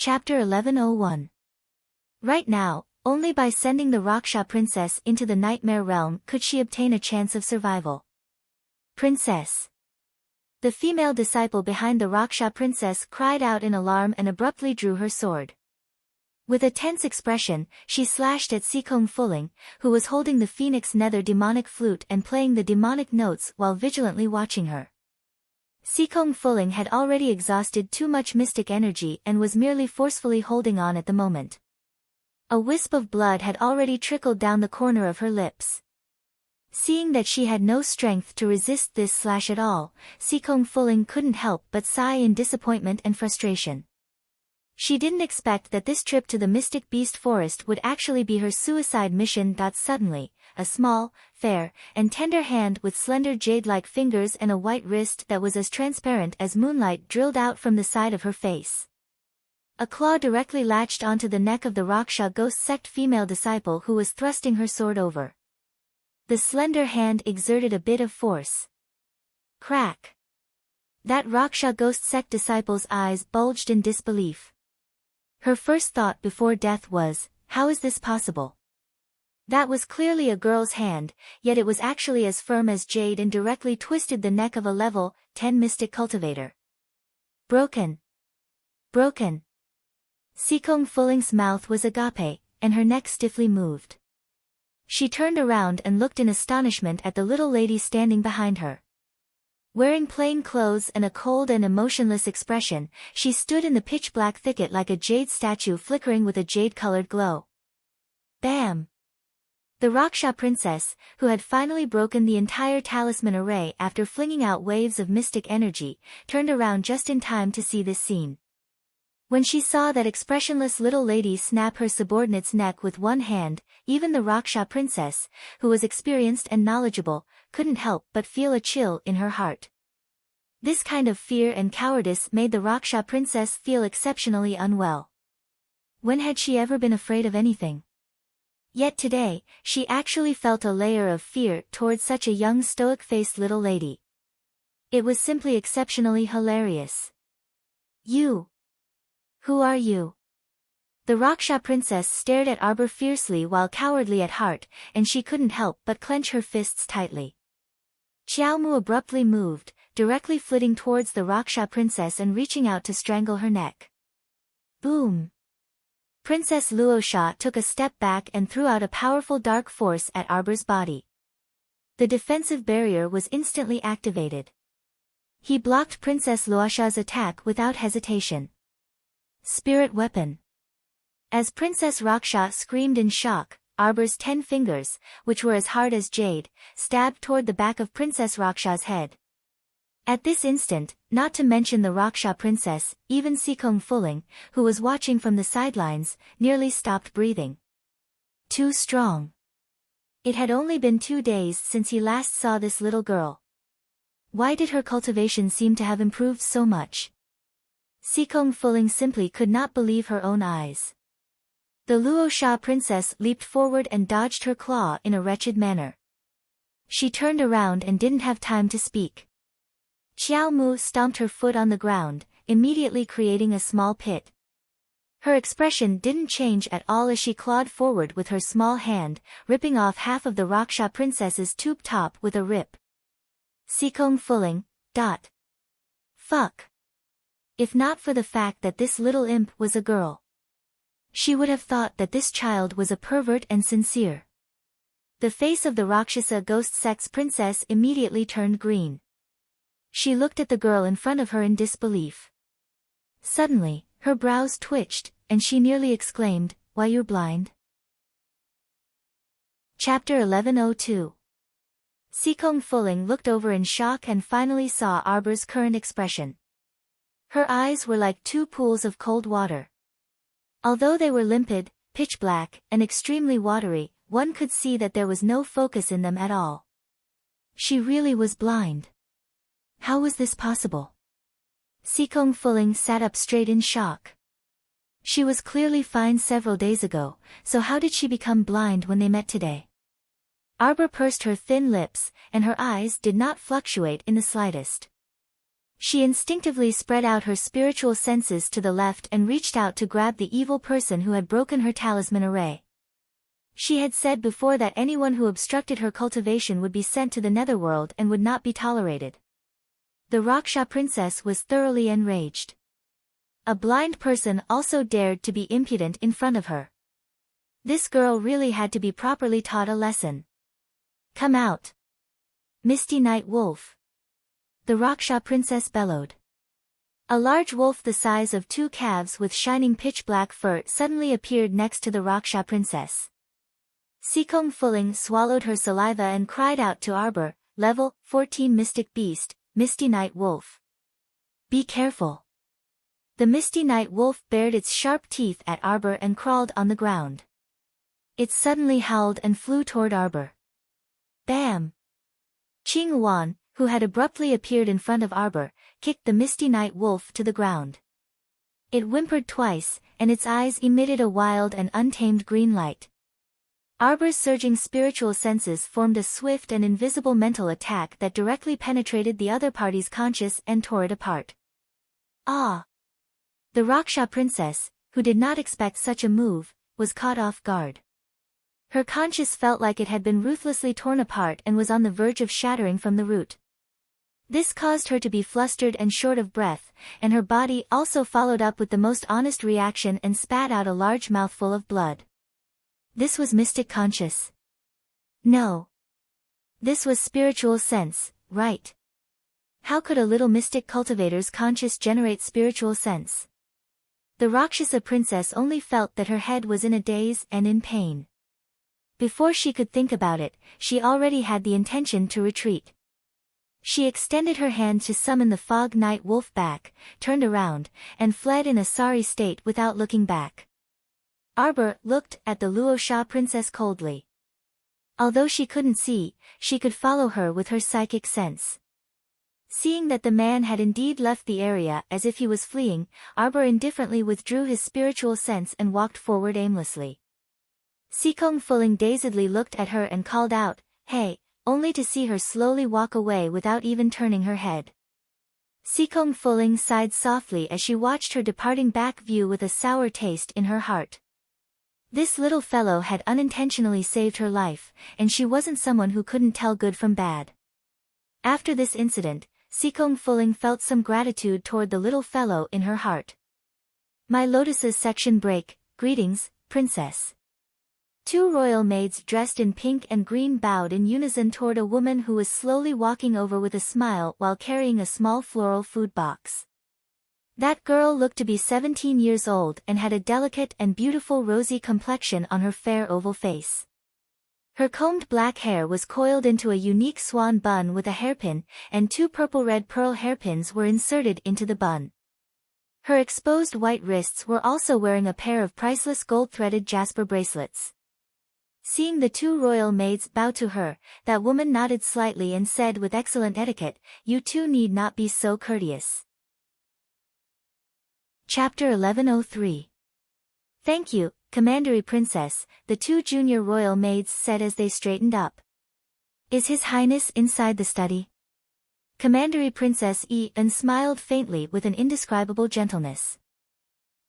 Chapter 1101. Right now, only by sending the Raksha princess into the nightmare realm could she obtain a chance of survival. Princess. The female disciple behind the Raksha princess cried out in alarm and abruptly drew her sword. With a tense expression, she slashed at Sikong Fuling, who was holding the phoenix nether demonic flute and playing the demonic notes while vigilantly watching her. Sikong Fuling had already exhausted too much mystic energy and was merely forcefully holding on at the moment. A wisp of blood had already trickled down the corner of her lips. Seeing that she had no strength to resist this slash at all, Sikong Fuling couldn't help but sigh in disappointment and frustration. She didn't expect that this trip to the Mystic Beast Forest would actually be her suicide mission. Suddenly, a small, fair, and tender hand with slender jade-like fingers and a white wrist that was as transparent as moonlight drilled out from the side of her face. A claw directly latched onto the neck of the Raksha ghost sect female disciple who was thrusting her sword over. The slender hand exerted a bit of force. Crack! That Raksha ghost sect disciple's eyes bulged in disbelief. Her first thought before death was, how is this possible? That was clearly a girl's hand, yet it was actually as firm as jade and directly twisted the neck of a level 10 mystic cultivator. Broken. Broken. Sikong Fuling's mouth was agape, and her neck stiffly moved. She turned around and looked in astonishment at the little lady standing behind her. Wearing plain clothes and a cold and emotionless expression, she stood in the pitch-black thicket like a jade statue flickering with a jade-colored glow. Bam! The Raksha princess, who had finally broken the entire talisman array after flinging out waves of mystic energy, turned around just in time to see this scene. When she saw that expressionless little lady snap her subordinate's neck with one hand, even the Raksha princess, who was experienced and knowledgeable, couldn't help but feel a chill in her heart. This kind of fear and cowardice made the Raksha princess feel exceptionally unwell. When had she ever been afraid of anything? Yet today, she actually felt a layer of fear towards such a young stoic-faced little lady. It was simply exceptionally hilarious. You. Who are you? The Raksha princess stared at Arbor fiercely while cowardly at heart, and she couldn't help but clench her fists tightly. Xiaomu abruptly moved, directly flitting towards the Raksha princess and reaching out to strangle her neck. Boom! Princess Luosha took a step back and threw out a powerful dark force at Arbor's body. The defensive barrier was instantly activated. He blocked Princess Luosha's attack without hesitation. Spirit weapon. As Princess Raksha screamed in shock, Arbor's 10 fingers, which were as hard as jade, stabbed toward the back of Princess Raksha's head. At this instant, not to mention the Raksha princess, even Sikong Fuling, who was watching from the sidelines, nearly stopped breathing. Too strong. It had only been 2 days since he last saw this little girl. Why did her cultivation seem to have improved so much? Sikong Fuling simply could not believe her own eyes. The Luosha princess leaped forward and dodged her claw in a wretched manner. She turned around and didn't have time to speak. Xiaomu stomped her foot on the ground, immediately creating a small pit. Her expression didn't change at all as she clawed forward with her small hand, ripping off half of the Raksha princess's tube top with a rip. Sikong Fuling. Fuck. If not for the fact that this little imp was a girl, she would have thought that this child was a pervert and sincere. The face of the Rakshasa ghost sect's princess immediately turned green. She looked at the girl in front of her in disbelief. Suddenly, her brows twitched, and she nearly exclaimed, "Why, you're blind?" Chapter 1102. Sikong Fuling looked over in shock and finally saw Arbor's current expression. Her eyes were like 2 pools of cold water. Although they were limpid, pitch-black, and extremely watery, one could see that there was no focus in them at all. She really was blind. How was this possible? Sikong Fuling sat up straight in shock. She was clearly fine several days ago, so how did she become blind when they met today? Arbor pursed her thin lips, and her eyes did not fluctuate in the slightest. She instinctively spread out her spiritual senses to the left and reached out to grab the evil person who had broken her talisman array. She had said before that anyone who obstructed her cultivation would be sent to the netherworld and would not be tolerated. The Raksha princess was thoroughly enraged. A blind person also dared to be impudent in front of her. This girl really had to be properly taught a lesson. Come out, Misty Night Wolf! The Raksha princess bellowed. A large wolf the size of 2 calves with shining pitch-black fur suddenly appeared next to the Raksha princess. Sikong Fuling swallowed her saliva and cried out to Arbor, Level 14 Mystic Beast, Misty Night Wolf. Be careful. The Misty Night Wolf bared its sharp teeth at Arbor and crawled on the ground. It suddenly howled and flew toward Arbor. Bam! Qing Wan, who had abruptly appeared in front of Arbor, kicked the Misty Night Wolf to the ground. It whimpered twice, and its eyes emitted a wild and untamed green light. Arbor's surging spiritual senses formed a swift and invisible mental attack that directly penetrated the other party's conscious and tore it apart. Ah! The Raksha princess, who did not expect such a move, was caught off guard. Her conscious felt like it had been ruthlessly torn apart and was on the verge of shattering from the root. This caused her to be flustered and short of breath, and her body also followed up with the most honest reaction and spat out a large mouthful of blood. This was mystic conscious. No. This was spiritual sense, right? How could a little mystic cultivator's conscious generate spiritual sense? The Rakshasa princess only felt that her head was in a daze and in pain. Before she could think about it, she already had the intention to retreat. She extended her hand to summon the Fog Night Wolf back, turned around, and fled in a sorry state without looking back. Arbor looked at the Luosha princess coldly. Although she couldn't see, she could follow her with her psychic sense. Seeing that the man had indeed left the area as if he was fleeing, Arbor indifferently withdrew his spiritual sense and walked forward aimlessly. Sikong Fuling dazedly looked at her and called out, "Hey," only to see her slowly walk away without even turning her head. Sikong Fuling sighed softly as she watched her departing back view with a sour taste in her heart. This little fellow had unintentionally saved her life, and she wasn't someone who couldn't tell good from bad. After this incident, Sikong Fuling felt some gratitude toward the little fellow in her heart. My Lotuses section break. Greetings, Princess. 2 royal maids dressed in pink and green bowed in unison toward a woman who was slowly walking over with a smile while carrying a small floral food box. That girl looked to be 17 years old and had a delicate and beautiful rosy complexion on her fair oval face. Her combed black hair was coiled into a unique swan bun with a hairpin, and 2 purple-red pearl hairpins were inserted into the bun. Her exposed white wrists were also wearing a pair of priceless gold-threaded jasper bracelets. Seeing the 2 royal maids bow to her, that woman nodded slightly and said with excellent etiquette, "You 2 need not be so courteous." Chapter 1103. Thank you, Commandery Princess, the 2 junior royal maids said as they straightened up. Is His Highness inside the study? Commandery Princess Yi-en smiled faintly with an indescribable gentleness.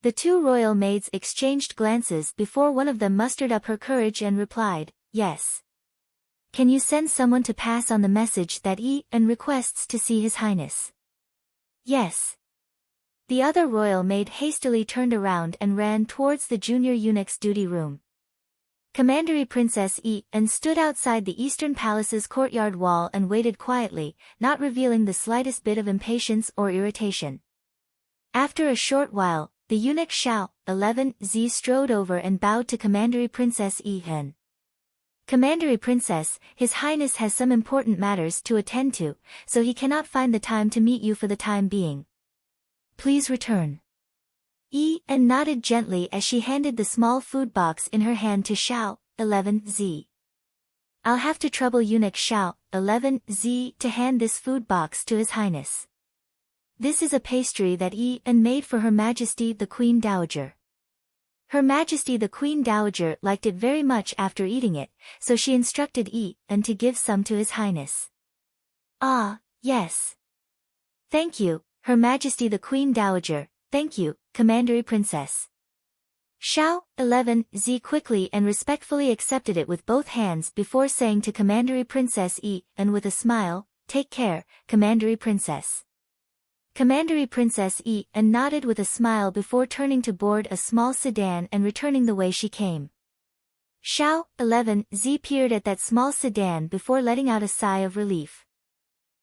The 2 royal maids exchanged glances before one of them mustered up her courage and replied, "Yes." Can you send someone to pass on the message that Yi-en requests to see His Highness? Yes. The other royal maid hastily turned around and ran towards the junior eunuch's duty room. Commandery Princess Yi-en stood outside the Eastern Palace's courtyard wall and waited quietly, not revealing the slightest bit of impatience or irritation. After a short while, the eunuch Xiao, 11Z strode over and bowed to Commandery Princess Yi-en. Commandery Princess, His Highness has some important matters to attend to, so he cannot find the time to meet you for the time being. Please return. Yi-en nodded gently as she handed the small food box in her hand to Xiao, 11Z. I'll have to trouble eunuch Xiao, 11Z to hand this food box to His Highness. This is a pastry that Yi-en made for Her Majesty the Queen Dowager. Her Majesty the Queen Dowager liked it very much after eating it, so she instructed Yi-en to give some to His Highness. Ah, yes. Thank you, Her Majesty the Queen Dowager, thank you, Commandery Princess. Xiao, 11Z quickly and respectfully accepted it with both hands before saying to Commandery Princess and with a smile, take care, Commandery Princess. Commandery Princess and nodded with a smile before turning to board a small sedan and returning the way she came. Xiao, 11Z peered at that small sedan before letting out a sigh of relief.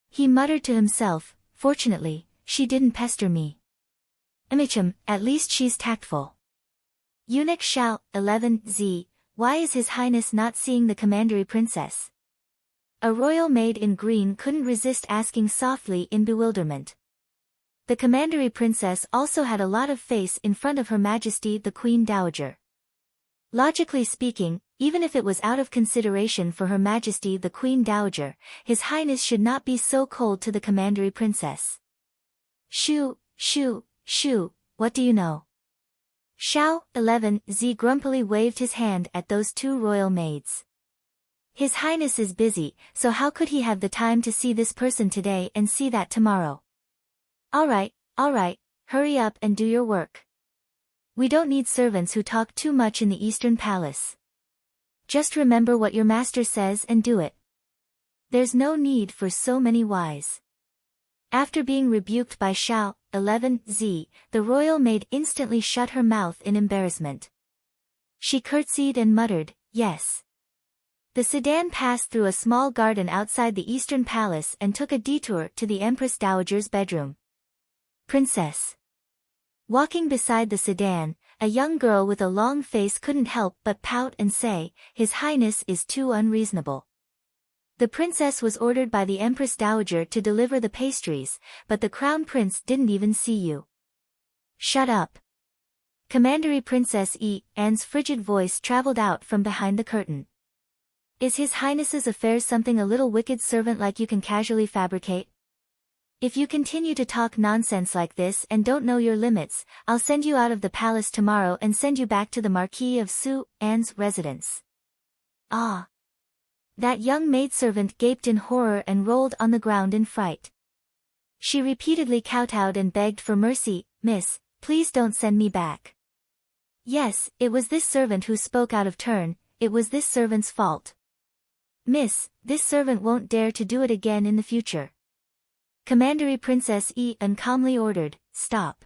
He muttered to himself, fortunately, she didn't pester me. At least she's tactful. Eunuch Xiao, 11Z, why is His Highness not seeing the Commandery Princess? A royal maid in green couldn't resist asking softly in bewilderment. The Commandery Princess also had a lot of face in front of Her Majesty the Queen Dowager. Logically speaking, even if it was out of consideration for Her Majesty the Queen Dowager, His Highness should not be so cold to the Commandery Princess. Shoo, what do you know? Xiao, 11Z grumpily waved his hand at those two royal maids. His Highness is busy, so how could he have the time to see this person today and see that tomorrow? Alright, hurry up and do your work. We don't need servants who talk too much in the Eastern Palace. Just remember what your master says and do it. There's no need for so many whys. After being rebuked by Xiao, 11Z, the royal maid instantly shut her mouth in embarrassment. She curtsied and muttered, yes. The sedan passed through a small garden outside the Eastern Palace and took a detour to the Empress Dowager's bedroom. Princess. Walking beside the sedan, a young girl with a long face couldn't help but pout and say, His Highness is too unreasonable. The princess was ordered by the Empress Dowager to deliver the pastries, but the Crown Prince didn't even see you. Shut up. Commandery Princess Anne's frigid voice traveled out from behind the curtain. Is His Highness's affairs something a little wicked servant like you can casually fabricate? If you continue to talk nonsense like this and don't know your limits, I'll send you out of the palace tomorrow and send you back to the Marquis of Anne's residence. Ah! That young maidservant gaped in horror and rolled on the ground in fright. She repeatedly kowtowed and begged for mercy, Miss, please don't send me back. Yes, it was this servant who spoke out of turn, it was this servant's fault. Miss, this servant won't dare to do it again in the future. Commandery Princess Anne calmly ordered, stop.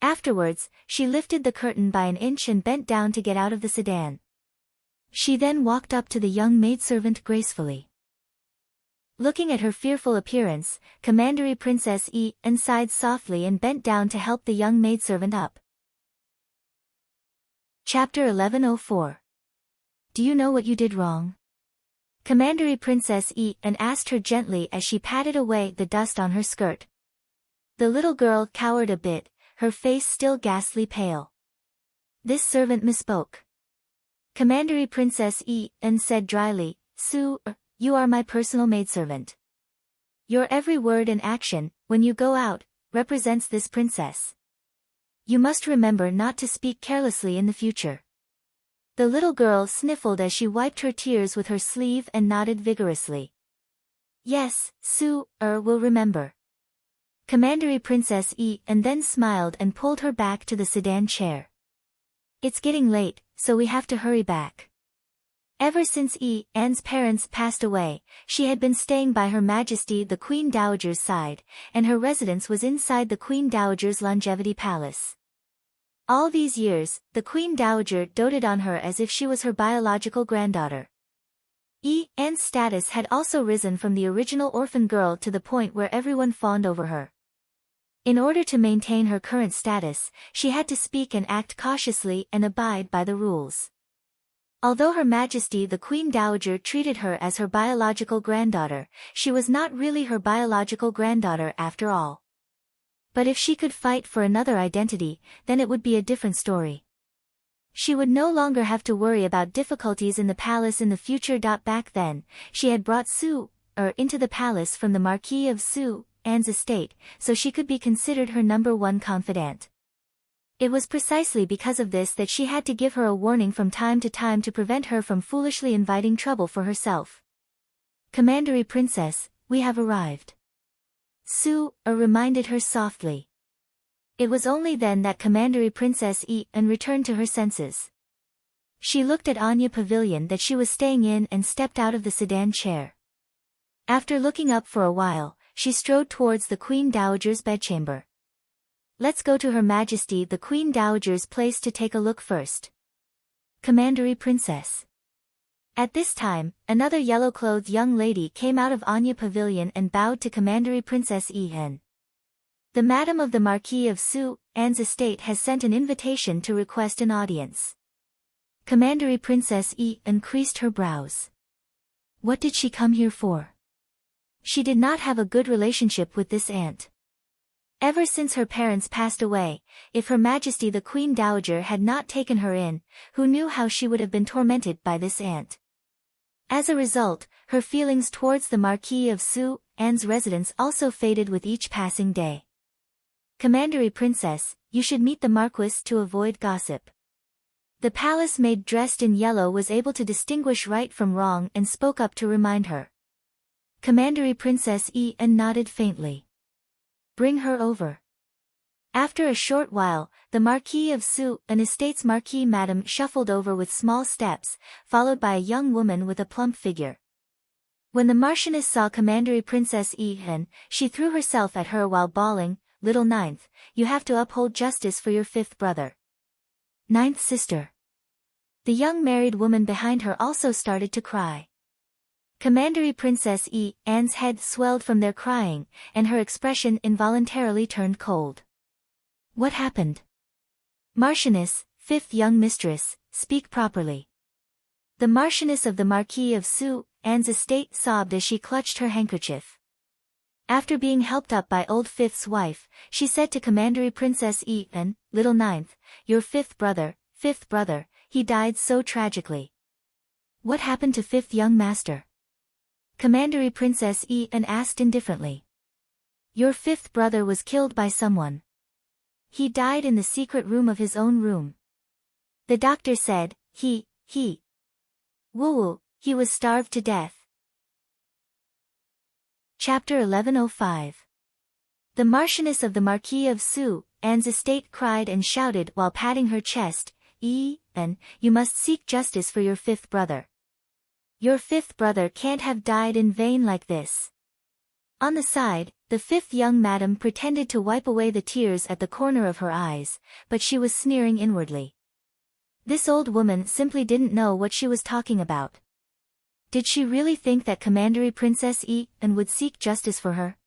Afterwards, she lifted the curtain by an inch and bent down to get out of the sedan. She then walked up to the young maidservant gracefully. Looking at her fearful appearance, Commandery Princess Anne sighed softly and bent down to help the young maidservant up. Chapter 1104. Do you know what you did wrong? Commandery Princess Anne asked her gently as she patted away the dust on her skirt. The little girl cowered a bit, her face still ghastly pale. This servant misspoke. Commandery Princess Anne said dryly, you are my personal maidservant. Your every word and action, when you go out, represents this princess. You must remember not to speak carelessly in the future. The little girl sniffled as she wiped her tears with her sleeve and nodded vigorously. Yes, will remember. Commandery Princess Anne then smiled and pulled her back to the sedan chair. It's getting late, so we have to hurry back. Ever since Anne's parents passed away, she had been staying by Her Majesty the Queen Dowager's side, and her residence was inside the Queen Dowager's longevity palace. All these years, the Queen Dowager doted on her as if she was her biological granddaughter. Anne's status had also risen from the original orphan girl to the point where everyone fawned over her. In order to maintain her current status, she had to speak and act cautiously and abide by the rules. Although Her Majesty the Queen Dowager treated her as her biological granddaughter, she was not really her biological granddaughter after all. But if she could fight for another identity, then it would be a different story. She would no longer have to worry about difficulties in the palace in the future. Back then, she had brought into the palace from the Marquis of Anne's estate, so she could be considered her number one confidant. It was precisely because of this that she had to give her a warning from time to time to prevent her from foolishly inviting trouble for herself. Commandery Princess, we have arrived. Su reminded her softly. It was only then that Commandery Princess Yi-an returned to her senses. She looked at Anya Pavilion that she was staying in and stepped out of the sedan chair. After looking up for a while, she strode towards the Queen Dowager's bedchamber. Let's go to Her Majesty the Queen Dowager's place to take a look first. Commandery Princess. At this time, another yellow-clothed young lady came out of Anya Pavilion and bowed to Commandery Princess Yi-an. The Madam of the Marquis of Su-an's estate has sent an invitation to request an audience. Commandery Princess Yi-an creased her brows. What did she come here for? She did not have a good relationship with this aunt. Ever since her parents passed away, if Her Majesty the Queen Dowager had not taken her in, who knew how she would have been tormented by this aunt. As a result, her feelings towards the Marquis of Su-an's residence also faded with each passing day. Commandery Princess, you should meet the Marquis to avoid gossip. The palace maid dressed in yellow was able to distinguish right from wrong and spoke up to remind her. Commandery Princess Yi-an nodded faintly. Bring her over. After a short while, the Marquis of Su-an estate's Marquis Madam shuffled over with small steps, followed by a young woman with a plump figure. When the Marchioness saw Commandery Princess Yi-an, she threw herself at her while bawling, "Little Ninth, you have to uphold justice for your fifth brother." Ninth sister. The young married woman behind her also started to cry. Commandery Princess Yi-an's head swelled from their crying, and her expression involuntarily turned cold. What happened? Marchioness, fifth young mistress, speak properly. The Marchioness of the Marquis of Su-an's estate sobbed as she clutched her handkerchief. After being helped up by old fifth's wife, she said to Commandery Princess Yi-an, "Little Ninth, your fifth brother, he died so tragically." What happened to fifth young master? Commandery Princess Yi-an asked indifferently. Your fifth brother was killed by someone. He died in the secret room of his own room. The doctor said, Woo-woo, he was starved to death. Chapter 1105. The Marchioness of the Marquis of Su-an's estate cried and shouted while patting her chest, "Yi-an, you must seek justice for your fifth brother. Your fifth brother can't have died in vain like this." On the side, the fifth young madam pretended to wipe away the tears at the corner of her eyes, but she was sneering inwardly. This old woman simply didn't know what she was talking about. Did she really think that Commandery Princess Yi-an would seek justice for her?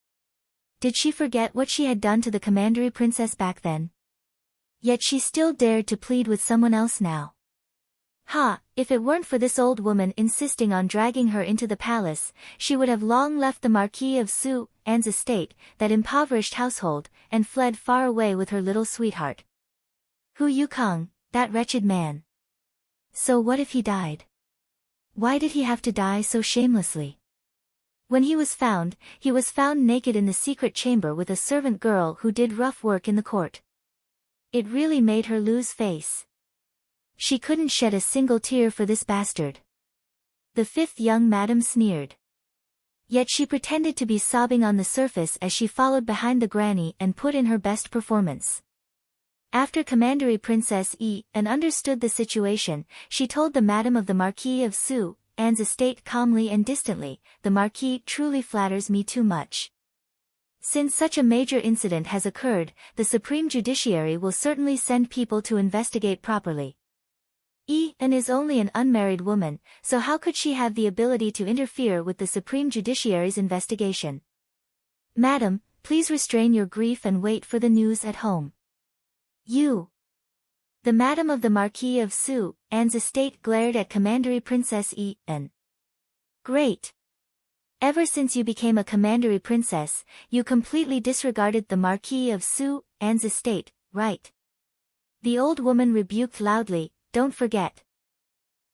Did she forget what she had done to the Commandery Princess back then? Yet she still dared to plead with someone else now. If it weren't for this old woman insisting on dragging her into the palace, she would have long left the Marquis of Su-an's estate, that impoverished household, and fled far away with her little sweetheart. Hu Yukong, that wretched man. So what if he died? Why did he have to die so shamelessly? When he was found naked in the secret chamber with a servant girl who did rough work in the court. It really made her lose face. She couldn't shed a single tear for this bastard. The fifth young madam sneered. Yet she pretended to be sobbing on the surface as she followed behind the granny and put in her best performance. After Commandery Princess Yi-an understood the situation, she told the Madam of the Marquis of Su-an's estate calmly and distantly, "The Marquis truly flatters me too much. Since such a major incident has occurred, the Supreme Judiciary will certainly send people to investigate properly. Yi-an is only an unmarried woman, so how could she have the ability to interfere with the Supreme Judiciary's investigation? Madam, please restrain your grief and wait for the news at home." You. The Madam of the Marquis of Su-an's estate glared at Commandery Princess Yi-an. Great. Ever since you became a Commandery Princess, you completely disregarded the Marquis of Su-an's estate, right? The old woman rebuked loudly, "Don't forget.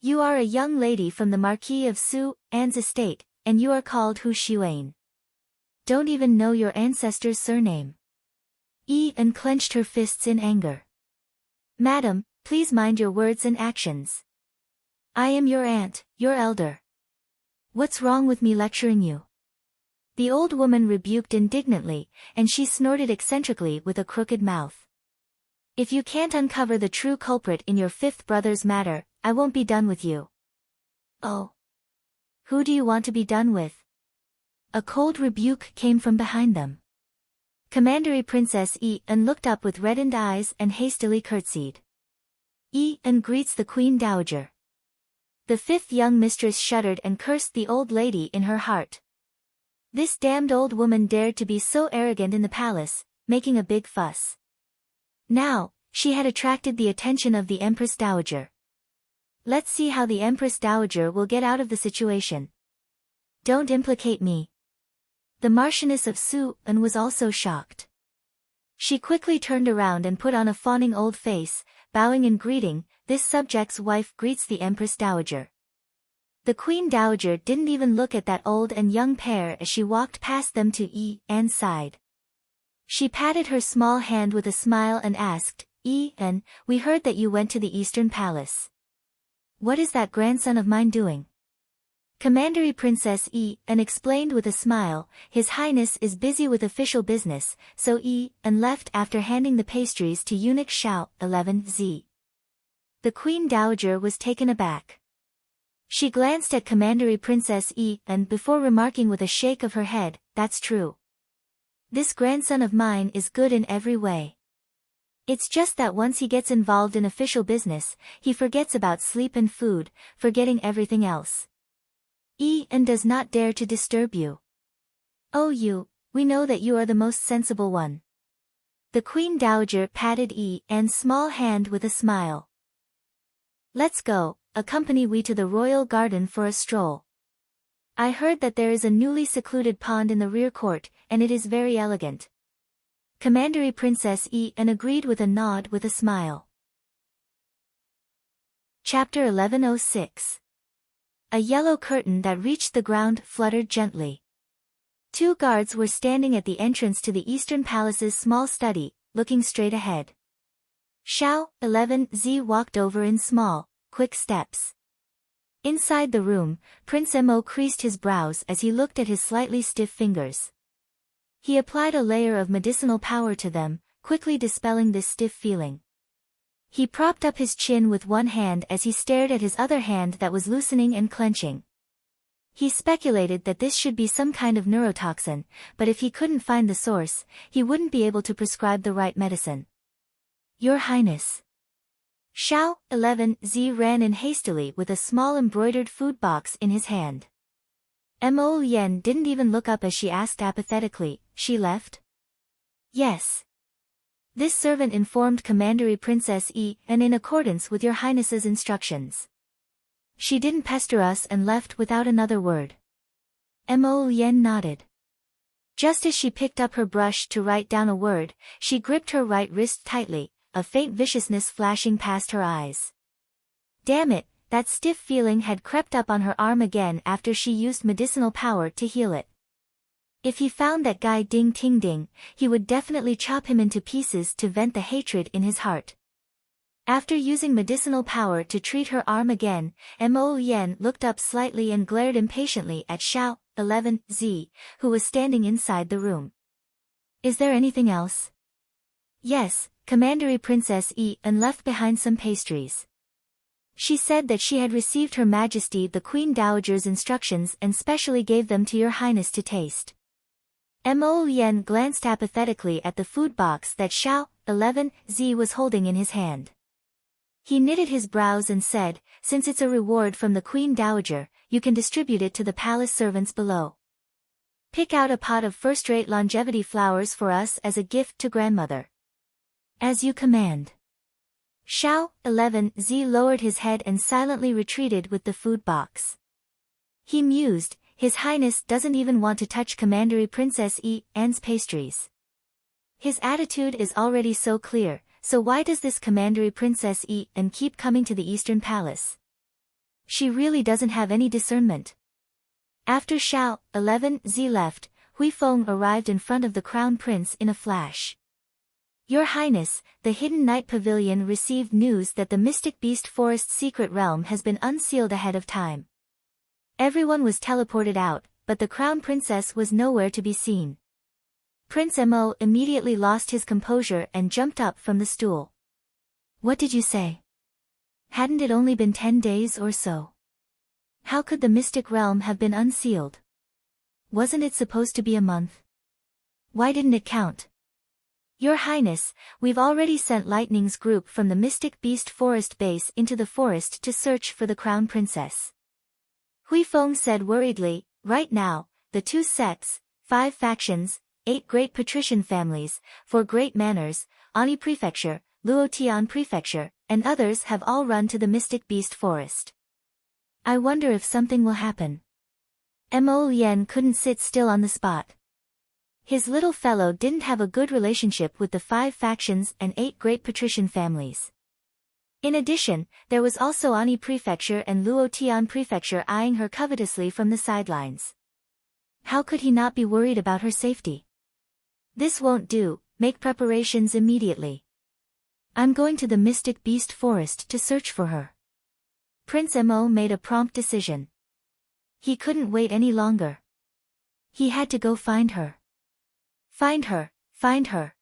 You are a young lady from the Marquis of Su-an's estate, and you are called Hu Xuan. Don't even know your ancestor's surname." Yi-an clenched her fists in anger. "Madam, please mind your words and actions. I am your aunt, your elder. What's wrong with me lecturing you? The old woman rebuked indignantly, and she snorted eccentrically with a crooked mouth. If you can't uncover the true culprit in your fifth brother's matter, I won't be done with you. Oh. Who do you want to be done with? A cold rebuke came from behind them. Commandery Princess Yi-en looked up with reddened eyes and hastily curtsied. Yi-en greets the Queen Dowager. The fifth young mistress shuddered and cursed the old lady in her heart. This damned old woman dared to be so arrogant in the palace, making a big fuss. Now, she had attracted the attention of the Empress Dowager. Let's see how the Empress Dowager will get out of the situation. Don't implicate me. The Marchioness of Su-en was also shocked. She quickly turned around and put on a fawning old face, bowing in greeting. This subject's wife greets the Empress Dowager. The Queen Dowager didn't even look at that old and young pair as she walked past them to Yi-en's side. She patted her small hand with a smile and asked, Yi-en, we heard that you went to the Eastern Palace. What is that grandson of mine doing? Commandery Princess Yi-en explained with a smile, His Highness is busy with official business, so Yi-en left after handing the pastries to eunuch Xiao 11Z. The Queen Dowager was taken aback. She glanced at Commandery Princess Yi-en before remarking with a shake of her head, That's true. This grandson of mine is good in every way. It's just that once he gets involved in official business, he forgets about sleep and food, forgetting everything else. Yi-en does not dare to disturb you. Oh we know that you are the most sensible one. The Queen Dowager patted Yi-en's small hand with a smile. Let's go, accompany we to the royal garden for a stroll. I heard that there is a newly secluded pond in the rear court, and it is very elegant. Commandery Princess Yi-en agreed with a nod with a smile. Chapter 1106. A yellow curtain that reached the ground fluttered gently. 2 guards were standing at the entrance to the Eastern Palace's small study, looking straight ahead. Xiao 11Z walked over in small, quick steps. Inside the room, Prince Mo creased his brows as he looked at his slightly stiff fingers. He applied a layer of medicinal power to them, quickly dispelling this stiff feeling. He propped up his chin with one hand as he stared at his other hand that was loosening and clenching. He speculated that this should be some kind of neurotoxin, but if he couldn't find the source, he wouldn't be able to prescribe the right medicine. Your Highness. Xiao 11Z ran in hastily with a small embroidered food box in his hand. Mo Yen didn't even look up as she asked apathetically, She left? Yes. This servant informed Commandery Princess Yi-en in accordance with your Highness's instructions. She didn't pester us and left without another word. Mo Yen nodded. Just as she picked up her brush to write down a word, she gripped her right wrist tightly, a faint viciousness flashing past her eyes. Damn it, that stiff feeling had crept up on her arm again after she used medicinal power to heal it. If he found that guy Ding Ting Ding, he would definitely chop him into pieces to vent the hatred in his heart. After using medicinal power to treat her arm again, Mo Yen looked up slightly and glared impatiently at Xiao 11Z, who was standing inside the room. Is there anything else? Yes, Commandery Princess Yi-en left behind some pastries. She said that she had received Her Majesty the Queen Dowager's instructions and specially gave them to your Highness to taste. Mo Yen glanced apathetically at the food box that Xiao 11Z was holding in his hand. He knitted his brows and said, Since it's a reward from the Queen Dowager, you can distribute it to the palace servants below. Pick out a pot of first-rate longevity flowers for us as a gift to grandmother. As you command. Xiao 11Z lowered his head and silently retreated with the food box. He mused, His Highness doesn't even want to touch Commandery Princess Yi-en's pastries. His attitude is already so clear, so why does this Commandery Princess Yi-en keep coming to the Eastern Palace? She really doesn't have any discernment. After Xiao 11Z left, Hui Feng arrived in front of the Crown Prince in a flash. Your Highness, the Hidden Night Pavilion received news that the Mystic Beast Forest's secret realm has been unsealed ahead of time. Everyone was teleported out, but the crown princess was nowhere to be seen. Prince Mo immediately lost his composure and jumped up from the stool. What did you say? Hadn't it only been 10 days or so? How could the mystic realm have been unsealed? Wasn't it supposed to be a month? Why didn't it count? Your Highness, we've already sent Lightning's group from the Mystic Beast Forest base into the forest to search for the crown princess. Hui Feng said worriedly. Right now, the 2 sects, 5 factions, 8 great patrician families, 4 great manors, Ani Prefecture, Luotian Prefecture, and others have all run to the Mystic Beast Forest. I wonder if something will happen. Mo Lien couldn't sit still on the spot. His little fellow didn't have a good relationship with the 5 factions and 8 great patrician families. In addition, there was also Ani Prefecture and Luotian Prefecture eyeing her covetously from the sidelines. How could he not be worried about her safety? This won't do, make preparations immediately. I'm going to the Mystic Beast Forest to search for her. Prince Mo made a prompt decision. He couldn't wait any longer. He had to go find her. Find her, find her.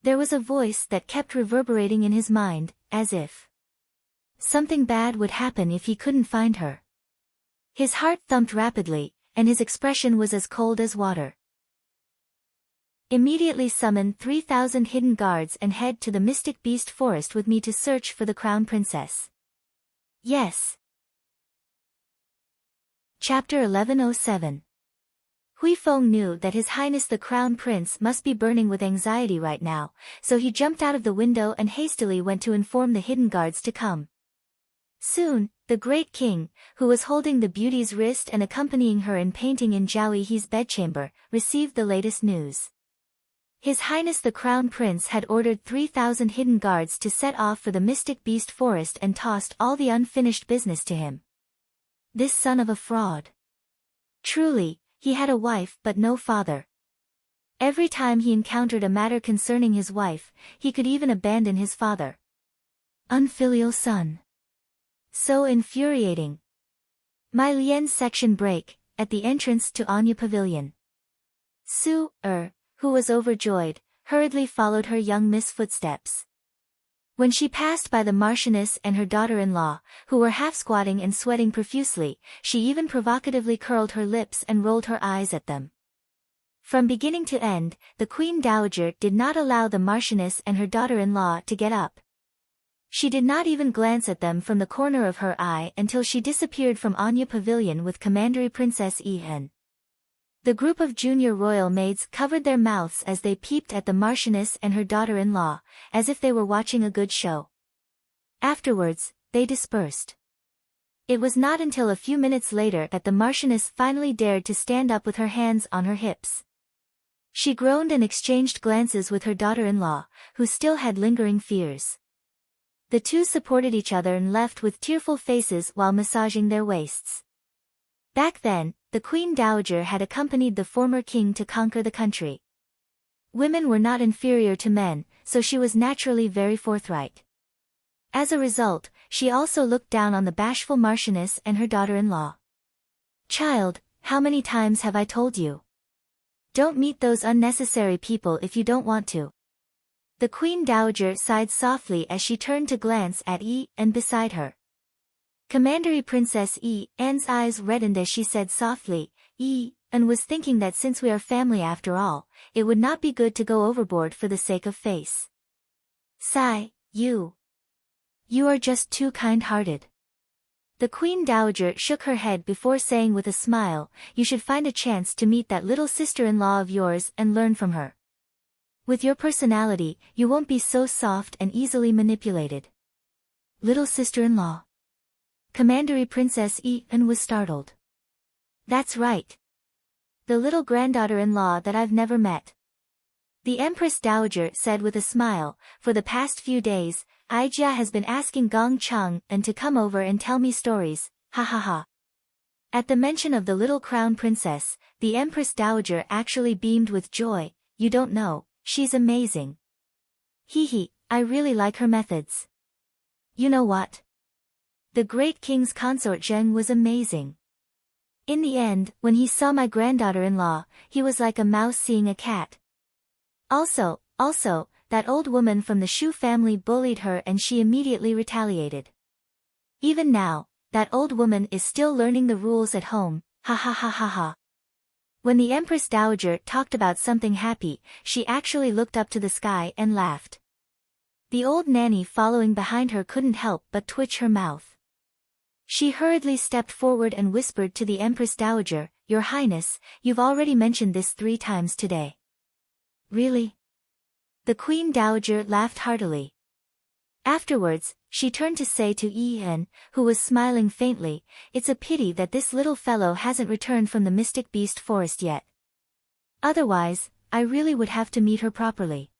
There was a voice that kept reverberating in his mind, as if something bad would happen if he couldn't find her. His heart thumped rapidly, and his expression was as cold as water. Immediately summon 3,000 hidden guards and head to the Mystic Beast Forest with me to search for the crown princess. Yes. Chapter 1107. Hui Feng knew that His Highness the Crown Prince must be burning with anxiety right now, so he jumped out of the window and hastily went to inform the hidden guards to come. Soon, the great king, who was holding the beauty's wrist and accompanying her in painting in Zhao Yi's bedchamber, received the latest news. His Highness the Crown Prince had ordered 3,000 hidden guards to set off for the Mystic Beast Forest and tossed all the unfinished business to him. This son of a fraud. Truly, he had a wife but no father. Every time he encountered a matter concerning his wife, he could even abandon his father. Unfilial son. So infuriating. My Lien's section break, at the entrance to Anya Pavilion. Su, who was overjoyed, hurriedly followed her young miss footsteps. When she passed by the Marchioness and her daughter-in-law, who were half-squatting and sweating profusely, she even provocatively curled her lips and rolled her eyes at them. From beginning to end, the Queen Dowager did not allow the Marchioness and her daughter-in-law to get up. She did not even glance at them from the corner of her eye until she disappeared from Anya Pavilion with Commandery Princess Yihen. The group of junior royal maids covered their mouths as they peeped at the Marchioness and her daughter-in-law, as if they were watching a good show. Afterwards, they dispersed. It was not until a few minutes later that the Marchioness finally dared to stand up with her hands on her hips. She groaned and exchanged glances with her daughter-in-law, who still had lingering fears. The two supported each other and left with tearful faces while massaging their waists. Back then, the Queen Dowager had accompanied the former king to conquer the country. Women were not inferior to men, so she was naturally very forthright. As a result, she also looked down on the bashful Marchioness and her daughter-in-law. Child, how many times have I told you? Don't meet those unnecessary people if you don't want to. The Queen Dowager sighed softly as she turned to glance at Yi and beside her. Commandery Princess Yi's eyes reddened as she said softly, and was thinking that since we are family after all, it would not be good to go overboard for the sake of face. Sigh, you are just too kind-hearted. The Queen Dowager shook her head before saying with a smile, you should find a chance to meet that little sister-in-law of yours and learn from her. With your personality, you won't be so soft and easily manipulated. Little sister-in-law. Commandery Princess Yihen was startled. That's right. The little granddaughter-in-law that I've never met. The Empress Dowager said with a smile, for the past few days, Aijia has been asking Gong Cheng and to come over and tell me stories, ha ha ha. At the mention of the little crown princess, the Empress Dowager actually beamed with joy. You don't know, she's amazing. Hee, I really like her methods. You know what? The great king's consort Zheng was amazing. In the end, when he saw my granddaughter-in-law, he was like a mouse seeing a cat. Also, that old woman from the Shu family bullied her and she immediately retaliated. Even now, that old woman is still learning the rules at home, ha ha ha ha ha. When the Empress Dowager talked about something happy, she actually looked up to the sky and laughed. The old nanny following behind her couldn't help but twitch her mouth. She hurriedly stepped forward and whispered to the Empress Dowager, "Your Highness, you've already mentioned this 3 times today." "Really?" The Queen Dowager laughed heartily. Afterwards, she turned to say to Yi-en, who was smiling faintly, "It's a pity that this little fellow hasn't returned from the Mystic Beast Forest yet. Otherwise, I really would have to meet her properly."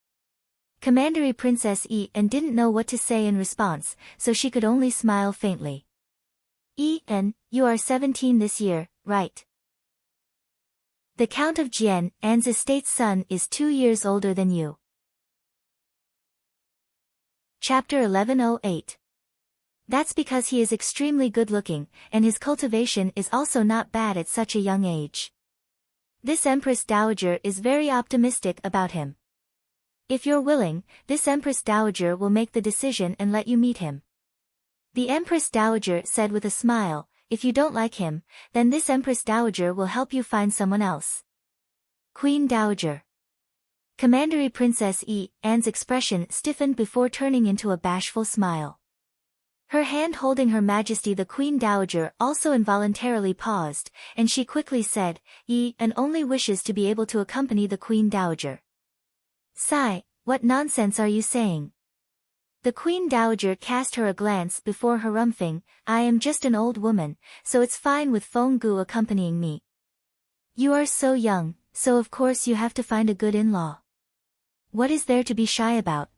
Commandery Princess Yi-en didn't know what to say in response, so she could only smile faintly. "Yi-en, you are 17 this year, right?" "The Count of Jian-an's estate's son is 2 years older than you." Chapter 1108. That's because he is extremely good-looking, and his cultivation is also not bad at such a young age. This Empress Dowager is very optimistic about him. If you're willing, this Empress Dowager will make the decision and let you meet him. The Empress Dowager said with a smile, "If you don't like him, then this Empress Dowager will help you find someone else." Queen Dowager. Commandery Princess Yi-en's expression stiffened before turning into a bashful smile. Her hand holding Her Majesty the Queen Dowager also involuntarily paused, and she quickly said, "Yi-en only wishes to be able to accompany the Queen Dowager." "Sigh, what nonsense are you saying?" The Queen Dowager cast her a glance before harumphing, "I am just an old woman, so it's fine with Feng-gu accompanying me. You are so young, so of course you have to find a good in-law. What is there to be shy about?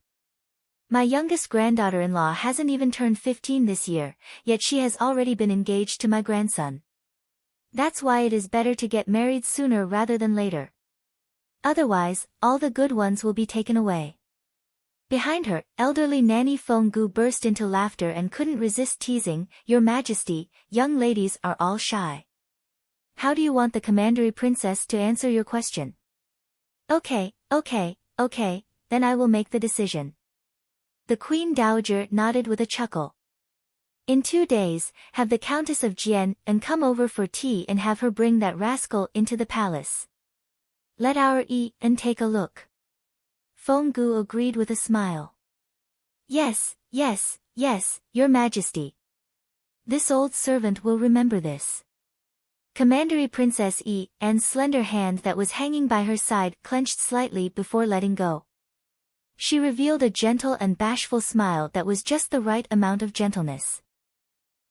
My youngest granddaughter-in-law hasn't even turned 15 this year, yet she has already been engaged to my grandson. That's why it is better to get married sooner rather than later. Otherwise, all the good ones will be taken away." Behind her, elderly Nanny Feng-gu burst into laughter and couldn't resist teasing, "Your Majesty, young ladies are all shy. How do you want the Commandery Princess to answer your question?" Okay, then I will make the decision." The Queen Dowager nodded with a chuckle. "In 2 days, have the Countess of Jian and come over for tea and have her bring that rascal into the palace. Let our Yi-en take a look." Feng-gu agreed with a smile. Yes, Your Majesty. This old servant will remember this." Commandery Princess Yi-en's slender hand that was hanging by her side clenched slightly before letting go. She revealed a gentle and bashful smile that was just the right amount of gentleness.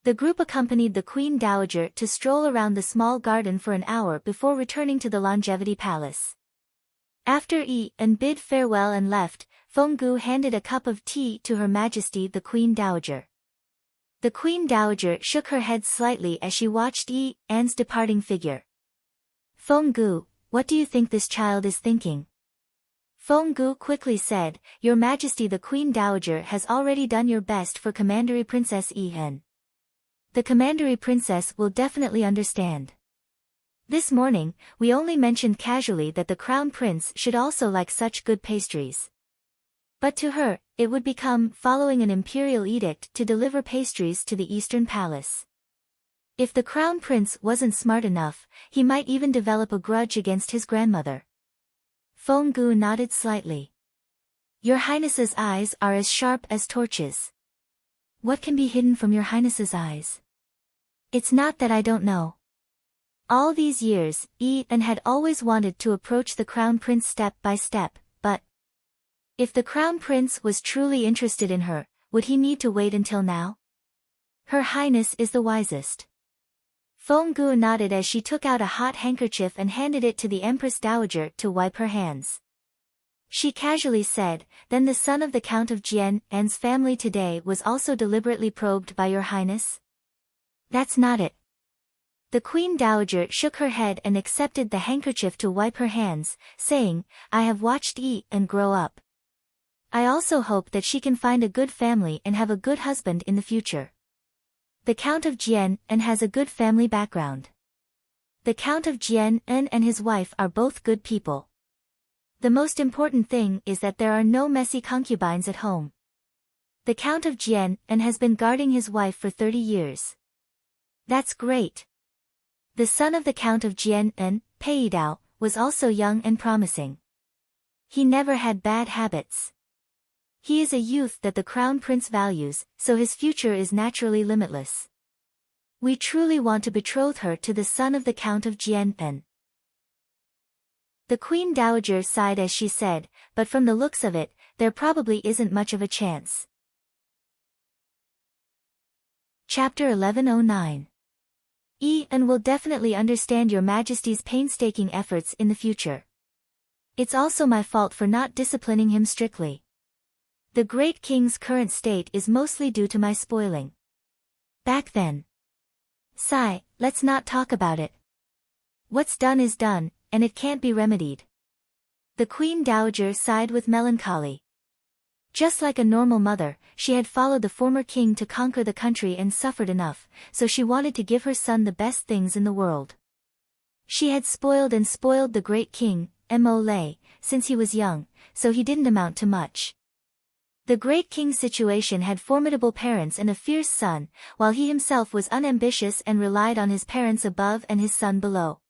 The group accompanied the Queen Dowager to stroll around the small garden for an hour before returning to the Longevity Palace. After Yi-en bid farewell and left, Feng-gu handed a cup of tea to Her Majesty the Queen Dowager. The Queen Dowager shook her head slightly as she watched Yi-en's departing figure. "Feng-gu, what do you think this child is thinking?" Feng-gu quickly said, "Your Majesty the Queen Dowager has already done your best for Commandery Princess Yi-en. The Commandery Princess will definitely understand. This morning, we only mentioned casually that the Crown Prince should also like such good pastries. But to her, it would become following an imperial edict to deliver pastries to the Eastern Palace. If the Crown Prince wasn't smart enough, he might even develop a grudge against his grandmother." Feng-gu nodded slightly. "Your Highness's eyes are as sharp as torches. What can be hidden from your Highness's eyes? It's not that I don't know." All these years, Yi-en had always wanted to approach the Crown Prince step by step, but if the Crown Prince was truly interested in her, would he need to wait until now? Her Highness is the wisest. Feng-gu nodded as she took out a hot handkerchief and handed it to the Empress Dowager to wipe her hands. She casually said, "Then the son of the Count of Jian-an's family today was also deliberately probed by your Highness?" "That's not it." The Queen Dowager shook her head and accepted the handkerchief to wipe her hands, saying, "I have watched Yi-en grow up. I also hope that she can find a good family and have a good husband in the future. The Count of Jian-an has a good family background. The Count of Jian and his wife are both good people. The most important thing is that there are no messy concubines at home. The Count of Jian has been guarding his wife for 30 years. That's great. The son of the Count of Jian, Peidao, was also young and promising. He never had bad habits. He is a youth that the crown prince values, so his future is naturally limitless. We truly want to betroth her to the son of the Count of Jian. The Queen Dowager sighed as she said, but from the looks of it, there probably isn't much of a chance. Chapter 1109. An will definitely understand your Majesty's painstaking efforts in the future. It's also my fault for not disciplining him strictly. The great king's current state is mostly due to my spoiling. Back then. Sigh, let's not talk about it. What's done is done, and it can't be remedied. The Queen Dowager sighed with melancholy. Just like a normal mother, she had followed the former king to conquer the country and suffered enough, so she wanted to give her son the best things in the world. She had spoiled the great king, Mo, since he was young, so he didn't amount to much. The great king's situation had formidable parents and a fierce son, while he himself was unambitious and relied on his parents above and his son below.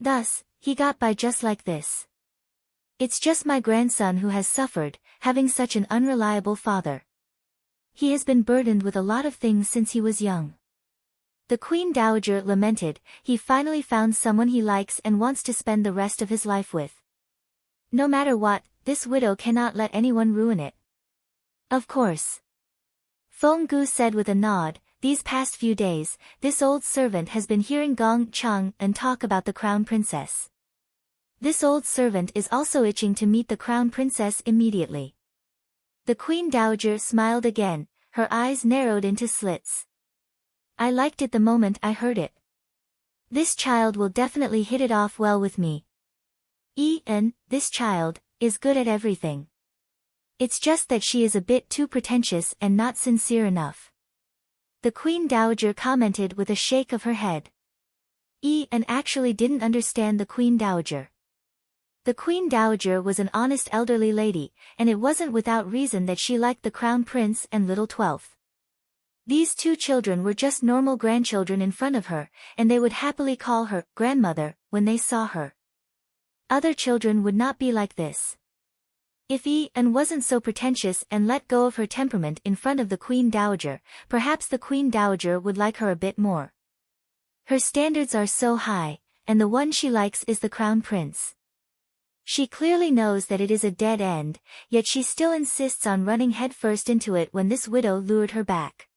Thus, he got by just like this. It's just my grandson who has suffered, having such an unreliable father. He has been burdened with a lot of things since he was young. The Queen Dowager lamented, he finally found someone he likes and wants to spend the rest of his life with. No matter what, this widow cannot let anyone ruin it. Of course. Feng Gu said with a nod, these past few days, this old servant has been hearing Gong Chang and talk about the crown princess. This old servant is also itching to meet the crown princess immediately. The Queen Dowager smiled again, her eyes narrowed into slits. I liked it the moment I heard it. This child will definitely hit it off well with me. This child, is good at everything. It's just that she is a bit too pretentious and not sincere enough. The Queen Dowager commented with a shake of her head. Actually didn't understand the Queen Dowager. The Queen Dowager was an honest elderly lady, and it wasn't without reason that she liked the Crown Prince and little 12th. These two children were just normal grandchildren in front of her, and they would happily call her grandmother when they saw her. Other children would not be like this. If wasn't so pretentious and let go of her temperament in front of the Queen Dowager, perhaps the Queen Dowager would like her a bit more. Her standards are so high, and the one she likes is the Crown Prince. She clearly knows that it is a dead end, yet she still insists on running headfirst into it when this widow lured her back.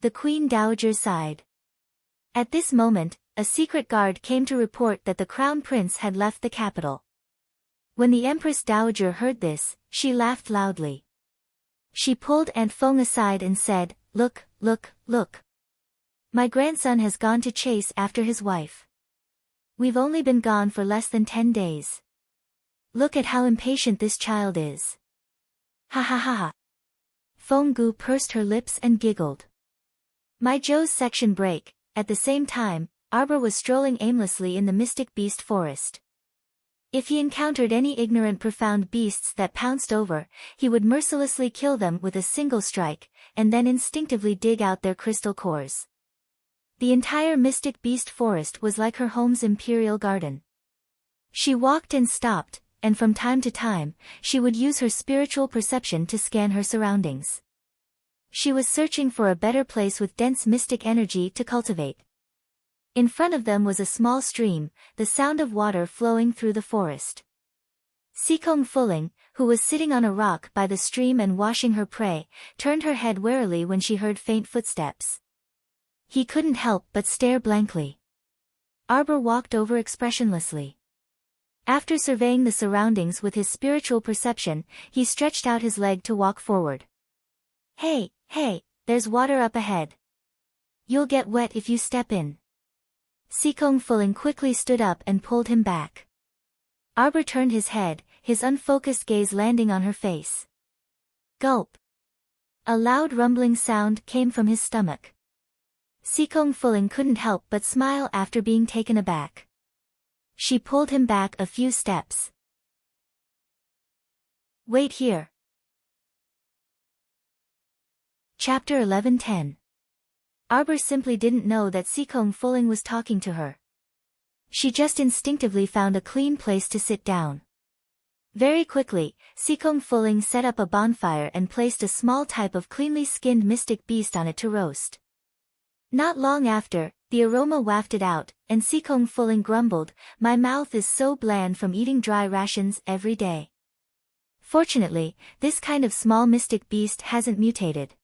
The Queen Dowager sighed. At this moment, a secret guard came to report that the Crown Prince had left the capital. When the Empress Dowager heard this, she laughed loudly. She pulled Aunt Feng aside and said, Look, look, look. My grandson has gone to chase after his wife. We've only been gone for less than 10 days. Look at how impatient this child is. Ha ha ha ha. Feng Gu pursed her lips and giggled. My Zhou's section break. At the same time, Arbor was strolling aimlessly in the mystic beast forest. If he encountered any ignorant profound beasts that pounced over, he would mercilessly kill them with a single strike, and then instinctively dig out their crystal cores. The entire mystic beast forest was like her home's imperial garden. She walked and stopped, and from time to time, she would use her spiritual perception to scan her surroundings. She was searching for a better place with dense mystic energy to cultivate. In front of them was a small stream, the sound of water flowing through the forest. Sikong Fuling, who was sitting on a rock by the stream and washing her prey, turned her head warily when she heard faint footsteps. He couldn't help but stare blankly. Arbor walked over expressionlessly. After surveying the surroundings with his spiritual perception, he stretched out his leg to walk forward. Hey, there's water up ahead. You'll get wet if you step in. Sikong Fuling quickly stood up and pulled him back. Arbor turned his head, his unfocused gaze landing on her face. Gulp. A loud rumbling sound came from his stomach. Sikong Fuling couldn't help but smile after being taken aback. She pulled him back a few steps. Wait here. Chapter 11:10. Arbor simply didn't know that Sikong Fuling was talking to her. She just instinctively found a clean place to sit down. Very quickly, Sikong Fuling set up a bonfire and placed a small type of cleanly skinned mystic beast on it to roast. Not long after, the aroma wafted out, and Sikong Fuling grumbled, "My mouth is so bland from eating dry rations every day." Fortunately, this kind of small mystic beast hasn't mutated.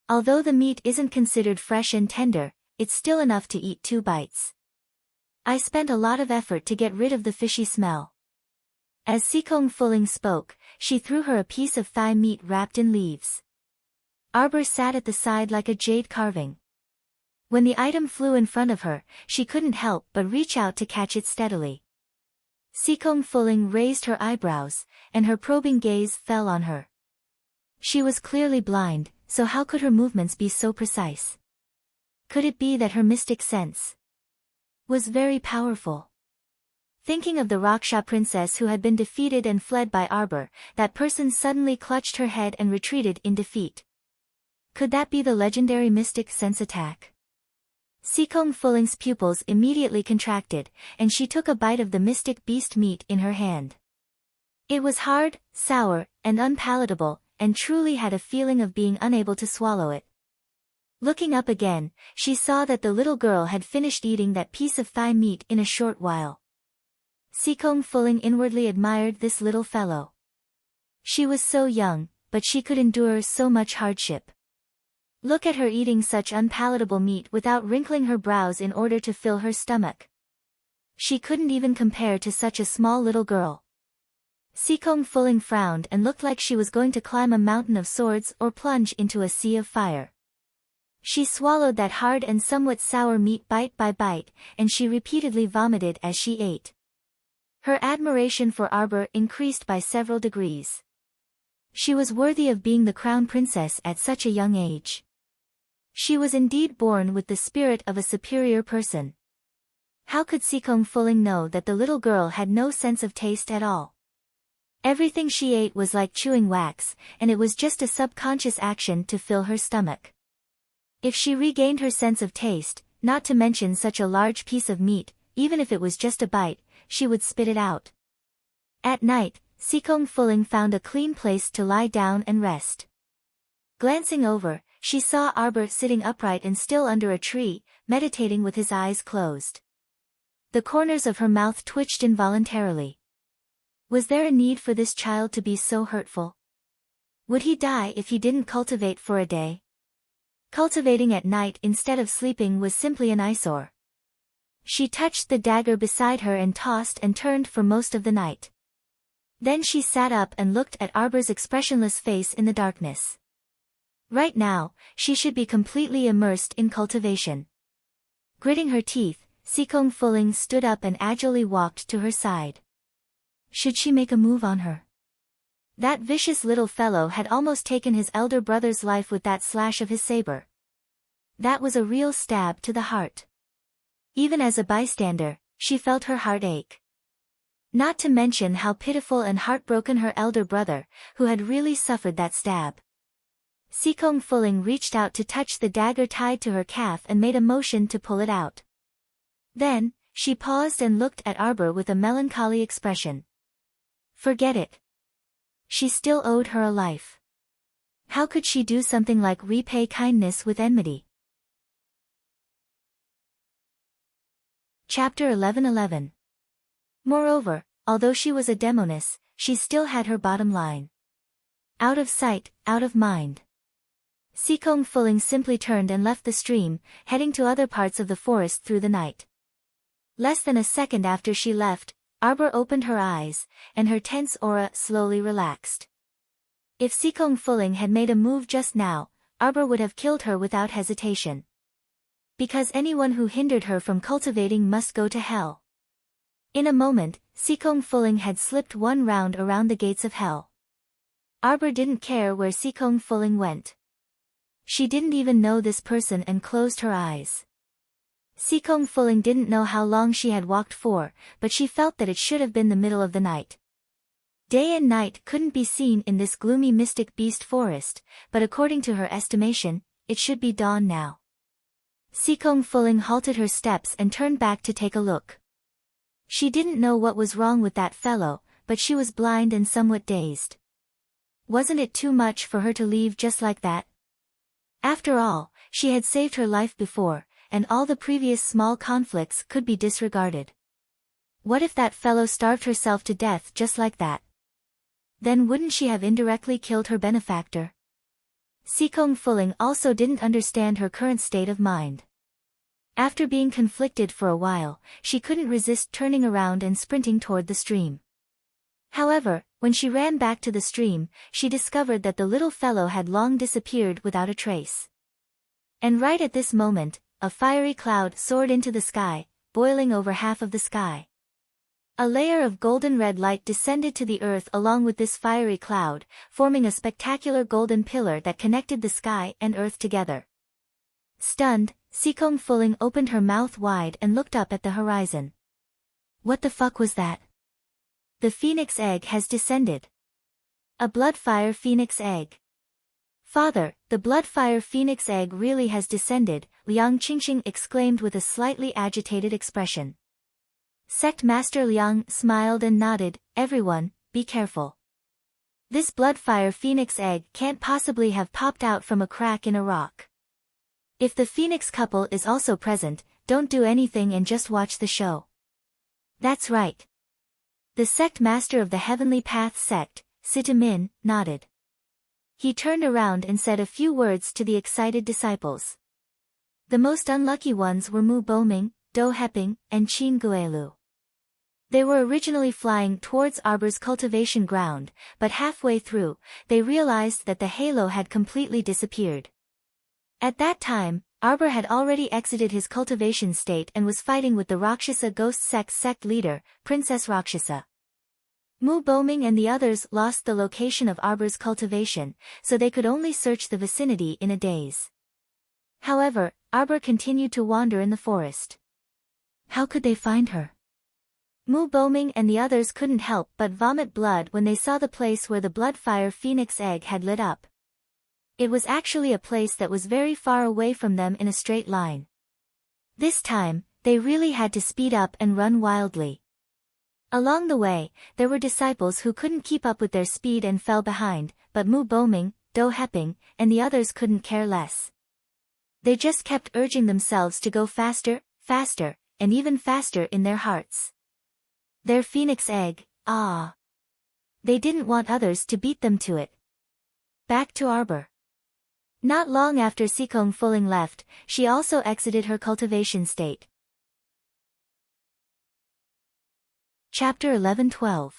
Although the meat isn't considered fresh and tender, it's still enough to eat 2 bites. I spent a lot of effort to get rid of the fishy smell. As Sikong Fuling spoke, she threw her a piece of thigh meat wrapped in leaves. Arbor sat at the side like a jade carving. When the item flew in front of her, she couldn't help but reach out to catch it steadily. Sikong Fuling raised her eyebrows, and her probing gaze fell on her. She was clearly blind, so how could her movements be so precise? Could it be that her mystic sense was very powerful? Thinking of the Raksha princess who had been defeated and fled by Arbor, that person suddenly clutched her head and retreated in defeat. Could that be the legendary mystic sense attack? Sikong Fuling's pupils immediately contracted, and she took a bite of the mystic beast meat in her hand. It was hard, sour, and unpalatable, and truly had a feeling of being unable to swallow it. Looking up again, she saw that the little girl had finished eating that piece of thigh meat in a short while. Sikong Fuling inwardly admired this little fellow. She was so young, but she could endure so much hardship. Look at her eating such unpalatable meat without wrinkling her brows in order to fill her stomach. She couldn't even compare to such a small little girl. Sikong Fuling frowned and looked like she was going to climb a mountain of swords or plunge into a sea of fire. She swallowed that hard and somewhat sour meat bite by bite, and she repeatedly vomited as she ate. Her admiration for Arbor increased by several degrees. She was worthy of being the crown princess at such a young age. She was indeed born with the spirit of a superior person. How could Sikong Fuling know that the little girl had no sense of taste at all? Everything she ate was like chewing wax, and it was just a subconscious action to fill her stomach. If she regained her sense of taste, not to mention such a large piece of meat, even if it was just a bite, she would spit it out. At night, Sikong Fuling found a clean place to lie down and rest. Glancing over, she saw Arbor sitting upright and still under a tree, meditating with his eyes closed. The corners of her mouth twitched involuntarily. Was there a need for this child to be so hurtful? Would he die if he didn't cultivate for a day? Cultivating at night instead of sleeping was simply an eyesore. She touched the dagger beside her and tossed and turned for most of the night. Then she sat up and looked at Arbor's expressionless face in the darkness. Right now, she should be completely immersed in cultivation. Gritting her teeth, Sikong Fuling stood up and agilely walked to her side. Should she make a move on her? That vicious little fellow had almost taken his elder brother's life with that slash of his saber. That was a real stab to the heart. Even as a bystander, she felt her heart ache. Not to mention how pitiful and heartbroken her elder brother, who had really suffered that stab. Sikong Fuling reached out to touch the dagger tied to her calf and made a motion to pull it out. Then, she paused and looked at Arbor with a melancholy expression. Forget it. She still owed her a life. How could she do something like repay kindness with enmity? Chapter 11:11. Moreover, although she was a demoness, she still had her bottom line. Out of sight, out of mind. Sikong Fuling simply turned and left the stream, heading to other parts of the forest through the night. Less than a second after she left, Arbor opened her eyes, and her tense aura slowly relaxed. If Sikong Fuling had made a move just now, Arbor would have killed her without hesitation. Because anyone who hindered her from cultivating must go to hell. In a moment, Sikong Fuling had slipped one round around the gates of hell. Arbor didn't care where Sikong Fuling went. She didn't even know this person and closed her eyes. Sikong Fuling didn't know how long she had walked for, but she felt that it should have been the middle of the night. Day and night couldn't be seen in this gloomy mystic beast forest, but according to her estimation, it should be dawn now. Sikong Fuling halted her steps and turned back to take a look. She didn't know what was wrong with that fellow, but she was blind and somewhat dazed. Wasn't it too much for her to leave just like that? After all, she had saved her life before, and all the previous small conflicts could be disregarded. What if that fellow starved herself to death just like that? Then wouldn't she have indirectly killed her benefactor? Sikong Fuling also didn't understand her current state of mind. After being conflicted for a while, she couldn't resist turning around and sprinting toward the stream. However, when she ran back to the stream, she discovered that the little fellow had long disappeared without a trace. And right at this moment, a fiery cloud soared into the sky, boiling over half of the sky. A layer of golden red light descended to the earth along with this fiery cloud, forming a spectacular golden pillar that connected the sky and earth together. Stunned, Sikong Fuling opened her mouth wide and looked up at the horizon. What the fuck was that? The phoenix egg has descended. A bloodfire phoenix egg. Father, the bloodfire phoenix egg really has descended, Liang Qingxing exclaimed with a slightly agitated expression. Sect Master Liang smiled and nodded, everyone, be careful. This bloodfire phoenix egg can't possibly have popped out from a crack in a rock. If the phoenix couple is also present, don't do anything and just watch the show. That's right. The sect master of the Heavenly Path sect, Sitamin, nodded. He turned around and said a few words to the excited disciples. The most unlucky ones were Mu Boming, Do Heping, and Qin Guelu. They were originally flying towards Arbor's cultivation ground, but halfway through, they realized that the halo had completely disappeared. At that time, Arbor had already exited his cultivation state and was fighting with the Rakshasa Ghost sect leader, Princess Rakshasa. Mu Boming and the others lost the location of Arbor's cultivation, so they could only search the vicinity in a daze. However, Arbor continued to wander in the forest. How could they find her? Mu Boming and the others couldn't help but vomit blood when they saw the place where the bloodfire phoenix egg had lit up. It was actually a place that was very far away from them in a straight line. This time, they really had to speed up and run wildly. Along the way, there were disciples who couldn't keep up with their speed and fell behind, but Mu Boming, Do Heping, and the others couldn't care less. They just kept urging themselves to go faster, faster, and even faster in their hearts. Their phoenix egg, ah! They didn't want others to beat them to it. Back to Arbor. Not long after Sikong Fuling left, she also exited her cultivation state. Chapter 11-12.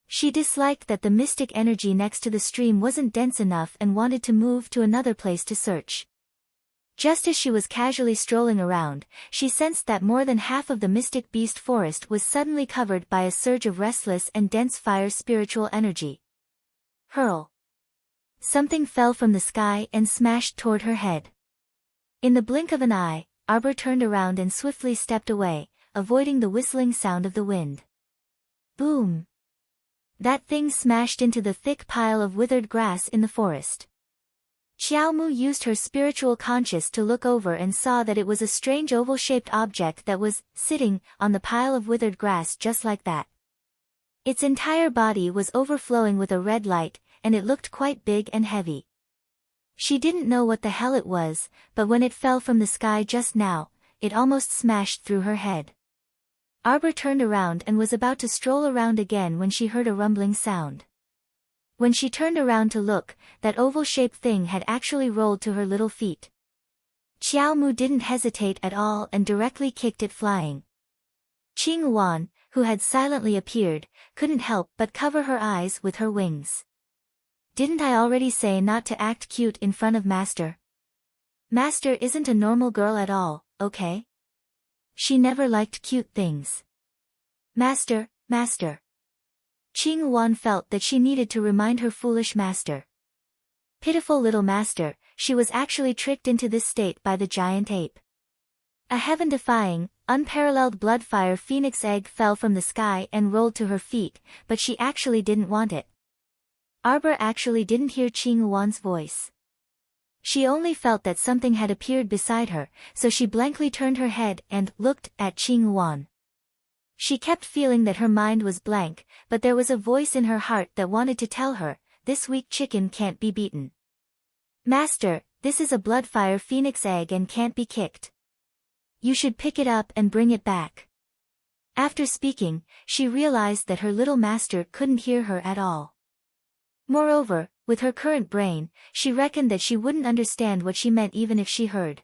She disliked that the mystic energy next to the stream wasn't dense enough and wanted to move to another place to search. Just as she was casually strolling around, she sensed that more than half of the mystic beast forest was suddenly covered by a surge of restless and dense fire spiritual energy. Hurl! Something fell from the sky and smashed toward her head. In the blink of an eye, Arbor turned around and swiftly stepped away, avoiding the whistling sound of the wind. Boom! That thing smashed into the thick pile of withered grass in the forest. Xiaomu used her spiritual conscience to look over and saw that it was a strange oval-shaped object that was sitting on the pile of withered grass just like that. Its entire body was overflowing with a red light, and it looked quite big and heavy. She didn't know what the hell it was, but when it fell from the sky just now, it almost smashed through her head. Arbor turned around and was about to stroll around again when she heard a rumbling sound. When she turned around to look, that oval-shaped thing had actually rolled to her little feet. Xiaomu didn't hesitate at all and directly kicked it flying. Qing Wan, who had silently appeared, couldn't help but cover her eyes with her wings. Didn't I already say not to act cute in front of Master? Master isn't a normal girl at all, okay? She never liked cute things. Master, Master. Qing Wan felt that she needed to remind her foolish master. Pitiful little master, she was actually tricked into this state by the giant ape. A heaven-defying, unparalleled bloodfire phoenix egg fell from the sky and rolled to her feet, but she actually didn't want it. Arbor actually didn't hear Qing Wan's voice. She only felt that something had appeared beside her, so she blankly turned her head and looked at Qing Wan. She kept feeling that her mind was blank, but there was a voice in her heart that wanted to tell her, this weak chicken can't be beaten. Master, this is a bloodfire phoenix egg and can't be kicked. You should pick it up and bring it back. After speaking, she realized that her little master couldn't hear her at all. Moreover, with her current brain, she reckoned that she wouldn't understand what she meant even if she heard.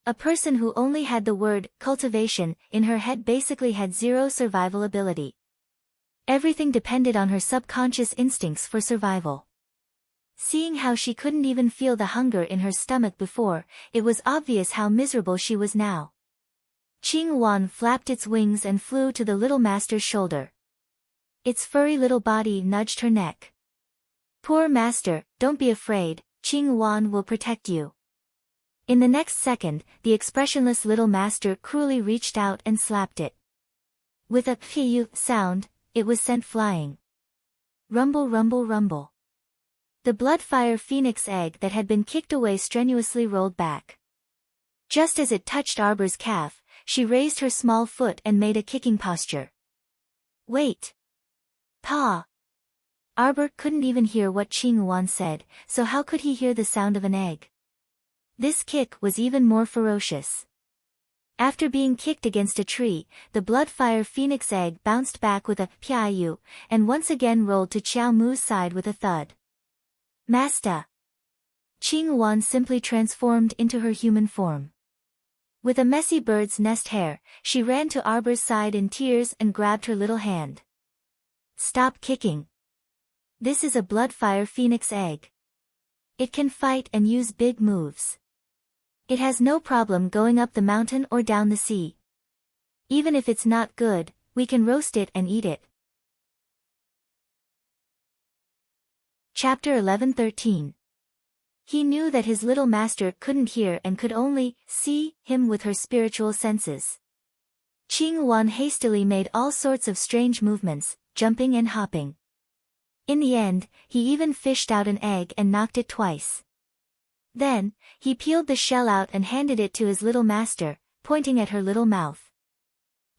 A person who only had the word cultivation in her head basically had zero survival ability. Everything depended on her subconscious instincts for survival. Seeing how she couldn't even feel the hunger in her stomach before, it was obvious how miserable she was now. Qing Wan flapped its wings and flew to the little master's shoulder. Its furry little body nudged her neck. Poor master, don't be afraid, Qing Wan will protect you. In the next second, the expressionless little master cruelly reached out and slapped it. With a "phew" sound, it was sent flying. Rumble, rumble, rumble. The bloodfire phoenix egg that had been kicked away strenuously rolled back. Just as it touched Arbor's calf, she raised her small foot and made a kicking posture. Wait! Pa! Arbor couldn't even hear what Qing Wan said, so how could he hear the sound of an egg? This kick was even more ferocious. After being kicked against a tree, the bloodfire phoenix egg bounced back with a "piu" and once again rolled to Xiao Mu's side with a thud. Master! Qing Wan simply transformed into her human form. With a messy bird's nest hair, she ran to Arbor's side in tears and grabbed her little hand. Stop kicking. This is a bloodfire phoenix egg. It can fight and use big moves. It has no problem going up the mountain or down the sea. Even if it's not good, we can roast it and eat it. Chapter 11:13. He knew that his little master couldn't hear and could only see him with her spiritual senses. Qing Wan hastily made all sorts of strange movements, jumping and hopping. In the end, he even fished out an egg and knocked it twice. Then, he peeled the shell out and handed it to his little master, pointing at her little mouth.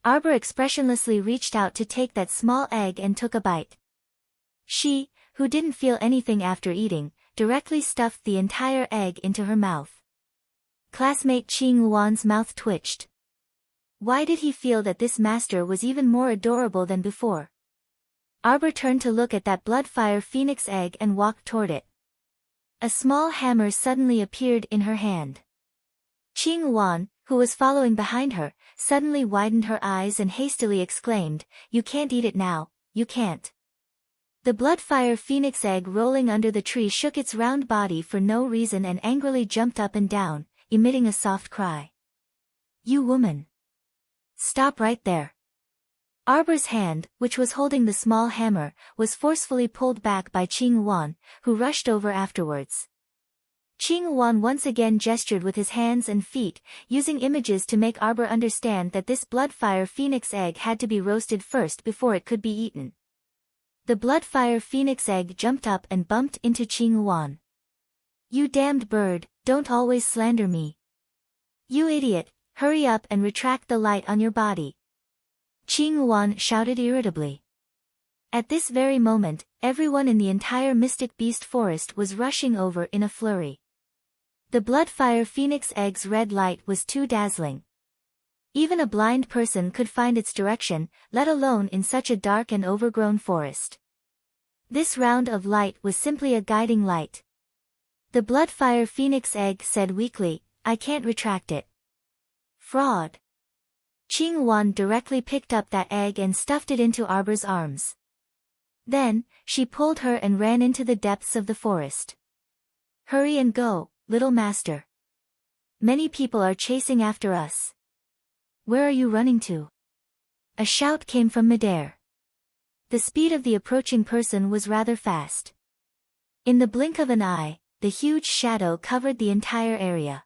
Arbor expressionlessly reached out to take that small egg and took a bite. She, who didn't feel anything after eating, directly stuffed the entire egg into her mouth. Classmate Qing Wan's mouth twitched. Why did he feel that this master was even more adorable than before? Arbor turned to look at that bloodfire phoenix egg and walked toward it. A small hammer suddenly appeared in her hand. Qing Wan, who was following behind her, suddenly widened her eyes and hastily exclaimed, "You can't eat it now, you can't." The bloodfire phoenix egg rolling under the tree shook its round body for no reason and angrily jumped up and down, emitting a soft cry. "You woman! Stop right there!" Arbor's hand, which was holding the small hammer, was forcefully pulled back by Qing Wan, who rushed over afterwards. Qing Wan once again gestured with his hands and feet, using images to make Arbor understand that this bloodfire phoenix egg had to be roasted first before it could be eaten. The bloodfire phoenix egg jumped up and bumped into Qing Wan. "You damned bird, don't always slander me. You idiot, hurry up and retract the light on your body." Qing Wan shouted irritably. At this very moment, everyone in the entire Mystic Beast Forest was rushing over in a flurry. The bloodfire phoenix egg's red light was too dazzling. Even a blind person could find its direction, let alone in such a dark and overgrown forest. This round of light was simply a guiding light. The bloodfire phoenix egg said weakly, "I can't retract it." Fraud. Qing Wan directly picked up that egg and stuffed it into Arbor's arms. Then, she pulled her and ran into the depths of the forest. "Hurry and go, little master. Many people are chasing after us." "Where are you running to?" A shout came from midair. The speed of the approaching person was rather fast. In the blink of an eye, the huge shadow covered the entire area.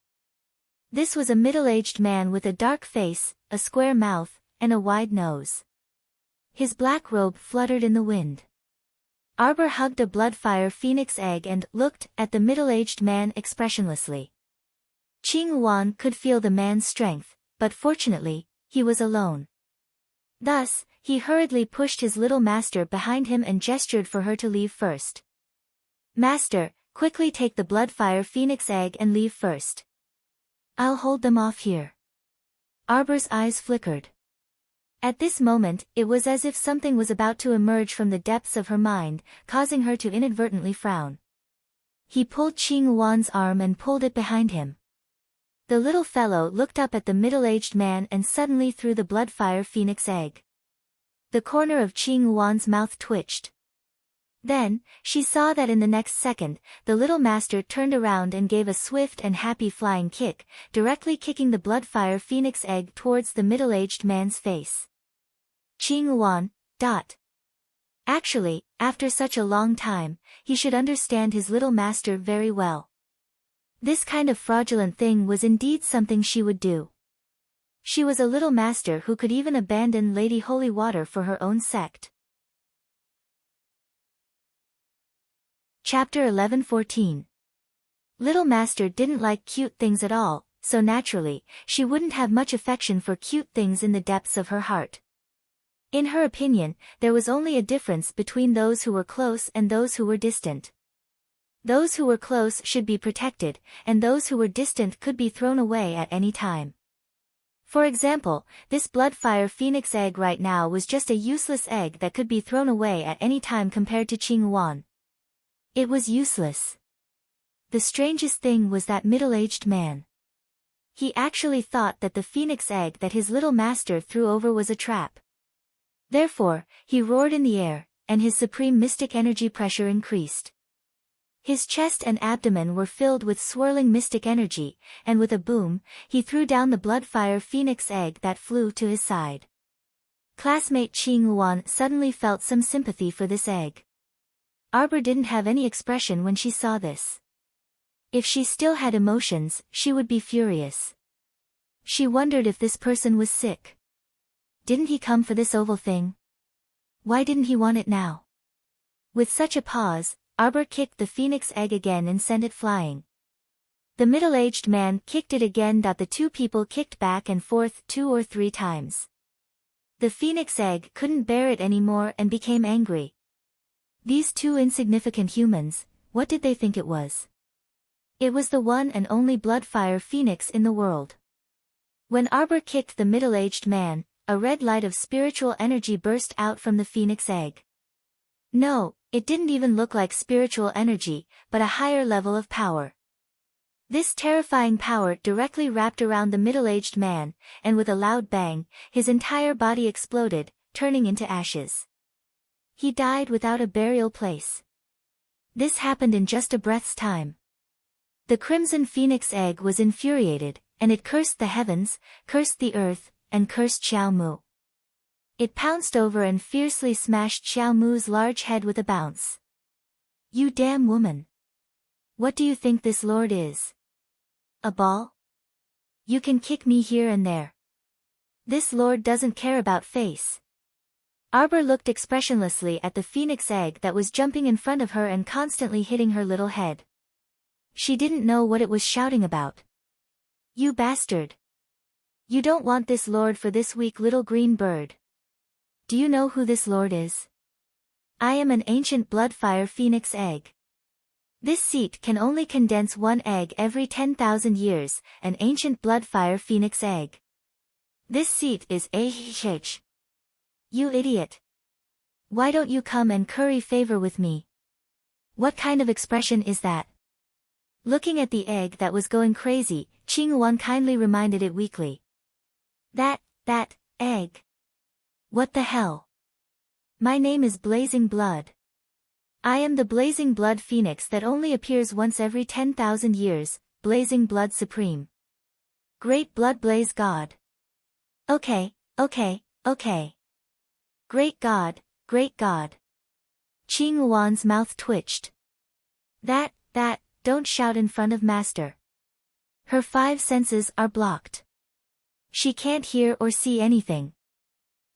This was a middle-aged man with a dark face, a square mouth, and a wide nose. His black robe fluttered in the wind. Arbor hugged a bloodfire phoenix egg and looked at the middle-aged man expressionlessly. Qing Yuan could feel the man's strength, but fortunately, he was alone. Thus, he hurriedly pushed his little master behind him and gestured for her to leave first. "Master, quickly take the bloodfire phoenix egg and leave first. I'll hold them off here." Arbor's eyes flickered. At this moment, it was as if something was about to emerge from the depths of her mind, causing her to inadvertently frown. He pulled Qing Yuan's arm and pulled it behind him. The little fellow looked up at the middle-aged man and suddenly threw the bloodfire phoenix egg. The corner of Qing Yuan's mouth twitched. Then, she saw that in the next second, the little master turned around and gave a swift and happy flying kick, directly kicking the bloodfire phoenix egg towards the middle-aged man's face. Qing Yuan. Actually, after such a long time, he should understand his little master very well. This kind of fraudulent thing was indeed something she would do. She was a little master who could even abandon Lady Holy Water for her own sect. Chapter 11:14. Little Master didn't like cute things at all, so naturally, she wouldn't have much affection for cute things in the depths of her heart. In her opinion, there was only a difference between those who were close and those who were distant. Those who were close should be protected, and those who were distant could be thrown away at any time. For example, this bloodfire phoenix egg right now was just a useless egg that could be thrown away at any time compared to Qing Yuan. It was useless. The strangest thing was that middle-aged man. He actually thought that the phoenix egg that his little master threw over was a trap. Therefore, he roared in the air, and his supreme mystic energy pressure increased. His chest and abdomen were filled with swirling mystic energy, and with a boom, he threw down the bloodfire phoenix egg that flew to his side. Classmate Qing Yuan suddenly felt some sympathy for this egg. Arbor didn't have any expression when she saw this. If she still had emotions, she would be furious. She wondered if this person was sick. Didn't he come for this oval thing? Why didn't he want it now? With such a pause, Arbor kicked the phoenix egg again and sent it flying. The middle-aged man kicked it again. The two people kicked back and forth 2 or 3 times. The phoenix egg couldn't bear it anymore and became angry. These two insignificant humans, what did they think it was? It was the one and only bloodfire phoenix in the world. When Arbor kicked the middle-aged man, a red light of spiritual energy burst out from the phoenix egg. No, it didn't even look like spiritual energy, but a higher level of power. This terrifying power directly wrapped around the middle-aged man, and with a loud bang, his entire body exploded, turning into ashes. He died without a burial place. This happened in just a breath's time. The crimson phoenix egg was infuriated, and it cursed the heavens, cursed the earth, and cursed Xiao Mu. It pounced over and fiercely smashed Xiao Mu's large head with a bounce. "You damn woman! What do you think this lord is? A ball? You can kick me here and there. This lord doesn't care about face." Arbor looked expressionlessly at the phoenix egg that was jumping in front of her and constantly hitting her little head. She didn't know what it was shouting about. "You bastard! You don't want this lord for this weak little green bird. Do you know who this lord is? I am an ancient bloodfire phoenix egg. This seat can only condense 1 egg every 10,000 years, an ancient bloodfire phoenix egg. This seat is AHH. You idiot. Why don't you come and curry favor with me? What kind of expression is that?" Looking at the egg that was going crazy, Qing Yuan kindly reminded it weakly. That egg. What the hell? My name is Blazing Blood. I am the Blazing Blood Phoenix that only appears once every 10,000 years, Blazing Blood Supreme. Great Blood Blaze God. Okay. Great God. Qing Yuan's mouth twitched. That don't shout in front of Master. Her 5 senses are blocked. She can't hear or see anything.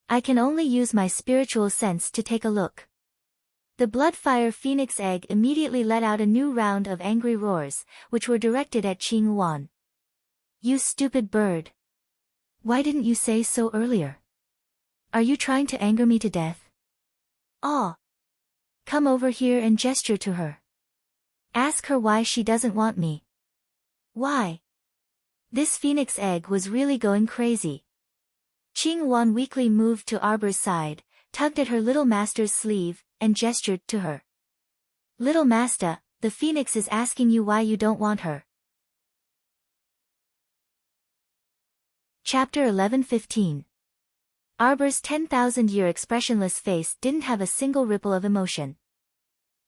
I can only use my spiritual sense to take a look. The Bloodfire Phoenix Egg immediately let out a new round of angry roars, which were directed at Qing Yuan. You stupid bird. Why didn't you say so earlier? Are you trying to anger me to death? Ah! Come over here and gesture to her. Ask her why she doesn't want me. Why? This phoenix egg was really going crazy. Qing Yuan weakly moved to Arbor's side, tugged at her little master's sleeve, and gestured to her. Little master, the phoenix is asking you why you don't want her. Chapter 11:15. Arbor's 10,000-year expressionless face didn't have a single ripple of emotion.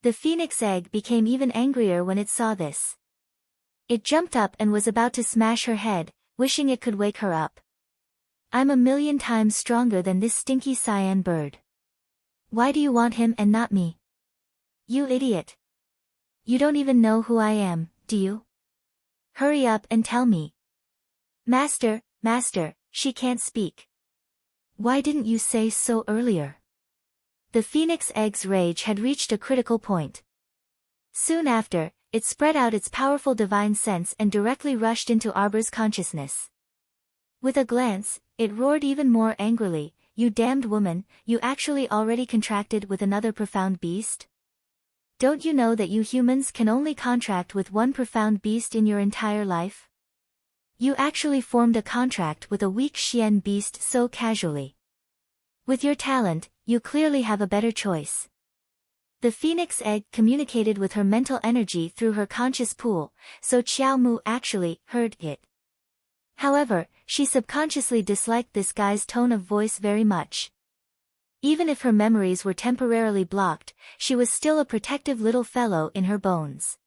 The phoenix egg became even angrier when it saw this. It jumped up and was about to smash her head, wishing it could wake her up. I'm 1,000,000 times stronger than this stinky cyan bird. Why do you want him and not me? You idiot. You don't even know who I am, do you? Hurry up and tell me. Master, she can't speak. Why didn't you say so earlier? The phoenix egg's rage had reached a critical point. Soon after, it spread out its powerful divine sense and directly rushed into Arbor's consciousness. With a glance, it roared even more angrily, You damned woman, you actually already contracted with another profound beast? Don't you know that you humans can only contract with one profound beast in your entire life? You actually formed a contract with a weak Xian beast so casually. With your talent, you clearly have a better choice. The phoenix egg communicated with her mental energy through her conscious pool, so Qiao Mu actually heard it. However, she subconsciously disliked this guy's tone of voice very much. Even if her memories were temporarily blocked, she was still a protective little fellow in her bones.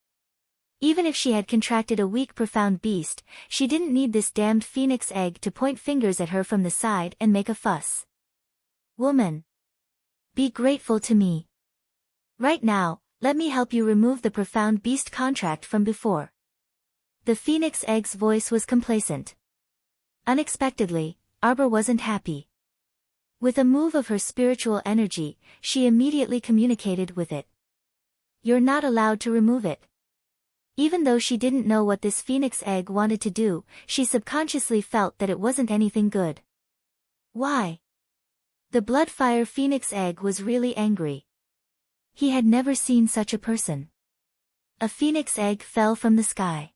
Even if she had contracted a weak profound beast, she didn't need this damned phoenix egg to point fingers at her from the side and make a fuss. Woman. Be grateful to me. Right now, let me help you remove the profound beast contract from before. The phoenix egg's voice was complacent. Unexpectedly, Arbor wasn't happy. With a move of her spiritual energy, she immediately communicated with it. You're not allowed to remove it. Even though she didn't know what this phoenix egg wanted to do, she subconsciously felt that it wasn't anything good. Why? The Bloodfire Phoenix Egg was really angry. He had never seen such a person. A phoenix egg fell from the sky.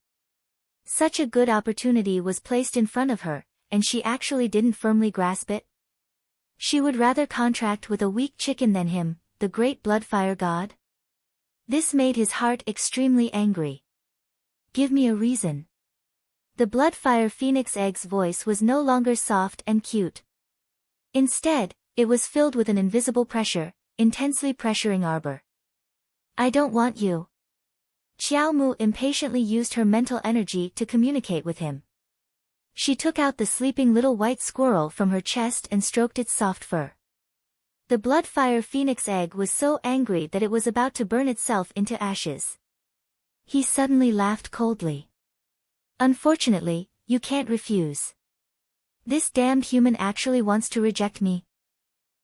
Such a good opportunity was placed in front of her, and she actually didn't firmly grasp it. She would rather contract with a weak chicken than him, the great Bloodfire god. This made his heart extremely angry. Give me a reason. The Bloodfire Phoenix Egg's voice was no longer soft and cute. Instead, it was filled with an invisible pressure, intensely pressuring Arbor. I don't want you. Qiao Mu impatiently used her mental energy to communicate with him. She took out the sleeping little white squirrel from her chest and stroked its soft fur. The Bloodfire Phoenix Egg was so angry that it was about to burn itself into ashes. He suddenly laughed coldly. Unfortunately, you can't refuse. This damned human actually wants to reject me.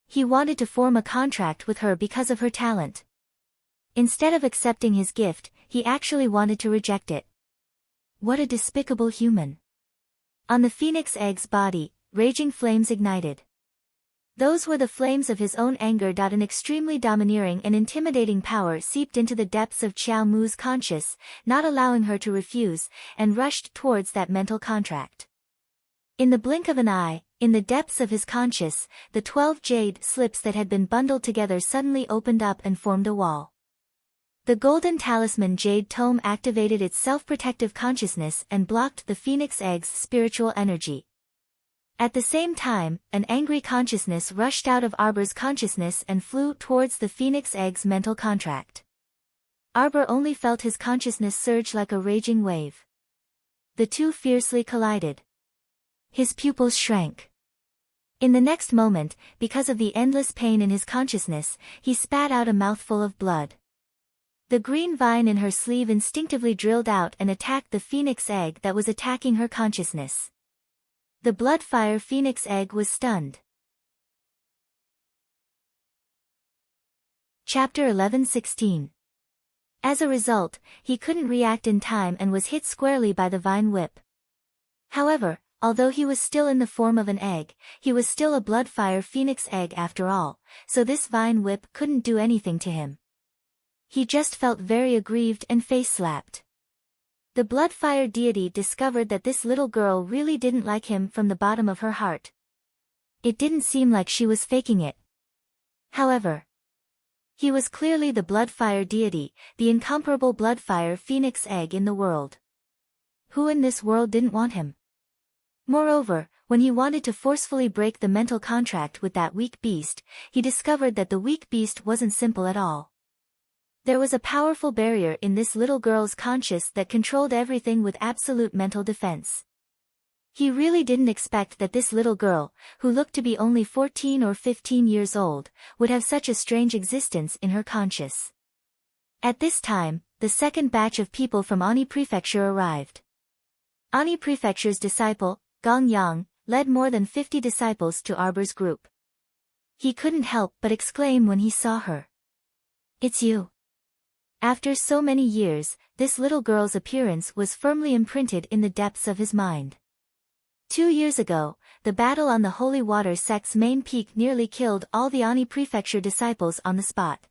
He wanted to form a contract with her because of her talent. Instead of accepting his gift, he actually wanted to reject it. What a despicable human. On the phoenix egg's body, raging flames ignited. Those were the flames of his own anger. An extremely domineering and intimidating power seeped into the depths of Qiao Mu's conscious, not allowing her to refuse, and rushed towards that mental contract. In the blink of an eye, in the depths of his conscious, the 12 jade slips that had been bundled together suddenly opened up and formed a wall. The golden talisman jade tome activated its self-protective consciousness and blocked the phoenix egg's spiritual energy. At the same time, an angry consciousness rushed out of Arbor's consciousness and flew towards the phoenix egg's mental contract. Arbor only felt his consciousness surge like a raging wave. The two fiercely collided. His pupils shrank. In the next moment, because of the endless pain in his consciousness, he spat out a mouthful of blood. The green vine in her sleeve instinctively drilled out and attacked the phoenix egg that was attacking her consciousness. The blood-fire phoenix egg was stunned. Chapter 11:16. As a result, he couldn't react in time and was hit squarely by the vine whip. However, although he was still in the form of an egg, he was still a blood-fire phoenix egg after all, so this vine whip couldn't do anything to him. He just felt very aggrieved and face-slapped. The blood-fire deity discovered that this little girl really didn't like him from the bottom of her heart. It didn't seem like she was faking it. However, he was clearly the blood-fire deity, the incomparable blood-fire phoenix egg in the world. Who in this world didn't want him? Moreover, when he wanted to forcefully break the mental contract with that weak beast, he discovered that the weak beast wasn't simple at all. There was a powerful barrier in this little girl's conscience that controlled everything with absolute mental defense. He really didn't expect that this little girl, who looked to be only 14 or 15 years old, would have such a strange existence in her conscience. At this time, the second batch of people from Ani Prefecture arrived. Ani Prefecture's disciple, Gong Yang, led more than 50 disciples to Arbor's group. He couldn't help but exclaim when he saw her. "It's you." After so many years, this little girl's appearance was firmly imprinted in the depths of his mind. 2 years ago, the battle on the Holy Water sect's main peak nearly killed all the Ani Prefecture disciples on the spot.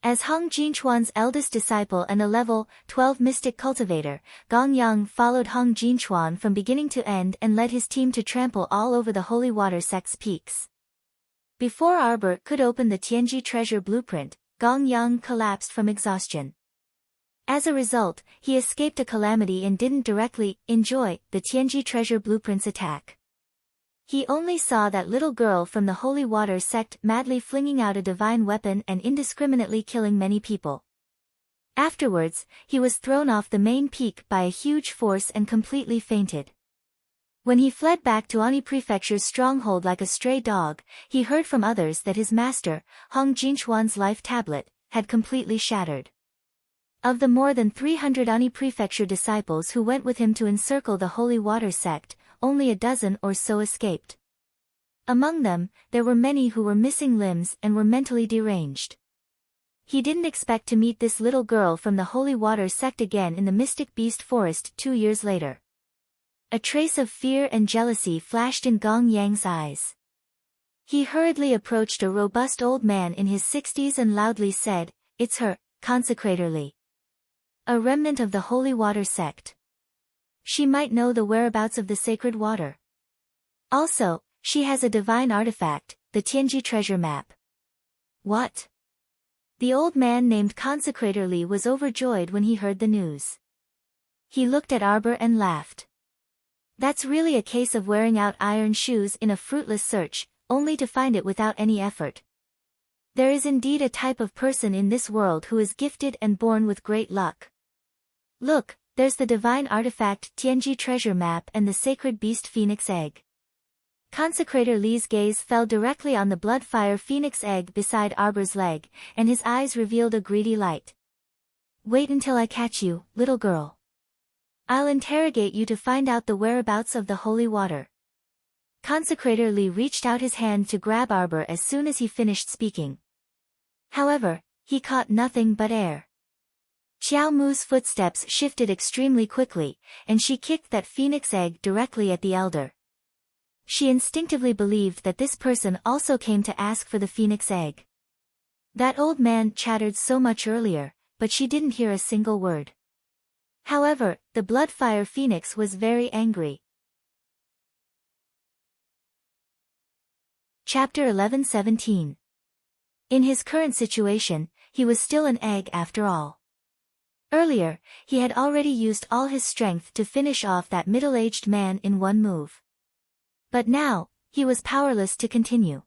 As Hong Jinchuan's eldest disciple and a level 12 mystic cultivator, Gong Yang followed Hong Jinchuan from beginning to end and led his team to trample all over the Holy Water sect's peaks. Before Arbor could open the Tianji treasure blueprint, Gong Yang collapsed from exhaustion. As a result, he escaped a calamity and didn't directly enjoy the Tianji treasure blueprint's attack. He only saw that little girl from the Holy Water sect madly flinging out a divine weapon and indiscriminately killing many people. Afterwards, he was thrown off the main peak by a huge force and completely fainted. When he fled back to Ani Prefecture's stronghold like a stray dog, he heard from others that his master, Hong Jinchuan's life tablet, had completely shattered. Of the more than 300 Ani Prefecture disciples who went with him to encircle the Holy Water sect, only a dozen or so escaped. Among them, there were many who were missing limbs and were mentally deranged. He didn't expect to meet this little girl from the Holy Water sect again in the Mystic Beast Forest 2 years later. A trace of fear and jealousy flashed in Gong Yang's eyes. He hurriedly approached a robust old man in his 60s and loudly said, "It's her, Consecrator Li. A remnant of the Holy Water sect. She might know the whereabouts of the sacred water. Also, she has a divine artifact, the Tianji treasure map." "What?" The old man named Consecrator Li was overjoyed when he heard the news. He looked at Arbor and laughed. "That's really a case of wearing out iron shoes in a fruitless search, only to find it without any effort. There is indeed a type of person in this world who is gifted and born with great luck. Look, there's the divine artifact Tianji treasure map and the sacred beast phoenix egg." Consecrator Li's gaze fell directly on the blood-fire phoenix egg beside Arbor's leg, and his eyes revealed a greedy light. "Wait until I catch you, little girl. I'll interrogate you to find out the whereabouts of the holy water." Consecrator Li reached out his hand to grab Arbor as soon as he finished speaking. However, he caught nothing but air. Xiao Mu's footsteps shifted extremely quickly, and she kicked that phoenix egg directly at the elder. She instinctively believed that this person also came to ask for the phoenix egg. That old man chattered so much earlier, but she didn't hear a single word. However, the blood-fire phoenix was very angry. Chapter 11:17. In his current situation, he was still an egg after all. Earlier, he had already used all his strength to finish off that middle-aged man in one move. But now, he was powerless to continue.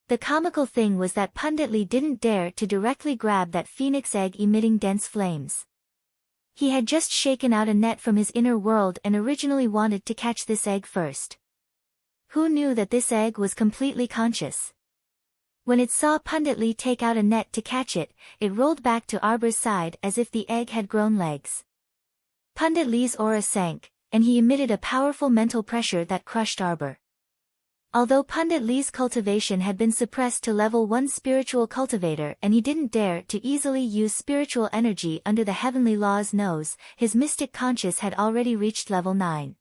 The comical thing was that Pundit Li didn't dare to directly grab that phoenix egg emitting dense flames. He had just shaken out a net from his inner world and originally wanted to catch this egg first. Who knew that this egg was completely conscious? When it saw Pundit Lee take out a net to catch it, it rolled back to Arbor's side as if the egg had grown legs. Pundit Lee's aura sank, and he emitted a powerful mental pressure that crushed Arbor. Although Pundit Lee's cultivation had been suppressed to level 1 spiritual cultivator and he didn't dare to easily use spiritual energy under the heavenly law's nose, his mystic conscious had already reached level 9.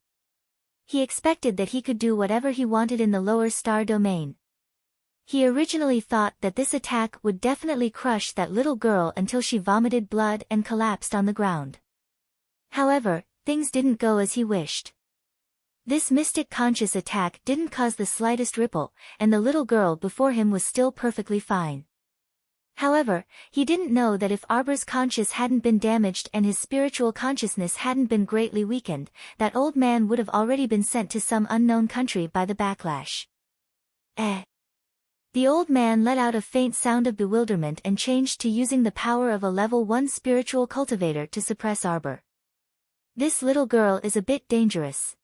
He expected that he could do whatever he wanted in the lower star domain. He originally thought that this attack would definitely crush that little girl until she vomited blood and collapsed on the ground. However, things didn't go as he wished. This mystic conscious attack didn't cause the slightest ripple, and the little girl before him was still perfectly fine. However, he didn't know that if Arbor's conscious hadn't been damaged and his spiritual consciousness hadn't been greatly weakened, that old man would have already been sent to some unknown country by the backlash. The old man let out a faint sound of bewilderment and changed to using the power of a level 1 spiritual cultivator to suppress Arbor. This little girl is a bit dangerous.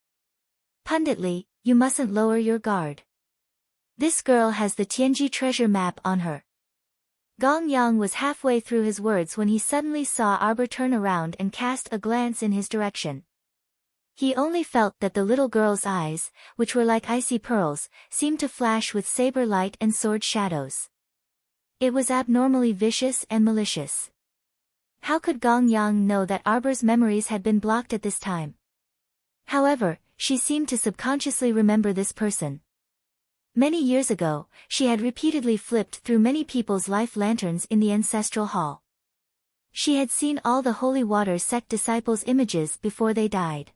Pundit Lee, you mustn't lower your guard. This girl has the Tianji treasure map on her. Gong Yang was halfway through his words when he suddenly saw Arbor turn around and cast a glance in his direction. He only felt that the little girl's eyes, which were like icy pearls, seemed to flash with saber light and sword shadows. It was abnormally vicious and malicious. How could Gong Yang know that Arbor's memories had been blocked at this time? However, she seemed to subconsciously remember this person. Many years ago, she had repeatedly flipped through many people's life lanterns in the ancestral hall. She had seen all the Holy Water sect disciples' images before they died.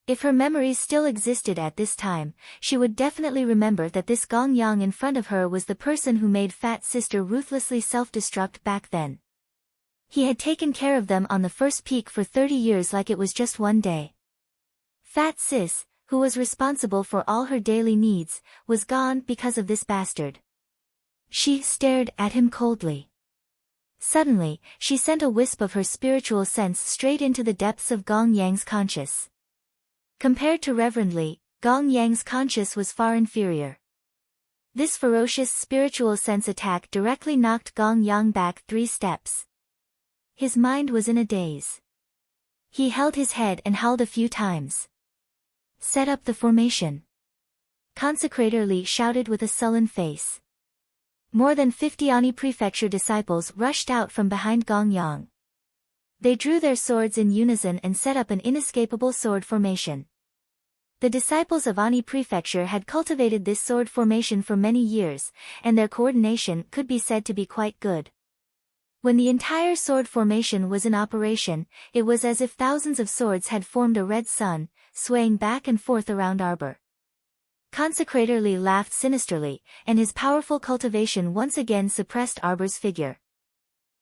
If her memories still existed at this time, she would definitely remember that this Gong Yang in front of her was the person who made Fat Sister ruthlessly self-destruct back then. He had taken care of them on the first peak for 30 years like it was just one day. Fat Sis, who was responsible for all her daily needs, was gone because of this bastard. She stared at him coldly. Suddenly, she sent a wisp of her spiritual sense straight into the depths of Gong Yang's conscious. Compared to Reverend Li, Gong Yang's conscious was far inferior. This ferocious spiritual sense attack directly knocked Gong Yang back 3 steps. His mind was in a daze. He held his head and howled a few times. Set up the formation. Consecrator Li shouted with a sullen face. More than 50 Ani Prefecture disciples rushed out from behind Gong Yang. They drew their swords in unison and set up an inescapable sword formation. The disciples of Ani Prefecture had cultivated this sword formation for many years, and their coordination could be said to be quite good. When the entire sword formation was in operation, it was as if thousands of swords had formed a red sun, swaying back and forth around Arbor. Consecrator Li laughed sinisterly, and his powerful cultivation once again suppressed Arbor's figure.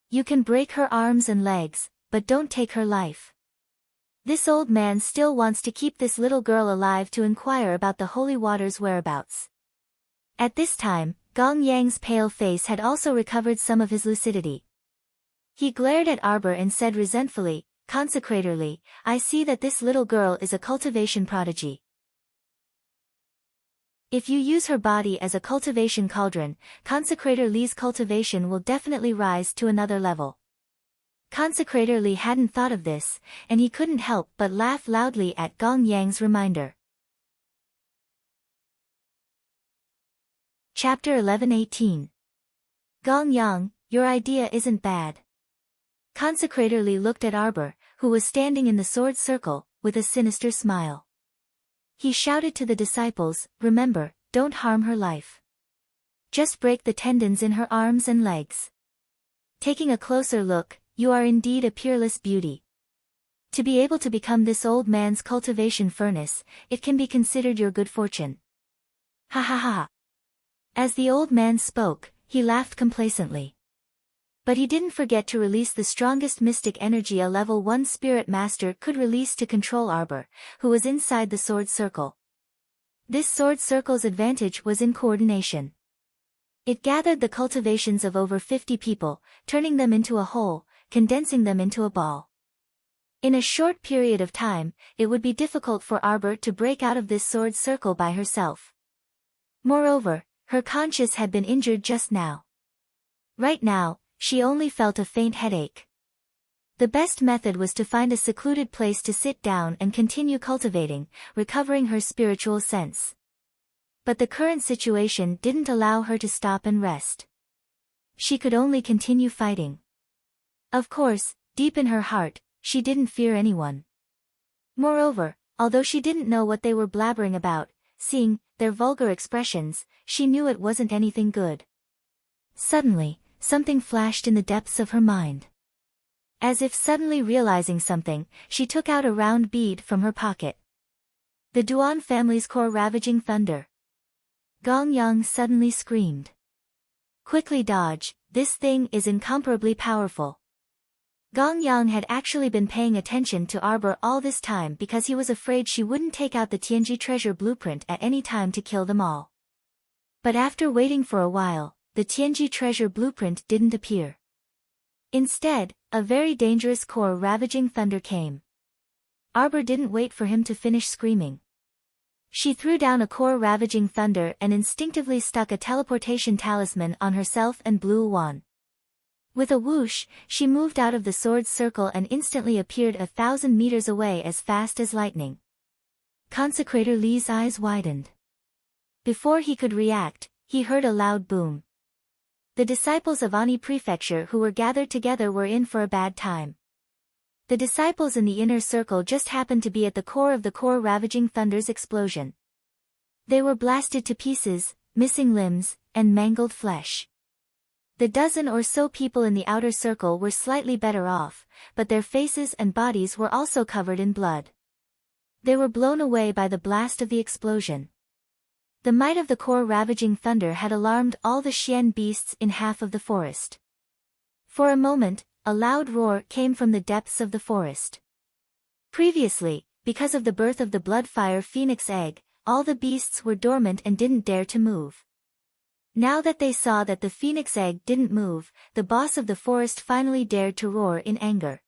You can break her arms and legs, but don't take her life. This old man still wants to keep this little girl alive to inquire about the holy water's whereabouts. At this time, Gong Yang's pale face had also recovered some of his lucidity. He glared at Arbor and said resentfully, Consecrator Li, I see that this little girl is a cultivation prodigy. If you use her body as a cultivation cauldron, Consecrator Li's cultivation will definitely rise to another level. Consecrator Li hadn't thought of this, and he couldn't help but laugh loudly at Gong Yang's reminder. Chapter 11:18. Gong Yang, your idea isn't bad. Consecrator Li looked at Arbor, who was standing in the sword circle, with a sinister smile. He shouted to the disciples, remember, don't harm her life. Just break the tendons in her arms and legs. Taking a closer look, you are indeed a peerless beauty. To be able to become this old man's cultivation furnace, it can be considered your good fortune. Ha ha ha. As the old man spoke, he laughed complacently. But he didn't forget to release the strongest mystic energy a level 1 spirit master could release to control Arbor, who was inside the sword circle. This sword circle's advantage was in coordination. It gathered the cultivations of over 50 people, turning them into a whole, condensing them into a ball. In a short period of time, it would be difficult for Arbor to break out of this sword circle by herself. Moreover, Her conscience had been injured just now. Right now, she only felt a faint headache. The best method was to find a secluded place to sit down and continue cultivating, recovering her spiritual sense. But the current situation didn't allow her to stop and rest. She could only continue fighting. Of course, deep in her heart, she didn't fear anyone. Moreover, although she didn't know what they were blabbering about, seeing their vulgar expressions, she knew it wasn't anything good. Suddenly, something flashed in the depths of her mind. As if suddenly realizing something, she took out a round bead from her pocket. The Duan family's core ravaging thunder. Gong Yang suddenly screamed. Quickly dodge, this thing is incomparably powerful. Gong Yang had actually been paying attention to Arbor all this time because he was afraid she wouldn't take out the Tianji treasure blueprint at any time to kill them all. But after waiting for a while, the Tianji treasure blueprint didn't appear. Instead, a very dangerous core ravaging thunder came. Arbor didn't wait for him to finish screaming. She threw down a core ravaging thunder and instinctively stuck a teleportation talisman on herself and blew a wand. With a whoosh, she moved out of the sword's circle and instantly appeared 1,000 meters away as fast as lightning. Consecrator Li's eyes widened. Before he could react, he heard a loud boom. The disciples of Ani Prefecture who were gathered together were in for a bad time. The disciples in the inner circle just happened to be at the core of the core ravaging thunder's explosion. They were blasted to pieces, missing limbs, and mangled flesh. The dozen or so people in the outer circle were slightly better off, but their faces and bodies were also covered in blood. They were blown away by the blast of the explosion. The might of the core ravaging thunder had alarmed all the Xian beasts in half of the forest. For a moment, a loud roar came from the depths of the forest. Previously, because of the birth of the Bloodfire Phoenix egg, all the beasts were dormant and didn't dare to move. Now that they saw that the Phoenix egg didn't move, the boss of the forest finally dared to roar in anger.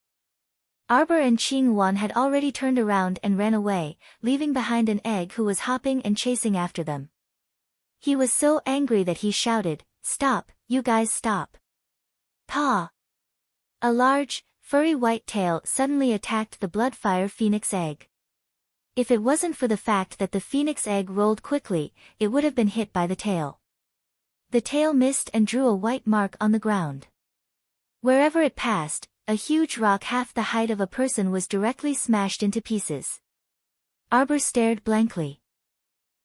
Arbor and Qing Wan had already turned around and ran away, leaving behind an egg who was hopping and chasing after them. He was so angry that he shouted, "Stop, you guys stop!" Paw! A large, furry white tail suddenly attacked the Bloodfire Phoenix egg. If it wasn't for the fact that the Phoenix egg rolled quickly, it would have been hit by the tail. The tail missed and drew a white mark on the ground. Wherever it passed, a huge rock half the height of a person was directly smashed into pieces. Arbor stared blankly.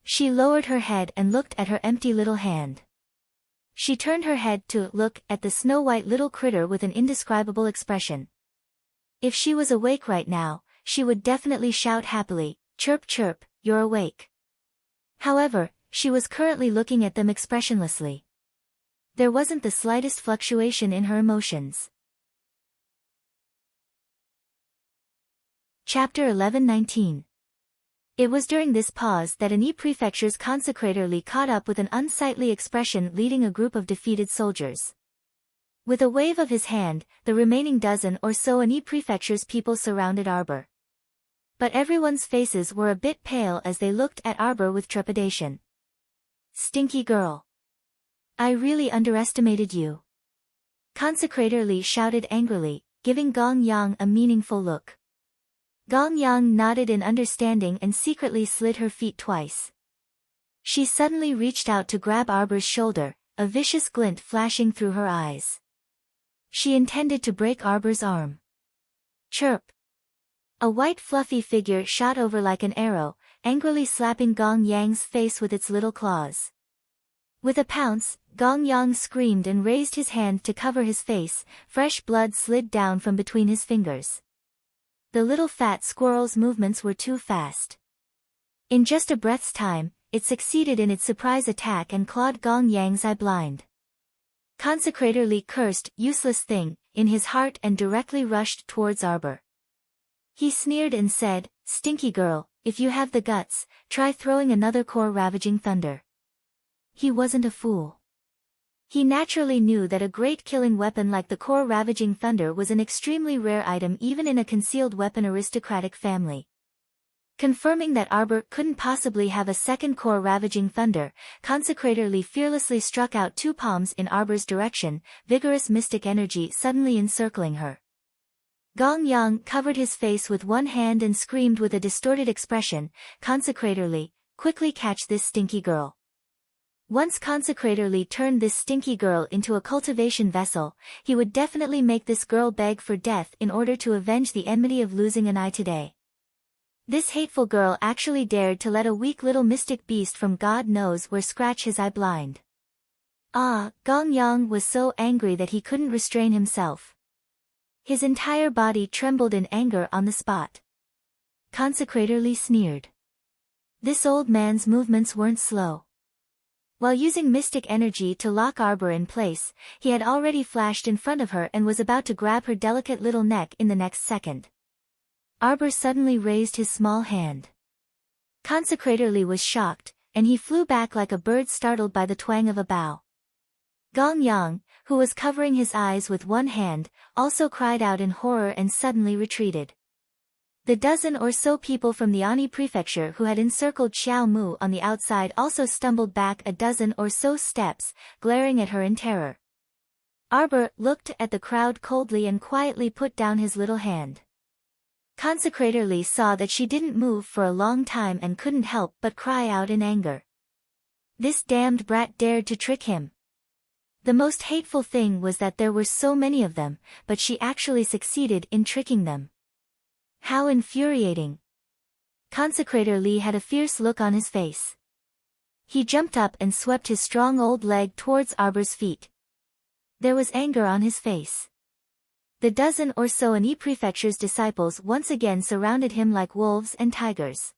She lowered her head and looked at her empty little hand. She turned her head to look at the snow-white little critter with an indescribable expression. If she was awake right now, she would definitely shout happily, "Chirp chirp, you're awake." However, she was currently looking at them expressionlessly. There wasn't the slightest fluctuation in her emotions. Chapter 11:19. It was during this pause that Ani Prefecture's consecrator Li caught up with an unsightly expression leading a group of defeated soldiers. With a wave of his hand, the remaining dozen or so Ani Prefecture's people surrounded Arbor. But everyone's faces were a bit pale as they looked at Arbor with trepidation. "Stinky girl. I really underestimated you." Consecrator Li shouted angrily, giving Gong Yang a meaningful look. Gong Yang nodded in understanding and secretly slid her feet twice. She suddenly reached out to grab Arbor's shoulder, a vicious glint flashing through her eyes. She intended to break Arbor's arm. Chirp! A white fluffy figure shot over like an arrow, angrily slapping Gong Yang's face with its little claws. With a pounce, Gong Yang screamed and raised his hand to cover his face, fresh blood slid down from between his fingers. The little fat squirrel's movements were too fast. In just a breath's time, it succeeded in its surprise attack and clawed Gong Yang's eye blind. Consecrator Li cursed, "Useless thing," in his heart and directly rushed towards Arbor. He sneered and said, "Stinky girl, if you have the guts, try throwing another core ravaging thunder." He wasn't a fool. He naturally knew that a great killing weapon like the core ravaging thunder was an extremely rare item even in a concealed weapon aristocratic family. Confirming that Arbor couldn't possibly have a second core-ravaging thunder, Consecrator Lee fearlessly struck out 2 palms in Arbor's direction, vigorous mystic energy suddenly encircling her. Gong Yang covered his face with one hand and screamed with a distorted expression, "Consecrator Lee, quickly catch this stinky girl." Once Consecrator Lee turned this stinky girl into a cultivation vessel, he would definitely make this girl beg for death in order to avenge the enmity of losing an eye today. This hateful girl actually dared to let a weak little mystic beast from God knows where scratch his eye blind. Gong Yang was so angry that he couldn't restrain himself. His entire body trembled in anger on the spot. Consecrator Lee sneered. This old man's movements weren't slow. While using mystic energy to lock Arbor in place, he had already flashed in front of her and was about to grab her delicate little neck in the next second. Arbor suddenly raised his small hand. Consecrator Lee was shocked, and he flew back like a bird startled by the twang of a bow. Gong Yang, who was covering his eyes with one hand, also cried out in horror and suddenly retreated. The dozen or so people from the Ani prefecture who had encircled Xiao Mu on the outside also stumbled back a dozen or so steps, glaring at her in terror. Arbor looked at the crowd coldly and quietly put down his little hand. Consecrator Lee saw that she didn't move for a long time and couldn't help but cry out in anger. This damned brat dared to trick him. The most hateful thing was that there were so many of them, but she actually succeeded in tricking them. How infuriating. Consecrator Lee had a fierce look on his face. He jumped up and swept his strong old leg towards Arbor's feet. There was anger on his face. The dozen or so Ani prefecture's disciples once again surrounded him like wolves and tigers.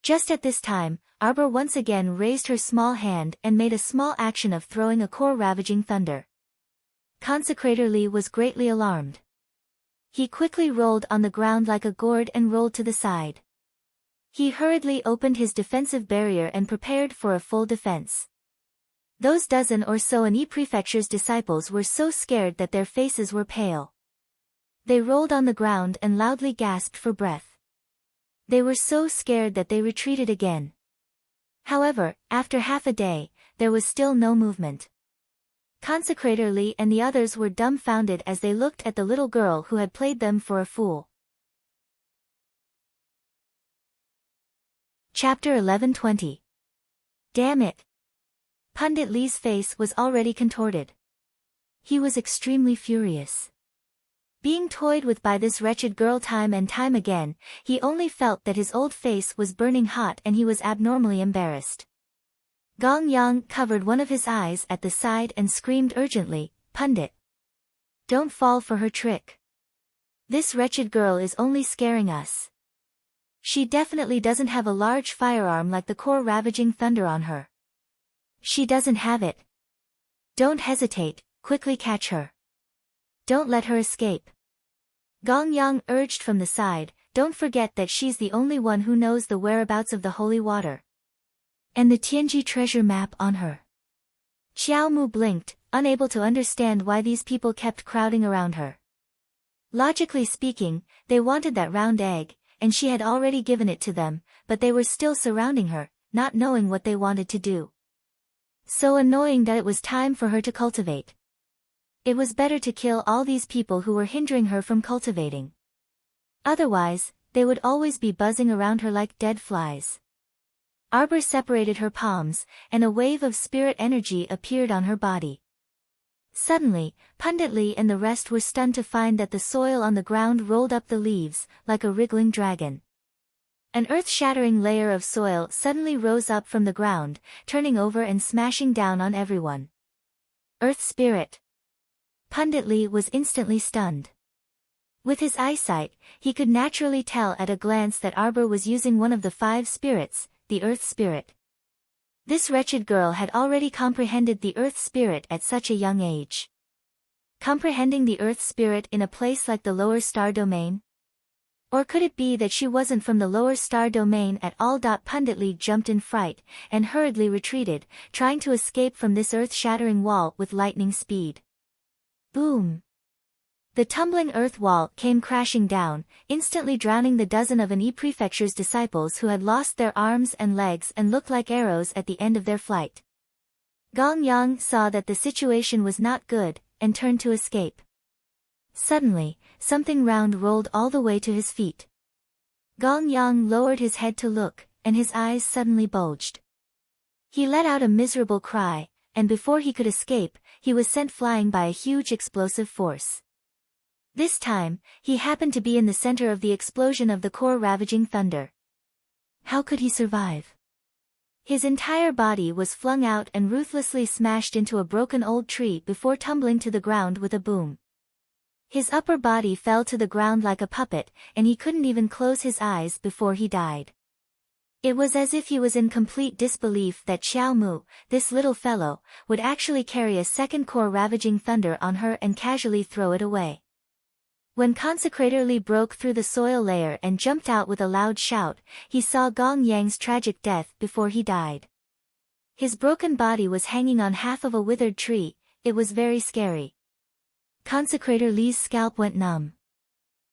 Just at this time, Arbor once again raised her small hand and made a small action of throwing a core-ravaging thunder. Consecrator Lee was greatly alarmed. He quickly rolled on the ground like a gourd and rolled to the side. He hurriedly opened his defensive barrier and prepared for a full defense. Those dozen or so Ani prefecture's disciples were so scared that their faces were pale. They rolled on the ground and loudly gasped for breath. They were so scared that they retreated again. However, after half a day, there was still no movement. Consecrator Lee and the others were dumbfounded as they looked at the little girl who had played them for a fool. Chapter 11:20. Damn it! Pundit Lee's face was already contorted. He was extremely furious. Being toyed with by this wretched girl time and time again, he only felt that his old face was burning hot and he was abnormally embarrassed. Gong Yang covered one of his eyes at the side and screamed urgently, "Pundit! Don't fall for her trick. This wretched girl is only scaring us. She definitely doesn't have a large firearm like the core-ravaging thunder on her. She doesn't have it. Don't hesitate, quickly catch her. Don't let her escape." Gong Yang urged from the side, "Don't forget that she's the only one who knows the whereabouts of the holy water. And the Tianji treasure map on her." Xiao Mu blinked, unable to understand why these people kept crowding around her. Logically speaking, they wanted that round egg, and she had already given it to them, but they were still surrounding her, not knowing what they wanted to do. So annoying that it was time for her to cultivate. It was better to kill all these people who were hindering her from cultivating. Otherwise, they would always be buzzing around her like dead flies. Arbor separated her palms, and a wave of spirit energy appeared on her body. Suddenly, Pundit Lee and the rest were stunned to find that the soil on the ground rolled up the leaves, like a wriggling dragon. An earth-shattering layer of soil suddenly rose up from the ground, turning over and smashing down on everyone. Earth Spirit. Pundit Lee was instantly stunned. With his eyesight, he could naturally tell at a glance that Arbor was using one of the 5 spirits, the Earth Spirit. This wretched girl had already comprehended the Earth Spirit at such a young age. Comprehending the Earth Spirit in a place like the lower star domain? Or could it be that she wasn't from the lower star domain at all? Pundit Lee jumped in fright, and hurriedly retreated, trying to escape from this earth-shattering wall with lightning speed. Boom! The tumbling earth wall came crashing down, instantly drowning the dozen of an prefecture's disciples who had lost their arms and legs and looked like arrows at the end of their flight. Gong Yang saw that the situation was not good, and turned to escape. Suddenly, something round rolled all the way to his feet. Gong Yang lowered his head to look, and his eyes suddenly bulged. He let out a miserable cry, and before he could escape, he was sent flying by a huge explosive force. This time, he happened to be in the center of the explosion of the core ravaging thunder. How could he survive? His entire body was flung out and ruthlessly smashed into a broken old tree before tumbling to the ground with a boom. His upper body fell to the ground like a puppet, and he couldn't even close his eyes before he died. It was as if he was in complete disbelief that Xiao Mu, this little fellow, would actually carry a second core ravaging thunder on her and casually throw it away. When Consecrator Li broke through the soil layer and jumped out with a loud shout, he saw Gong Yang's tragic death before he died. His broken body was hanging on half of a withered tree. It was very scary. Consecrator Li's scalp went numb.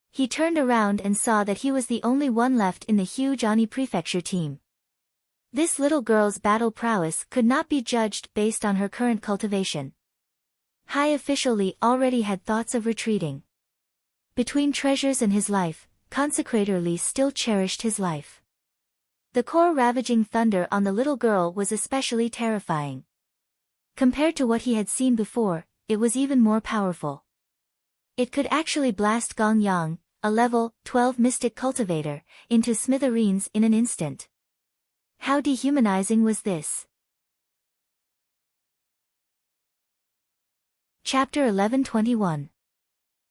He turned around and saw that he was the only one left in the huge Ani Prefecture team. This little girl's battle prowess could not be judged based on her current cultivation. High Official Li already had thoughts of retreating. Between treasures and his life, Consecrator Li still cherished his life. The core ravaging thunder on the little girl was especially terrifying. Compared to what he had seen before, it was even more powerful. It could actually blast Gong Yang, a level 12 mystic cultivator, into smithereens in an instant. How dehumanizing was this? Chapter 11:21.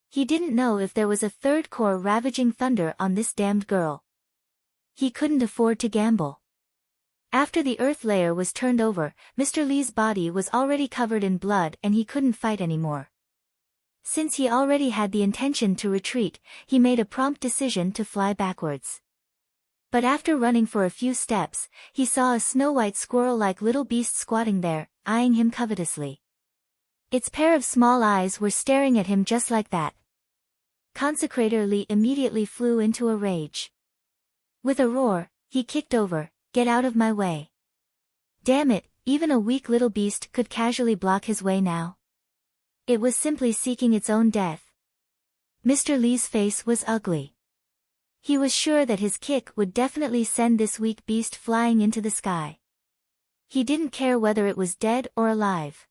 He didn't know if there was a third core ravaging thunder on this damned girl. He couldn't afford to gamble. After the earth layer was turned over, Mr. Li's body was already covered in blood and he couldn't fight anymore. Since he already had the intention to retreat, he made a prompt decision to fly backwards. But after running for a few steps, he saw a snow-white squirrel-like little beast squatting there, eyeing him covetously. Its pair of small eyes were staring at him just like that. Consecrator Li immediately flew into a rage. With a roar, he kicked over, "Get out of my way. Damn it, even a weak little beast could casually block his way now." It was simply seeking its own death. Mr. Li's face was ugly. He was sure that his kick would definitely send this weak beast flying into the sky. He didn't care whether it was dead or alive.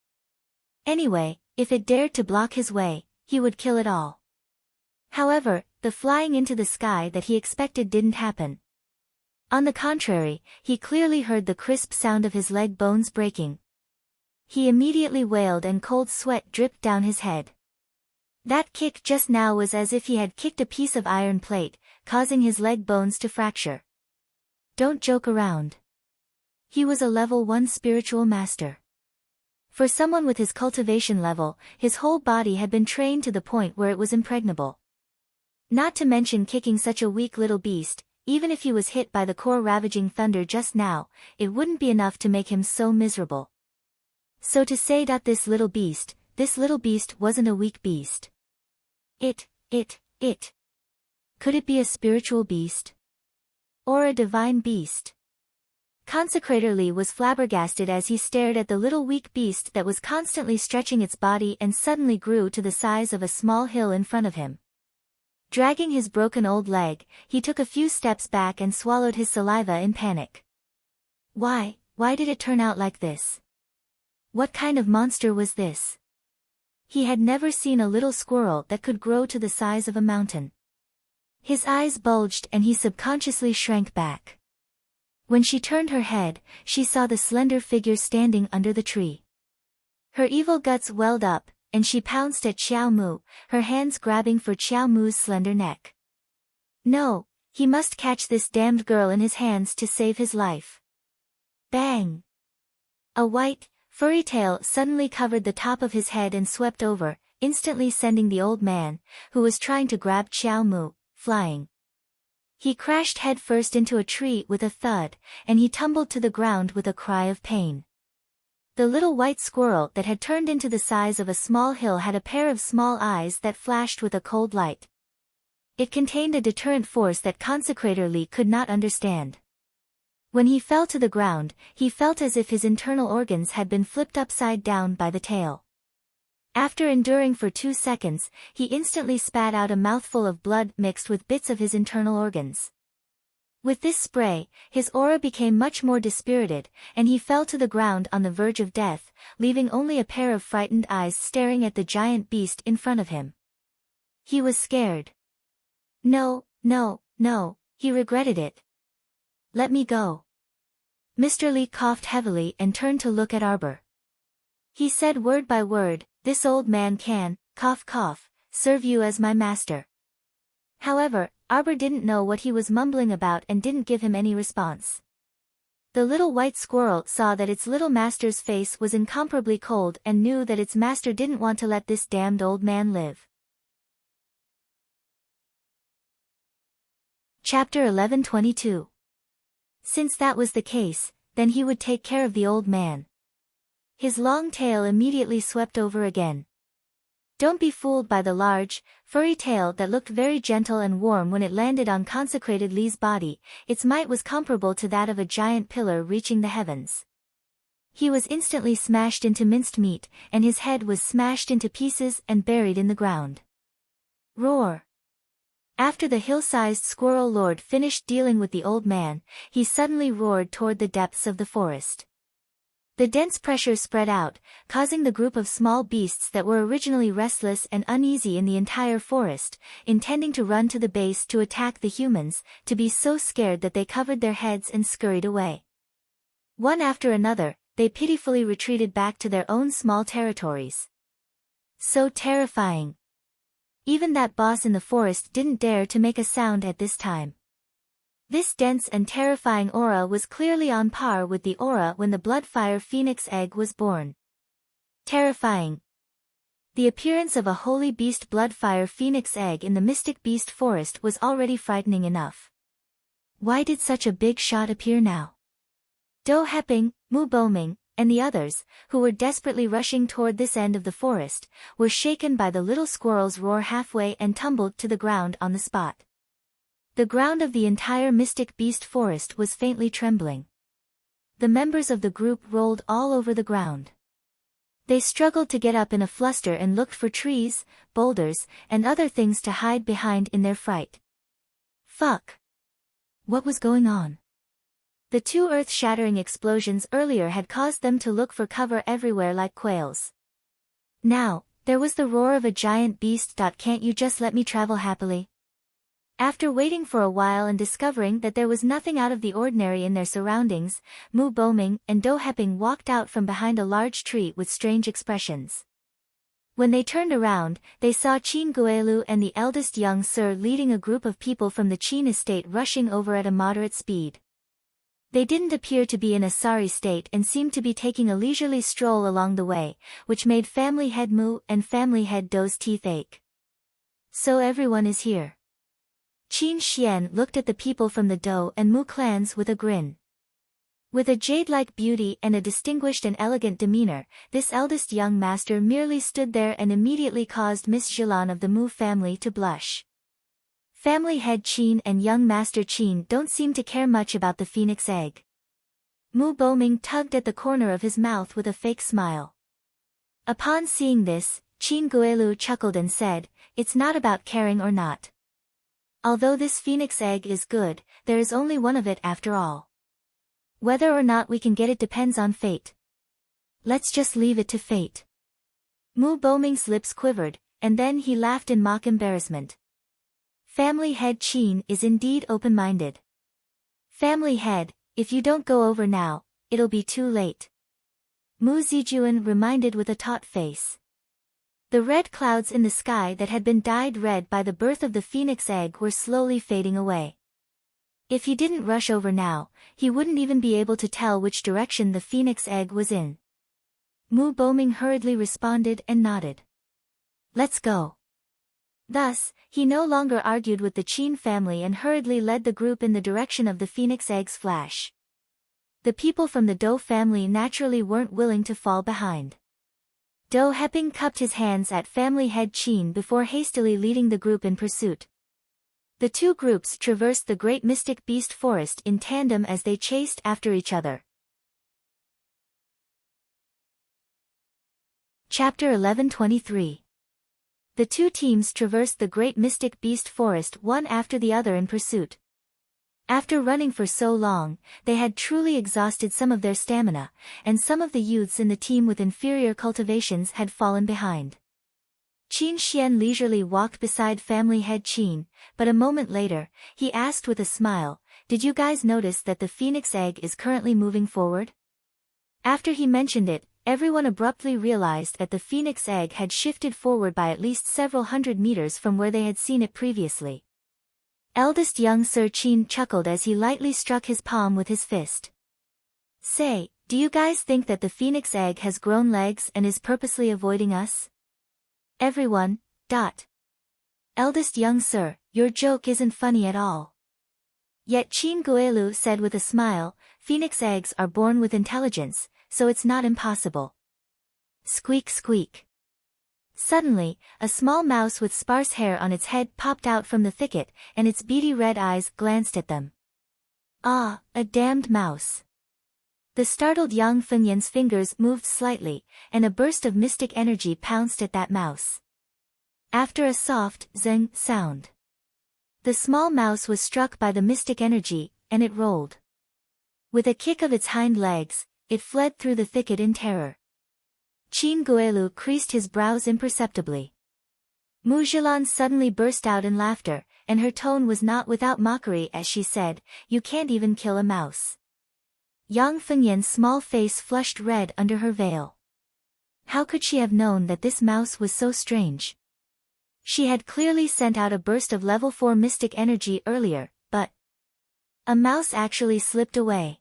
Anyway, if it dared to block his way, he would kill it all. However, the flying into the sky that he expected didn't happen. On the contrary, he clearly heard the crisp sound of his leg bones breaking. He immediately wailed and cold sweat dripped down his head. That kick just now was as if he had kicked a piece of iron plate, causing his leg bones to fracture. Don't joke around. He was a level 1 spiritual master. For someone with his cultivation level, his whole body had been trained to the point where it was impregnable. Not to mention kicking such a weak little beast, even if he was hit by the core ravaging thunder just now, it wouldn't be enough to make him so miserable. So to say that this little beast wasn't a weak beast. Could it be a spiritual beast? Or a divine beast? Consecrator Li was flabbergasted as he stared at the little weak beast that was constantly stretching its body and suddenly grew to the size of a small hill in front of him. Dragging his broken old leg, he took a few steps back and swallowed his saliva in panic. Why did it turn out like this? What kind of monster was this? He had never seen a little squirrel that could grow to the size of a mountain. His eyes bulged and he subconsciously shrank back. When she turned her head, she saw the slender figure standing under the tree. Her evil guts welled up, and she pounced at Xiao Mu, her hands grabbing for Xiao Mu's slender neck. No, he must catch this damned girl in his hands to save his life. Bang! A white, furry tail suddenly covered the top of his head and swept over, instantly sending the old man, who was trying to grab Xiao Mu, flying. He crashed headfirst into a tree with a thud, and he tumbled to the ground with a cry of pain. The little white squirrel that had turned into the size of a small hill had a pair of small eyes that flashed with a cold light. It contained a deterrent force that Consecrator Lee could not understand. When he fell to the ground, he felt as if his internal organs had been flipped upside down by the tail. After enduring for 2 seconds, he instantly spat out a mouthful of blood mixed with bits of his internal organs. With this spray, his aura became much more dispirited, and he fell to the ground on the verge of death, leaving only a pair of frightened eyes staring at the giant beast in front of him. He was scared. No, no, no, he regretted it. Let me go. Mr. Lee coughed heavily and turned to look at Arbor. He said word by word, "This old man can, cough cough, serve you as my master." However, Arbor didn't know what he was mumbling about and didn't give him any response. The little white squirrel saw that its little master's face was incomparably cold and knew that its master didn't want to let this damned old man live. Chapter 11:22. Since that was the case, then he would take care of the old man. His long tail immediately swept over again. Don't be fooled by the large, furry tail that looked very gentle and warm when it landed on Consecrated Lee's body. Its might was comparable to that of a giant pillar reaching the heavens. He was instantly smashed into minced meat, and his head was smashed into pieces and buried in the ground. Roar! After the hill-sized squirrel lord finished dealing with the old man, he suddenly roared toward the depths of the forest. The dense pressure spread out, causing the group of small beasts that were originally restless and uneasy in the entire forest, intending to run to the base to attack the humans, to be so scared that they covered their heads and scurried away. One after another, they pitifully retreated back to their own small territories. So terrifying. Even that boss in the forest didn't dare to make a sound at this time. This dense and terrifying aura was clearly on par with the aura when the Bloodfire Phoenix egg was born. Terrifying. The appearance of a holy beast Bloodfire Phoenix egg in the Mystic Beast Forest was already frightening enough. Why did such a big shot appear now? Do Heping, Mu Boming, and the others, who were desperately rushing toward this end of the forest, were shaken by the little squirrel's roar halfway and tumbled to the ground on the spot. The ground of the entire Mystic Beast Forest was faintly trembling. The members of the group rolled all over the ground. They struggled to get up in a fluster and looked for trees, boulders, and other things to hide behind in their fright. Fuck! What was going on? The 2 earth-shattering explosions earlier had caused them to look for cover everywhere like quails. Now, there was the roar of a giant beast. Can't you just let me travel happily? After waiting for a while and discovering that there was nothing out of the ordinary in their surroundings, Mu Boming and Do Heping walked out from behind a large tree with strange expressions. When they turned around, they saw Qin Guelu and the eldest young Sir leading a group of people from the Qin estate rushing over at a moderate speed. They didn't appear to be in a sorry state and seemed to be taking a leisurely stroll along the way, which made Family Head Mu and Family Head Do's teeth ache. So everyone is here. Qin Xian looked at the people from the Do and Mu clans with a grin. With a jade-like beauty and a distinguished and elegant demeanor, this eldest young master merely stood there and immediately caused Miss Zhilan of the Mu family to blush. Family Head Qin and young Master Qin don't seem to care much about the phoenix egg. Mu Boming tugged at the corner of his mouth with a fake smile. Upon seeing this, Qin Guelu chuckled and said, "It's not about caring or not. Although this phoenix egg is good, there is only one of it after all. Whether or not we can get it depends on fate. Let's just leave it to fate." Mu Boming's lips quivered, and then he laughed in mock embarrassment. Family Head Qin is indeed open-minded. Family Head, if you don't go over now, it'll be too late. Mu Zijuan reminded with a taut face. The red clouds in the sky that had been dyed red by the birth of the phoenix egg were slowly fading away. If he didn't rush over now, he wouldn't even be able to tell which direction the phoenix egg was in. Mu Boming hurriedly responded and nodded. "Let's go." Thus, he no longer argued with the Qin family and hurriedly led the group in the direction of the phoenix egg's flash. The people from the Dou family naturally weren't willing to fall behind. Dou Heping cupped his hands at family head Qin before hastily leading the group in pursuit. The two groups traversed the great mystic beast forest in tandem as they chased after each other. Chapter 11:23. The two teams traversed the great mystic beast forest one after the other in pursuit. After running for so long, they had truly exhausted some of their stamina, and some of the youths in the team with inferior cultivations had fallen behind. Qin Xian leisurely walked beside family head Qin, but a moment later, he asked with a smile, "Did you guys notice that the phoenix egg is currently moving forward?" After he mentioned it, everyone abruptly realized that the phoenix egg had shifted forward by at least several hundred meters from where they had seen it previously. Eldest young Sir Qin chuckled as he lightly struck his palm with his fist. "Say, do you guys think that the phoenix egg has grown legs and is purposely avoiding us?" Everyone, Eldest young sir, your joke isn't funny at all. Yet Qin Guelu said with a smile, "Phoenix eggs are born with intelligence, so it's not impossible." Squeak squeak. Suddenly, a small mouse with sparse hair on its head popped out from the thicket, and its beady red eyes glanced at them. "Ah, a damned mouse." The startled young Fengyan's fingers moved slightly, and a burst of mystic energy pounced at that mouse. After a soft zing sound, the small mouse was struck by the mystic energy, and it rolled. With a kick of its hind legs, it fled through the thicket in terror. Qin Guelu creased his brows imperceptibly. Mu Zhilan suddenly burst out in laughter, and her tone was not without mockery as she said, "You can't even kill a mouse." Yang Fengyan's small face flushed red under her veil. How could she have known that this mouse was so strange? She had clearly sent out a burst of level 4 mystic energy earlier, but a mouse actually slipped away.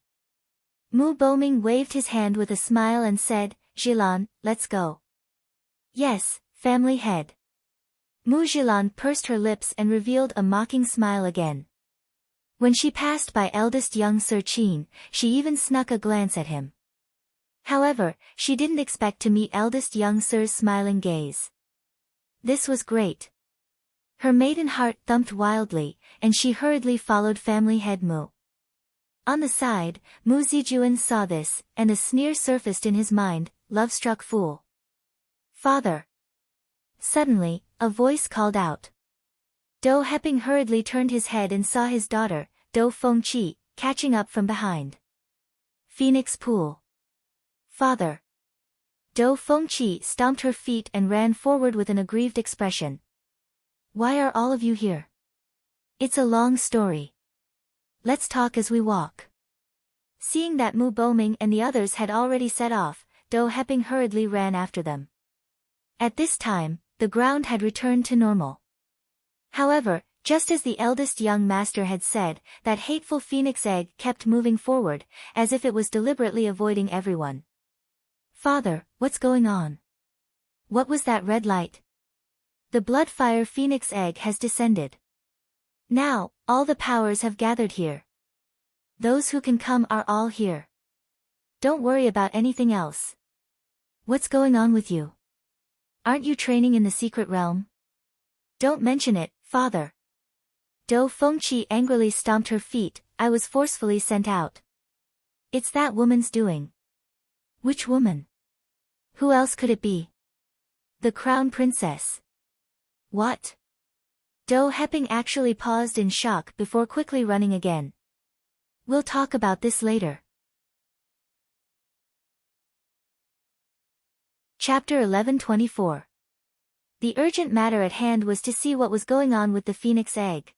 Mu Boming waved his hand with a smile and said, "Zhilan, let's go." "Yes, family head." Mu Zhilan pursed her lips and revealed a mocking smile again. When she passed by eldest young Sir Qin, she even snuck a glance at him. However, she didn't expect to meet eldest young Sir's smiling gaze. This was great. Her maiden heart thumped wildly, and she hurriedly followed family head Mu. On the side, Mu Zijuan saw this, and a sneer surfaced in his mind, "Love-struck fool." "Father!" Suddenly, a voice called out. Dou Heping hurriedly turned his head and saw his daughter, Dou Fengqi, catching up from behind. "Phoenix Pool." "Father!" Dou Fengqi stomped her feet and ran forward with an aggrieved expression. "Why are all of you here?" "It's a long story. Let's talk as we walk." Seeing that Mu Boming and the others had already set off, Dou Heping hurriedly ran after them. At this time, the ground had returned to normal. However, just as the eldest young master had said, that hateful phoenix egg kept moving forward, as if it was deliberately avoiding everyone. "Father, what's going on? What was that red light?" "The blood-fire phoenix egg has descended. Now, all the powers have gathered here. Those who can come are all here. Don't worry about anything else." "What's going on with you? Aren't you training in the secret realm?" "Don't mention it, father." Dou Fengqi angrily stomped her feet, "I was forcefully sent out." "It's that woman's doing." "Which woman? Who else could it be?" "The crown princess." "What?" Dou Heping actually paused in shock before quickly running again. "We'll talk about this later." Chapter 11:24. The urgent matter at hand was to see what was going on with the phoenix egg.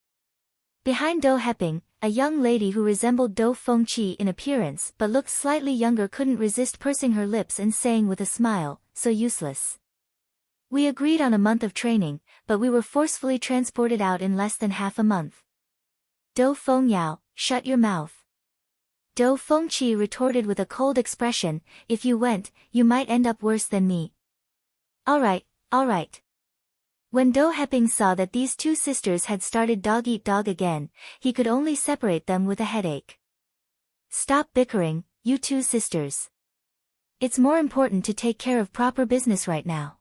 Behind Dou Heping, a young lady who resembled Dou Fengqi in appearance but looked slightly younger couldn't resist pursing her lips and saying with a smile, "So useless. We agreed on a month of training, but we were forcefully transported out in less than half a month." "Dou Fengyao, shut your mouth." Dou Fengqi retorted with a cold expression, "If you went, you might end up worse than me." All right. When Dou Heping saw that these two sisters had started dog-eat-dog again, he could only separate them with a headache. "Stop bickering, you two sisters. It's more important to take care of proper business right now.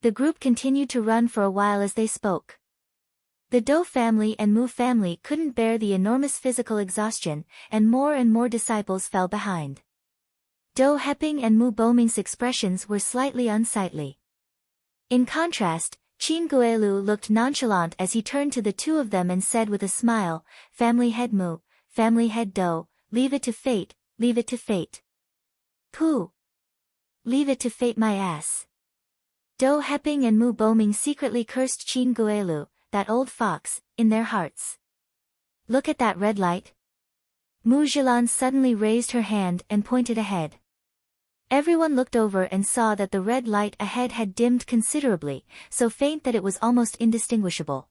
The group continued to run for a while as they spoke. The Do family and Mu family couldn't bear the enormous physical exhaustion, and more disciples fell behind. Do Heping and Mu Boming's expressions were slightly unsightly. In contrast, Qin Guelu looked nonchalant as he turned to the two of them and said with a smile, "Family head Mu, family head Do, leave it to fate, leave it to fate." Pooh! Leave it to fate my ass. Do Heping and Mu Boming secretly cursed Qin Guelu, that old fox, in their hearts. Look at that red light. Mu Zhilan suddenly raised her hand and pointed ahead. Everyone looked over and saw that the red light ahead had dimmed considerably, so faint that it was almost indistinguishable.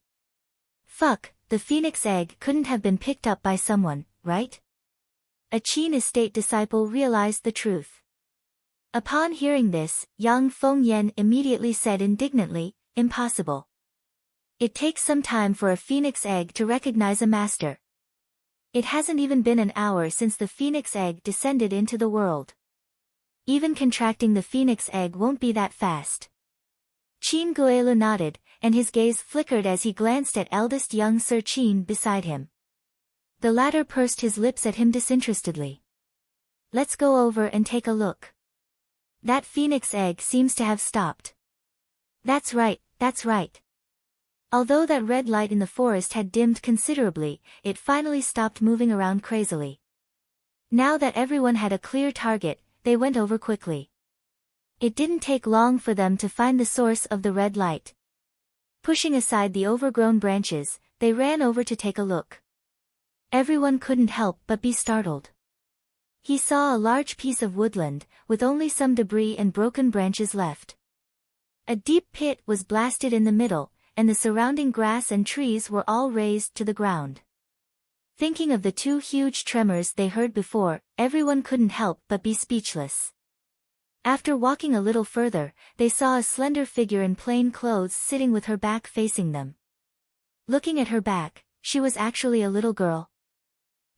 Fuck, the phoenix egg couldn't have been picked up by someone, right? A Qin estate disciple realized the truth. Upon hearing this, Yang Fengyan immediately said indignantly, "Impossible. It takes some time for a phoenix egg to recognize a master. It hasn't even been an hour since the phoenix egg descended into the world. Even contracting the phoenix egg won't be that fast." Qin Guelu nodded, and his gaze flickered as he glanced at eldest young Sir Qin beside him. The latter pursed his lips at him disinterestedly. "Let's go over and take a look. That phoenix egg seems to have stopped." That's right, that's right. Although that red light in the forest had dimmed considerably, it finally stopped moving around crazily. Now that everyone had a clear target, they went over quickly. It didn't take long for them to find the source of the red light. Pushing aside the overgrown branches, they ran over to take a look. Everyone couldn't help but be startled. He saw a large piece of woodland, with only some debris and broken branches left. A deep pit was blasted in the middle, and the surrounding grass and trees were all razed to the ground. Thinking of the two huge tremors they heard before, everyone couldn't help but be speechless. After walking a little further, they saw a slender figure in plain clothes sitting with her back facing them. Looking at her back, she was actually a little girl.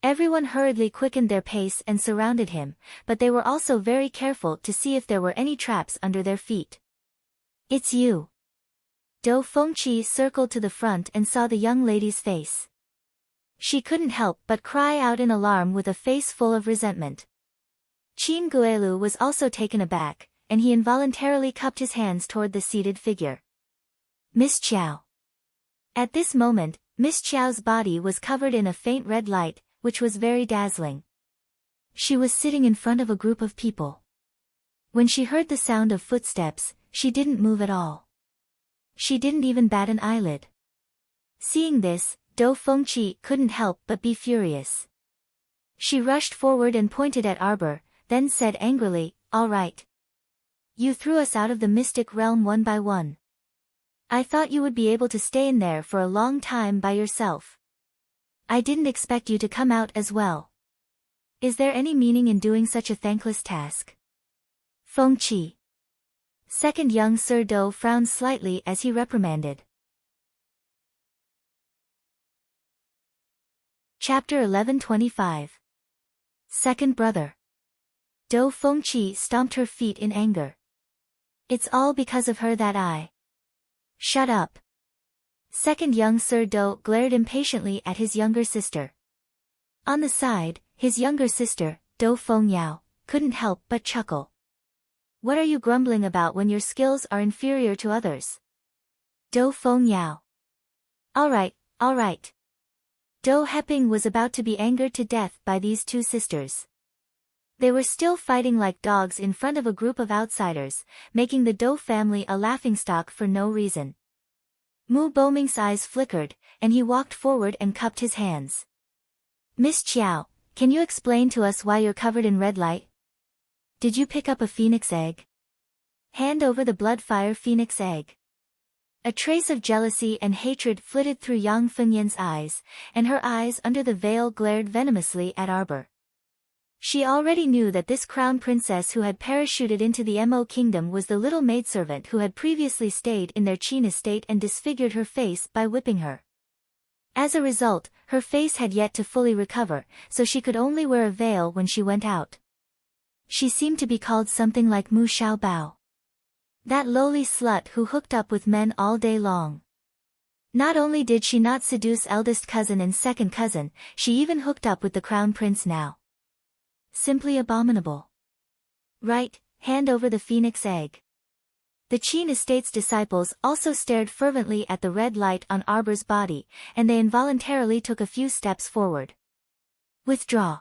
Everyone hurriedly quickened their pace and surrounded him, but they were also very careful to see if there were any traps under their feet. "It's you." Do Fengqi circled to the front and saw the young lady's face. She couldn't help but cry out in alarm with a face full of resentment. Qin Guelu was also taken aback, and he involuntarily cupped his hands toward the seated figure. "Miss Qiao." At this moment, Miss Qiao's body was covered in a faint red light, which was very dazzling. She was sitting in front of a group of people. When she heard the sound of footsteps, she didn't move at all. She didn't even bat an eyelid. Seeing this, Do Fengqi couldn't help but be furious. She rushed forward and pointed at Arbor, then said angrily, "All right. You threw us out of the mystic realm one by one. I thought you would be able to stay in there for a long time by yourself. I didn't expect you to come out as well. Is there any meaning in doing such a thankless task?" Fengqi. Second young Sir Do frowned slightly as he reprimanded. Chapter 1125. Second brother. Do Fengqi stomped her feet in anger. "It's all because of her that I..." "Shut up." Second young Sir Do glared impatiently at his younger sister. On the side, his younger sister, Do Fengyao, couldn't help but chuckle. "What are you grumbling about when your skills are inferior to others?" Do Fengyao. All right. Do Heping was about to be angered to death by these two sisters. They were still fighting like dogs in front of a group of outsiders, making the Do family a laughingstock for no reason. Mu Boming's eyes flickered, and he walked forward and cupped his hands. "Miss Qiao, can you explain to us why you're covered in red light? Did you pick up a phoenix egg? Hand over the bloodfire phoenix egg." A trace of jealousy and hatred flitted through Yang Fengyan's eyes, and her eyes under the veil glared venomously at Arbor. She already knew that this crown princess who had parachuted into the Mo kingdom was the little maidservant who had previously stayed in their Qin estate and disfigured her face by whipping her. As a result, her face had yet to fully recover, so she could only wear a veil when she went out. She seemed to be called something like Mu Xiaobao. That lowly slut who hooked up with men all day long. Not only did she not seduce eldest cousin and second cousin, she even hooked up with the crown prince now. Simply abominable. Right, hand over the phoenix egg. The Qin estate's disciples also stared fervently at the red light on Arbor's body, and they involuntarily took a few steps forward. Withdraw.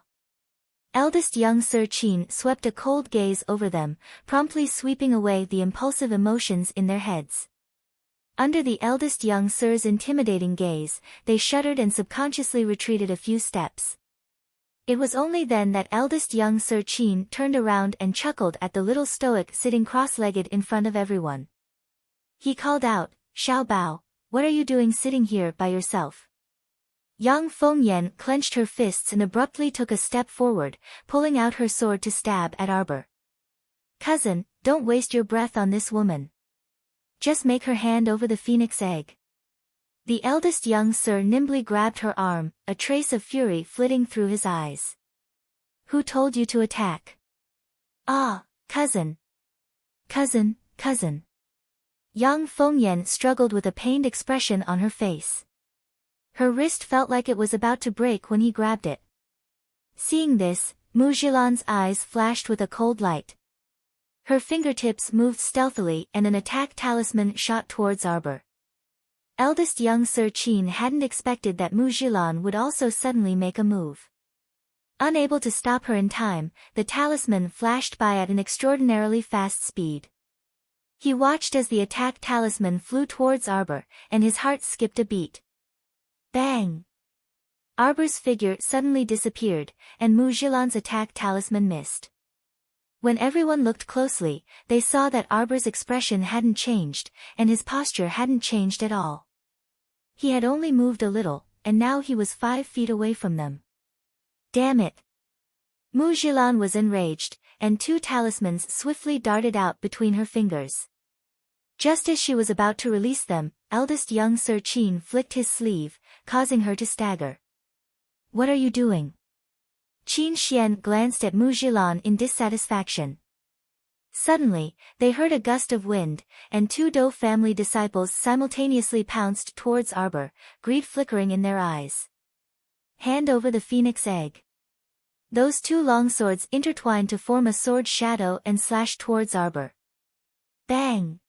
Eldest young Sir Qin swept a cold gaze over them, promptly sweeping away the impulsive emotions in their heads. Under the eldest young Sir's intimidating gaze, they shuddered and subconsciously retreated a few steps. It was only then that eldest young Sir Qin turned around and chuckled at the little stoic sitting cross-legged in front of everyone. He called out, "Xiao Bao, what are you doing sitting here by yourself?" Yang Fengyan clenched her fists and abruptly took a step forward, pulling out her sword to stab at Arbor. "Cousin, don't waste your breath on this woman. Just make her hand over the phoenix egg." The eldest young Sir nimbly grabbed her arm, a trace of fury flitting through his eyes. "Who told you to attack?" "Ah, cousin. Cousin, cousin." Yang Fengyan struggled with a pained expression on her face. Her wrist felt like it was about to break when he grabbed it. Seeing this, Mu Jilan's eyes flashed with a cold light. Her fingertips moved stealthily and an attack talisman shot towards Arbor. Eldest young Sir Qin hadn't expected that Mu Jilan would also suddenly make a move. Unable to stop her in time, the talisman flashed by at an extraordinarily fast speed. He watched as the attack talisman flew towards Arbor, and his heart skipped a beat. Bang! Arbor's figure suddenly disappeared, and Mu Jilan's attack talisman missed. When everyone looked closely, they saw that Arbor's expression hadn't changed, and his posture hadn't changed at all. He had only moved a little, and now he was 5 feet away from them. Damn it! Mu Jilan was enraged, and 2 talismans swiftly darted out between her fingers. Just as she was about to release them, eldest young Sir Qin flicked his sleeve, causing her to stagger. "What are you doing?" Qin Xian glanced at Mu Jilan in dissatisfaction. Suddenly, they heard a gust of wind, and 2 Dou family disciples simultaneously pounced towards Arbor, greed flickering in their eyes. "Hand over the phoenix egg." Those 2 long swords intertwined to form a sword shadow and slashed towards Arbor. Bang!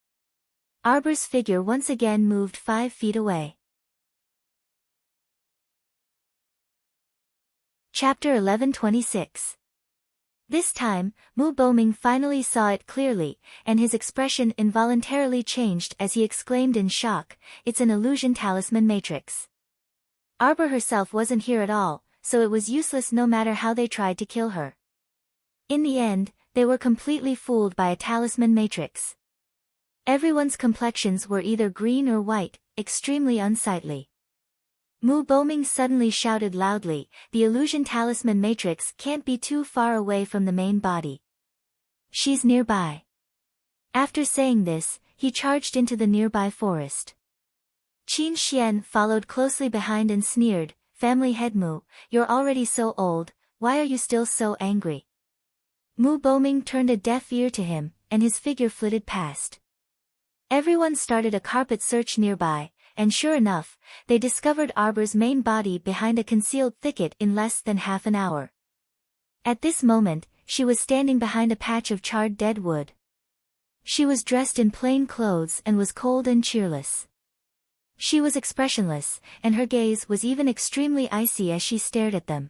Arbor's figure once again moved 5 feet away. Chapter 1126. This time, Mu Boming finally saw it clearly, and his expression involuntarily changed as he exclaimed in shock, "It's an illusion talisman matrix." Arbor herself wasn't here at all, so it was useless no matter how they tried to kill her. In the end, they were completely fooled by a talisman matrix. Everyone's complexions were either green or white, extremely unsightly. Mu Boming suddenly shouted loudly, "The illusion talisman matrix can't be too far away from the main body. She's nearby." After saying this, he charged into the nearby forest. Qin Xian followed closely behind and sneered, "Family head Mu, you're already so old, why are you still so angry?" Mu Boming turned a deaf ear to him, and his figure flitted past. Everyone started a carpet search nearby, and sure enough, they discovered Arbor's main body behind a concealed thicket in less than half an hour. At this moment, she was standing behind a patch of charred dead wood. She was dressed in plain clothes and was cold and cheerless. She was expressionless, and her gaze was even extremely icy as she stared at them.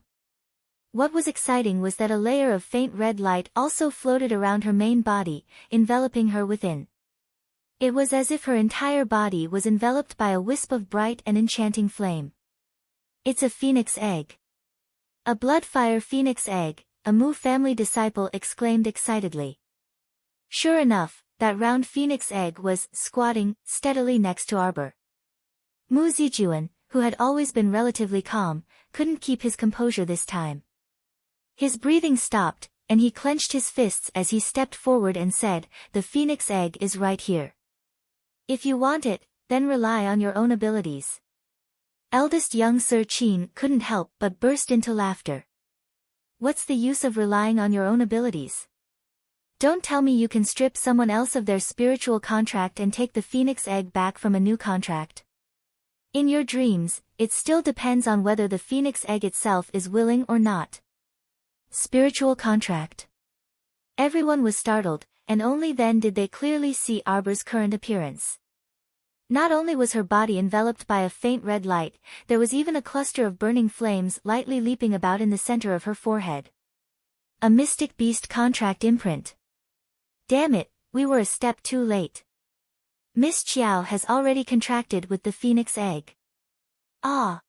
What was exciting was that a layer of faint red light also floated around her main body, enveloping her within. It was as if her entire body was enveloped by a wisp of bright and enchanting flame. "It's a phoenix egg." "A bloodfire phoenix egg," a Mu family disciple exclaimed excitedly. Sure enough, that round phoenix egg was squatting steadily next to Arbor. Mu Zijuan, who had always been relatively calm, couldn't keep his composure this time. His breathing stopped, and he clenched his fists as he stepped forward and said, "The phoenix egg is right here. If you want it, then rely on your own abilities." Eldest young Sir Qin couldn't help but burst into laughter. What's the use of relying on your own abilities? Don't tell me you can strip someone else of their spiritual contract and take the phoenix egg back from a new contract. In your dreams, it still depends on whether the phoenix egg itself is willing or not. Spiritual contract. Everyone was startled, and only then did they clearly see Arbor's current appearance. Not only was her body enveloped by a faint red light, there was even a cluster of burning flames lightly leaping about in the center of her forehead. A mystic beast contract imprint. Damn it, we were a step too late. Miss Chiao has already contracted with the phoenix egg. Ah!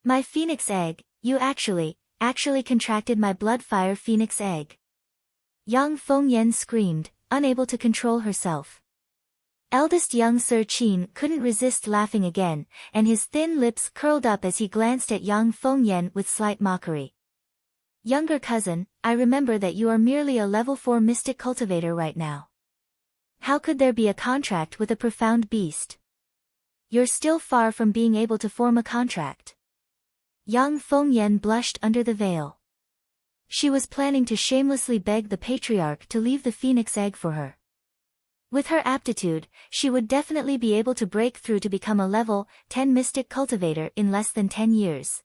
My phoenix egg, you actually contracted my bloodfire phoenix egg. Yang Fengyan screamed, unable to control herself. Eldest young Sir Qin couldn't resist laughing again, and his thin lips curled up as he glanced at Yang Fengyan with slight mockery. Younger cousin, I remember that you are merely a level 4 mystic cultivator right now. How could there be a contract with a profound beast? You're still far from being able to form a contract. Yang Fengyan blushed under the veil. She was planning to shamelessly beg the patriarch to leave the phoenix egg for her. With her aptitude, she would definitely be able to break through to become a level 10 mystic cultivator in less than 10 years.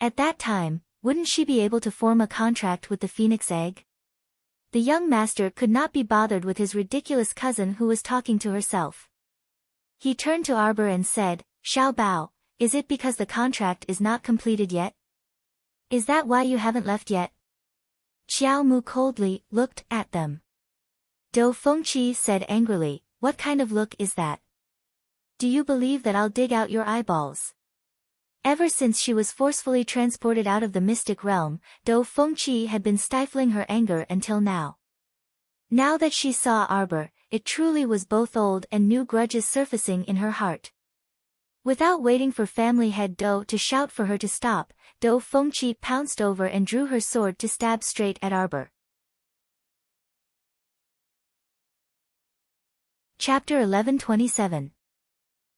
At that time, wouldn't she be able to form a contract with the phoenix egg? The young master could not be bothered with his ridiculous cousin who was talking to herself. He turned to Arbor and said, Xiao Bao, is it because the contract is not completed yet? Is that why you haven't left yet? Xiao Mu coldly looked at them. Dou Fengqi said angrily, what kind of look is that? Do you believe that I'll dig out your eyeballs? Ever since she was forcefully transported out of the mystic realm, Dou Fengqi had been stifling her anger until now. Now that she saw Arbor, it truly was both old and new grudges surfacing in her heart. Without waiting for family head Dou to shout for her to stop, Dou Fengqi pounced over and drew her sword to stab straight at Arbor. Chapter 1127.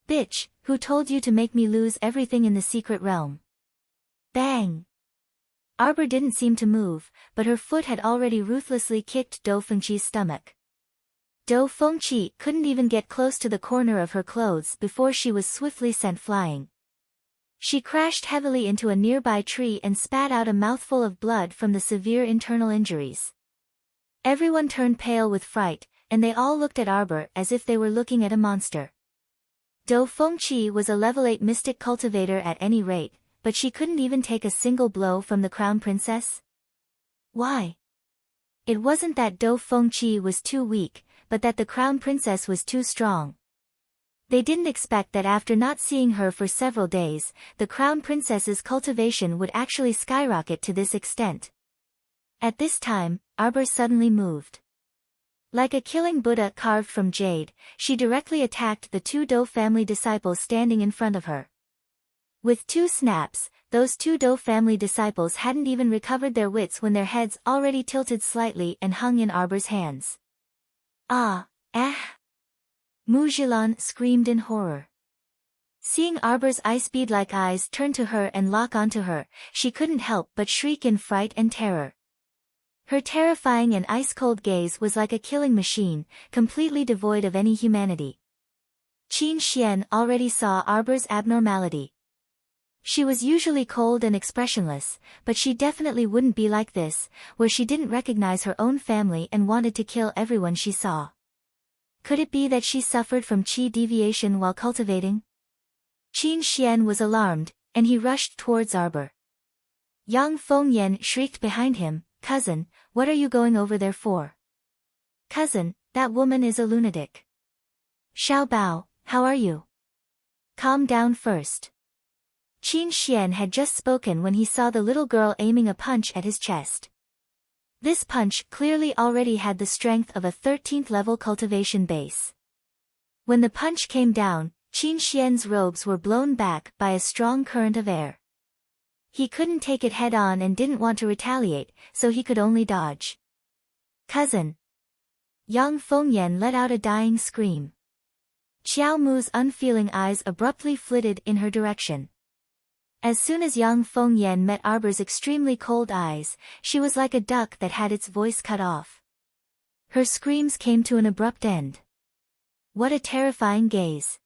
Bitch, who told you to make me lose everything in the secret realm? Bang! Arbor didn't seem to move, but her foot had already ruthlessly kicked Dou Fengqi's stomach. Dou Fengqi couldn't even get close to the corner of her clothes before she was swiftly sent flying. She crashed heavily into a nearby tree and spat out a mouthful of blood from the severe internal injuries. Everyone turned pale with fright, and they all looked at Arbor as if they were looking at a monster. Dou Fengqi was a level 8 mystic cultivator at any rate, but she couldn't even take a single blow from the crown princess? Why? It wasn't that Dou Fengqi was too weak, but that the crown princess was too strong. They didn't expect that after not seeing her for several days, the crown princess's cultivation would actually skyrocket to this extent. At this time, Arbor suddenly moved. Like a killing Buddha carved from jade, she directly attacked the 2 Dou family disciples standing in front of her. With 2 snaps, those 2 Dou family disciples hadn't even recovered their wits when their heads already tilted slightly and hung in Arbor's hands. Ah! Mu Zhilan screamed in horror. Seeing Arbor's ice bead-like eyes turn to her and lock onto her, she couldn't help but shriek in fright and terror. Her terrifying and ice-cold gaze was like a killing machine, completely devoid of any humanity. Qin Xian already saw Arbor's abnormality. She was usually cold and expressionless, but she definitely wouldn't be like this, where she didn't recognize her own family and wanted to kill everyone she saw. Could it be that she suffered from qi deviation while cultivating? Qin Xian was alarmed, and he rushed towards Arbor. Yang Fengyan shrieked behind him, Cousin, what are you going over there for? Cousin, that woman is a lunatic. Xiao Bao, how are you? Calm down first. Qin Xian had just spoken when he saw the little girl aiming a punch at his chest. This punch clearly already had the strength of a 13th level cultivation base. When the punch came down, Qin Xian's robes were blown back by a strong current of air. He couldn't take it head-on and didn't want to retaliate, so he could only dodge. Cousin! Yang Fengyan let out a dying scream. Xiao Mu's unfeeling eyes abruptly flitted in her direction. As soon as Yang Fengyan met Arbor's extremely cold eyes, she was like a duck that had its voice cut off. Her screams came to an abrupt end. What a terrifying gaze.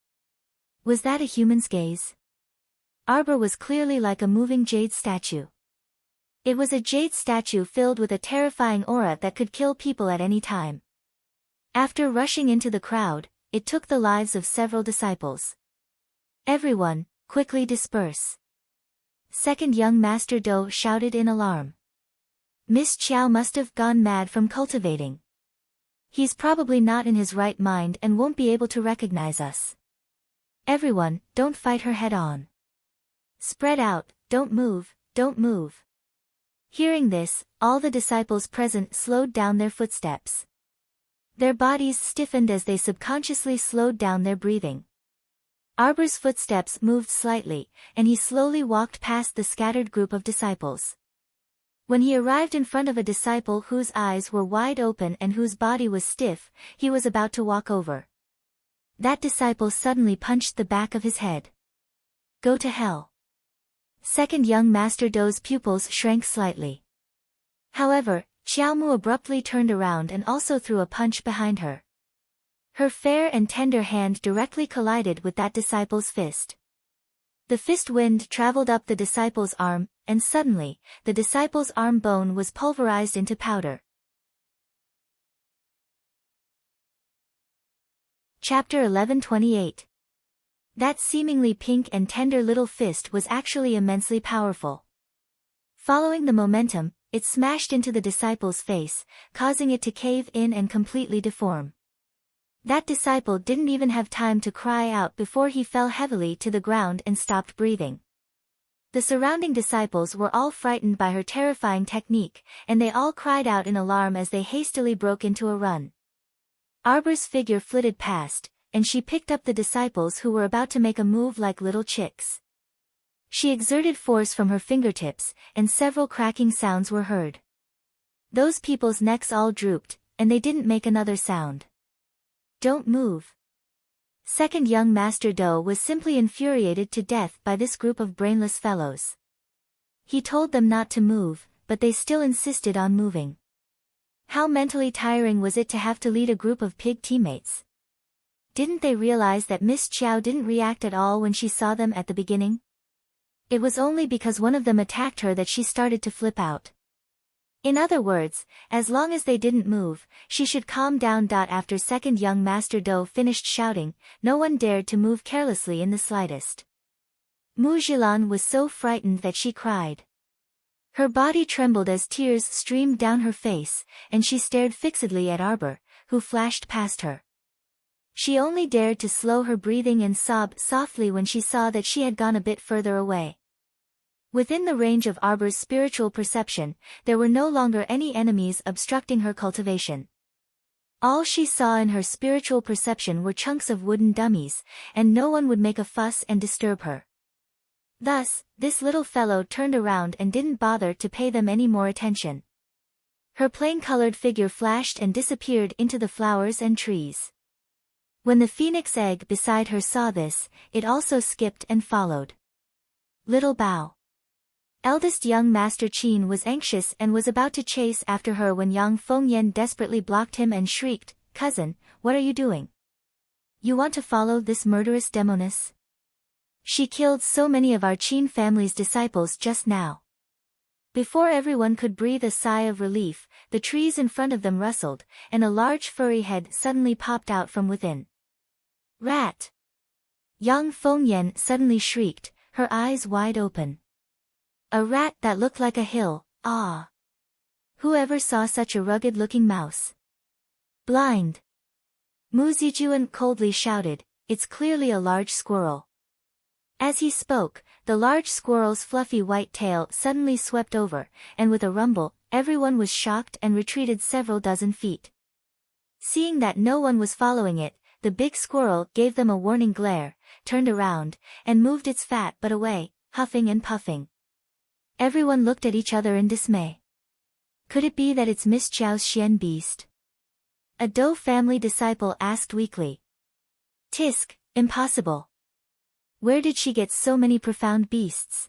Was that a human's gaze? Arbor was clearly like a moving jade statue. It was a jade statue filled with a terrifying aura that could kill people at any time. After rushing into the crowd, it took the lives of several disciples. Everyone, quickly disperse. Second young Master Do shouted in alarm. Miss Qiao must have gone mad from cultivating. He's probably not in his right mind and won't be able to recognize us. Everyone, don't fight her head on. Spread out, don't move, don't move. Hearing this, all the disciples present slowed down their footsteps. Their bodies stiffened as they subconsciously slowed down their breathing. Arbor's footsteps moved slightly, and he slowly walked past the scattered group of disciples. When he arrived in front of a disciple whose eyes were wide open and whose body was stiff, he was about to walk over. That disciple suddenly punched the back of his head. Go to hell. Second young Master Do's pupils shrank slightly. However, Xiao Mu abruptly turned around and also threw a punch behind her. Her fair and tender hand directly collided with that disciple's fist. The fist wind traveled up the disciple's arm, and suddenly, the disciple's arm bone was pulverized into powder. Chapter 1128. That seemingly pink and tender little fist was actually immensely powerful. Following the momentum, it smashed into the disciple's face, causing it to cave in and completely deform. That disciple didn't even have time to cry out before he fell heavily to the ground and stopped breathing. The surrounding disciples were all frightened by her terrifying technique, and they all cried out in alarm as they hastily broke into a run. Arbor's figure flitted past, and she picked up the disciples who were about to make a move like little chicks. She exerted force from her fingertips, and several cracking sounds were heard. Those people's necks all drooped, and they didn't make another sound. Don't move. Second young Master Do was simply infuriated to death by this group of brainless fellows. He told them not to move, but they still insisted on moving. How mentally tiring was it to have to lead a group of pig teammates? Didn't they realize that Miss Qiao didn't react at all when she saw them at the beginning? It was only because one of them attacked her that she started to flip out. In other words, as long as they didn't move, she should calm down. After second young Master Do finished shouting, no one dared to move carelessly in the slightest. Mu Zhilan was so frightened that she cried. Her body trembled as tears streamed down her face, and she stared fixedly at Arbor, who flashed past her. She only dared to slow her breathing and sob softly when she saw that she had gone a bit further away. Within the range of Arbor's spiritual perception, there were no longer any enemies obstructing her cultivation. All she saw in her spiritual perception were chunks of wooden dummies, and no one would make a fuss and disturb her. Thus, this little fellow turned around and didn't bother to pay them any more attention. Her plain-colored figure flashed and disappeared into the flowers and trees. When the phoenix egg beside her saw this, it also skipped and followed. Little Bao. Eldest young Master Qin was anxious and was about to chase after her when Yang Fengyan desperately blocked him and shrieked, "Cousin, what are you doing? You want to follow this murderous demoness? She killed so many of our Qin family's disciples just now." Before everyone could breathe a sigh of relief, the trees in front of them rustled, and a large furry head suddenly popped out from within. Rat! Yang Fengyan suddenly shrieked, her eyes wide open. A rat that looked like a hill, ah! Whoever saw such a rugged-looking mouse? Blind! Mu Zijuan coldly shouted, "It's clearly a large squirrel." As he spoke, the large squirrel's fluffy white tail suddenly swept over, and with a rumble, everyone was shocked and retreated several dozen feet. Seeing that no one was following it, the big squirrel gave them a warning glare, turned around, and moved its fat butt away, huffing and puffing. Everyone looked at each other in dismay. Could it be that it's Miss Qiao's Xian beast? A Dou family disciple asked weakly. Tisk, impossible. Where did she get so many profound beasts?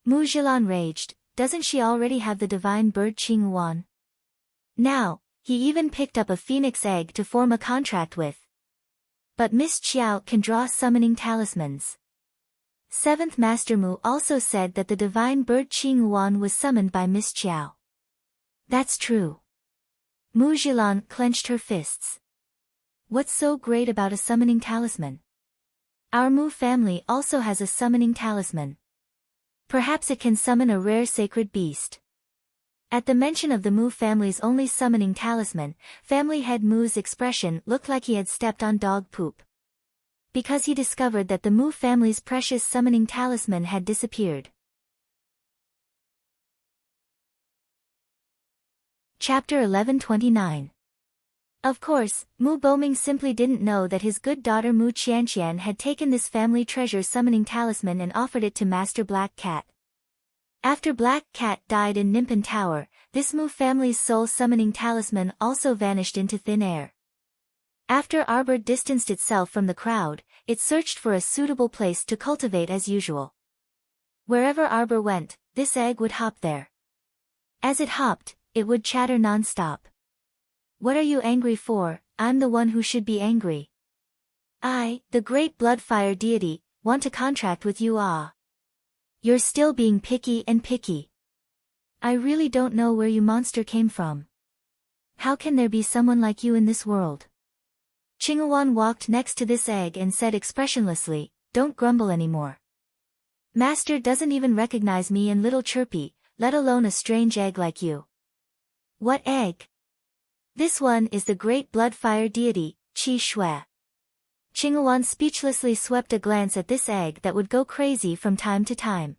Mu Zhilan raged, doesn't she already have the divine bird Qing Yuan? Now, he even picked up a phoenix egg to form a contract with. But Miss Qiao can draw summoning talismans. Seventh Master Mu also said that the divine bird Qing Yuan was summoned by Miss Qiao. That's true. Mu Zhilan clenched her fists. What's so great about a summoning talisman? Our Mu family also has a summoning talisman. Perhaps it can summon a rare sacred beast. At the mention of the Mu family's only summoning talisman, family head Mu's expression looked like he had stepped on dog poop. Because he discovered that the Mu family's precious summoning talisman had disappeared. Chapter 1129. Of course, Mu Boming simply didn't know that his good daughter Mu Qianqian had taken this family treasure summoning talisman and offered it to Master Black Cat. After Black Cat died in Nimpan Tower, this Mu family's soul summoning talisman also vanished into thin air. After Arbor distanced itself from the crowd, it searched for a suitable place to cultivate as usual. Wherever Arbor went, this egg would hop there. As it hopped, it would chatter non-stop. What are you angry for? I'm the one who should be angry. I, the great blood-fire deity, want to contract with you. You're still being picky and picky. I really don't know where you monster came from. How can there be someone like you in this world? Qinghuan walked next to this egg and said expressionlessly, don't grumble anymore. Master doesn't even recognize me in Little Chirpy, let alone a strange egg like you. What egg? This one is the great blood-fire deity, Qi Shui. Qinghuan speechlessly swept a glance at this egg that would go crazy from time to time.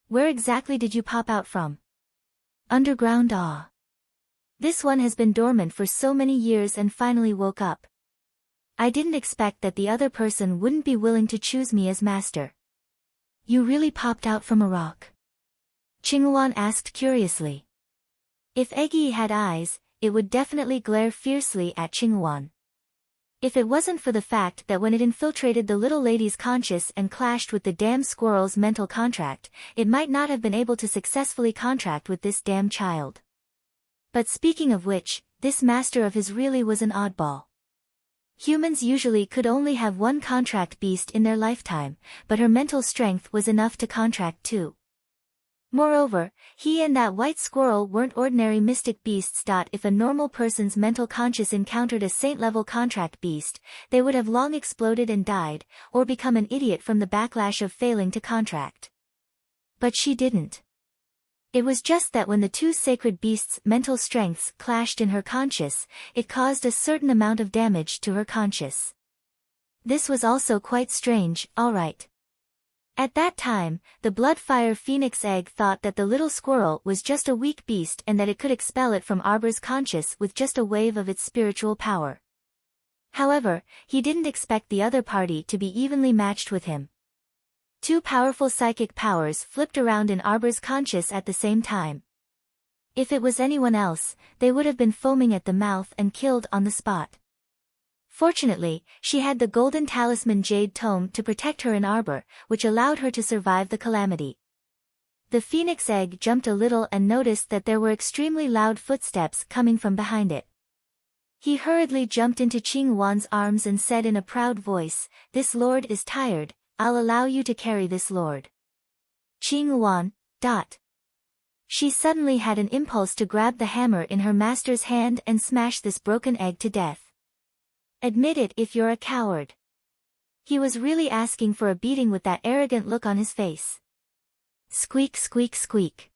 Where exactly did you pop out from? Underground. This one has been dormant for so many years and finally woke up. I didn't expect that the other person wouldn't be willing to choose me as master. You really popped out from a rock? Qinghuan asked curiously. If Eggy had eyes, it would definitely glare fiercely at Qinghuan. If it wasn't for the fact that when it infiltrated the little lady's conscious and clashed with the damn squirrel's mental contract, it might not have been able to successfully contract with this damn child. But speaking of which, this master of his really was an oddball. Humans usually could only have one contract beast in their lifetime, but her mental strength was enough to contract two. Moreover, he and that white squirrel weren't ordinary mystic beasts. If a normal person's mental conscious encountered a saint-level contract beast, they would have long exploded and died, or become an idiot from the backlash of failing to contract. But she didn't. It was just that when the two sacred beasts' mental strengths clashed in her conscious, it caused a certain amount of damage to her conscious. This was also quite strange, alright. At that time, the Bloodfire Phoenix Egg thought that the little squirrel was just a weak beast and that it could expel it from Arbor's conscious with just a wave of its spiritual power. However, he didn't expect the other party to be evenly matched with him. Two powerful psychic powers flipped around in Arbor's conscious at the same time. If it was anyone else, they would have been foaming at the mouth and killed on the spot. Fortunately, she had the golden talisman Jade Tome to protect her in Arbor, which allowed her to survive the calamity. The phoenix egg jumped a little and noticed that there were extremely loud footsteps coming from behind it. He hurriedly jumped into Qinghuan's arms and said in a proud voice, "This lord is tired, I'll allow you to carry this lord." Qinghuan. She suddenly had an impulse to grab the hammer in her master's hand and smash this broken egg to death. Admit it if you're a coward. He was really asking for a beating with that arrogant look on his face. Squeak, squeak, squeak.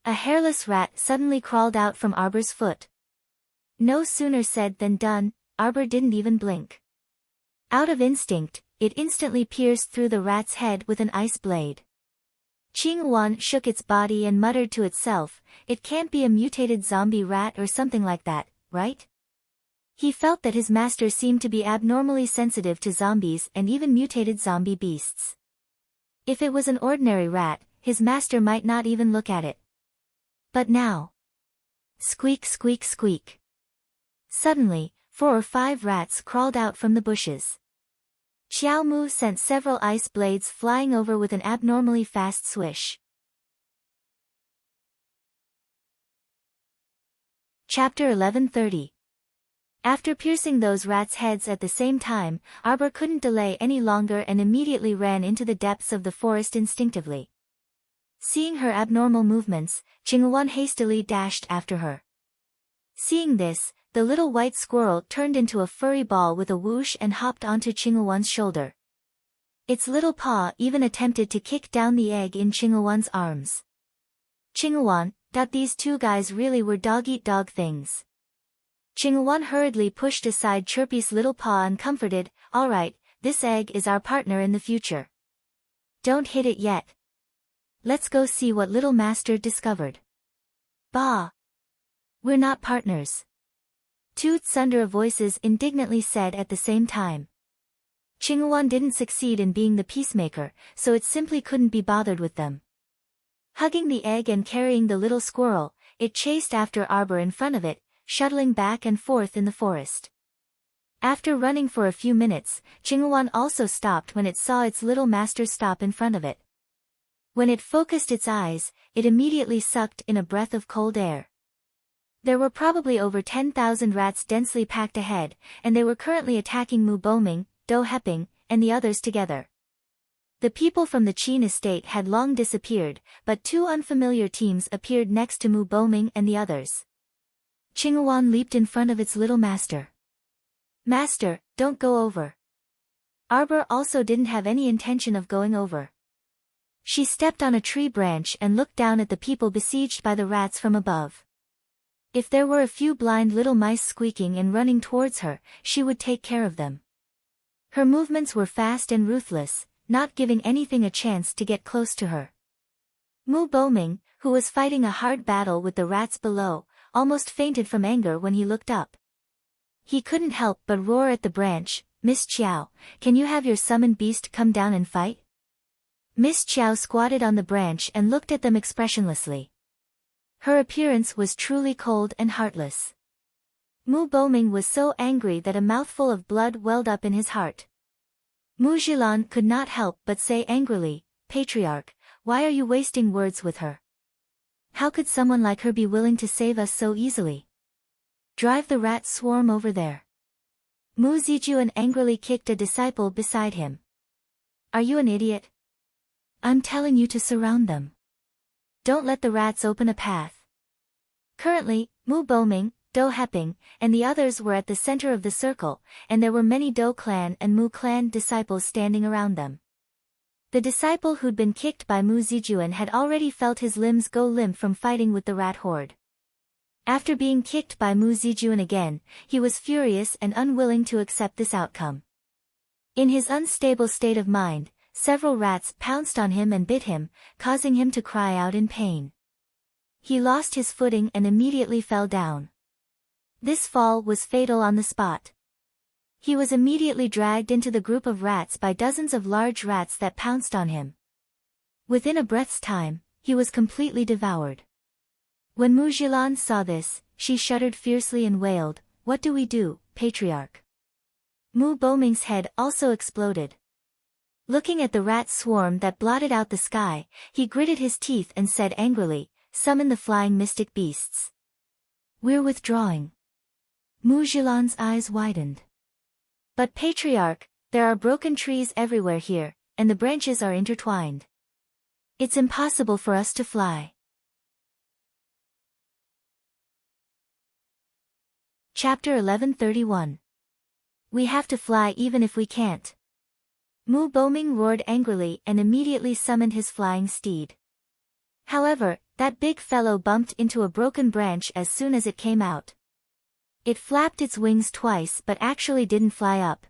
A hairless rat suddenly crawled out from Arbor's foot. No sooner said than done, Arbor didn't even blink. Out of instinct, it instantly pierced through the rat's head with an ice blade. Qinghuan shook its body and muttered to itself, "It can't be a mutated zombie rat or something like that, right?" He felt that his master seemed to be abnormally sensitive to zombies and even mutated zombie beasts. If it was an ordinary rat, his master might not even look at it. But now. Squeak, squeak, squeak. Suddenly, 4 or 5 rats crawled out from the bushes. Xiao Mu sent several ice blades flying over with an abnormally fast swish. Chapter 1130. After piercing those rats' heads at the same time, Arbor couldn't delay any longer and immediately ran into the depths of the forest instinctively. Seeing her abnormal movements, Qinghuan hastily dashed after her. Seeing this, the little white squirrel turned into a furry ball with a whoosh and hopped onto Qinghuan's shoulder. Its little paw even attempted to kick down the egg in Qinghuan's arms. Qinghuan thought these two guys really were dog-eat-dog things. Qinghuan hurriedly pushed aside Chirpy's little paw and comforted, "All right, this egg is our partner in the future. Don't hit it yet. Let's go see what little master discovered." "Bah! We're not partners," two thunder of voices indignantly said at the same time. Qinghuan didn't succeed in being the peacemaker, so it simply couldn't be bothered with them. Hugging the egg and carrying the little squirrel, it chased after Arbor in front of it, shuttling back and forth in the forest. After running for a few minutes, Qinghuan also stopped when it saw its little master stop in front of it. When it focused its eyes, it immediately sucked in a breath of cold air. There were probably over 10,000 rats densely packed ahead, and they were currently attacking Mu Boming, Do Heping, and the others together. The people from the Qin estate had long disappeared, but 2 unfamiliar teams appeared next to Mu Boming and the others. Qinghuan leaped in front of its little master. "Master, don't go over." Arbor also didn't have any intention of going over. She stepped on a tree branch and looked down at the people besieged by the rats from above. If there were a few blind little mice squeaking and running towards her, she would take care of them. Her movements were fast and ruthless, not giving anything a chance to get close to her. Mu Boming, who was fighting a hard battle with the rats below, almost fainted from anger when he looked up. He couldn't help but roar at the branch, "Miss Qiao, can you have your summoned beast come down and fight?" Miss Qiao squatted on the branch and looked at them expressionlessly. Her appearance was truly cold and heartless. Mu Boming was so angry that a mouthful of blood welled up in his heart. Mu Zhilan could not help but say angrily, "Patriarch, why are you wasting words with her? How could someone like her be willing to save us so easily? Drive the rat swarm over there." Mu Zijuan angrily kicked a disciple beside him. "Are you an idiot? I'm telling you to surround them. Don't let the rats open a path." Currently, Mu Boming, Do Heping, and the others were at the center of the circle, and there were many Do clan and Mu clan disciples standing around them. The disciple who'd been kicked by Mu Zijuan had already felt his limbs go limp from fighting with the rat horde. After being kicked by Mu Zijuan again, he was furious and unwilling to accept this outcome. In his unstable state of mind, several rats pounced on him and bit him, causing him to cry out in pain. He lost his footing and immediately fell down. This fall was fatal on the spot. He was immediately dragged into the group of rats by dozens of large rats that pounced on him. Within a breath's time, he was completely devoured. When Mu Zhilan saw this, she shuddered fiercely and wailed, "What do we do, Patriarch?" Mu Boming's head also exploded. Looking at the rat swarm that blotted out the sky, he gritted his teeth and said angrily, "Summon the flying mystic beasts." "We're withdrawing." Mu Zhilan's eyes widened. "But Patriarch, there are broken trees everywhere here, and the branches are intertwined. It's impossible for us to fly." Chapter 1131. We have to fly even if we can't. Mu Boming roared angrily and immediately summoned his flying steed. However, that big fellow bumped into a broken branch as soon as it came out. It flapped its wings twice but actually didn't fly up.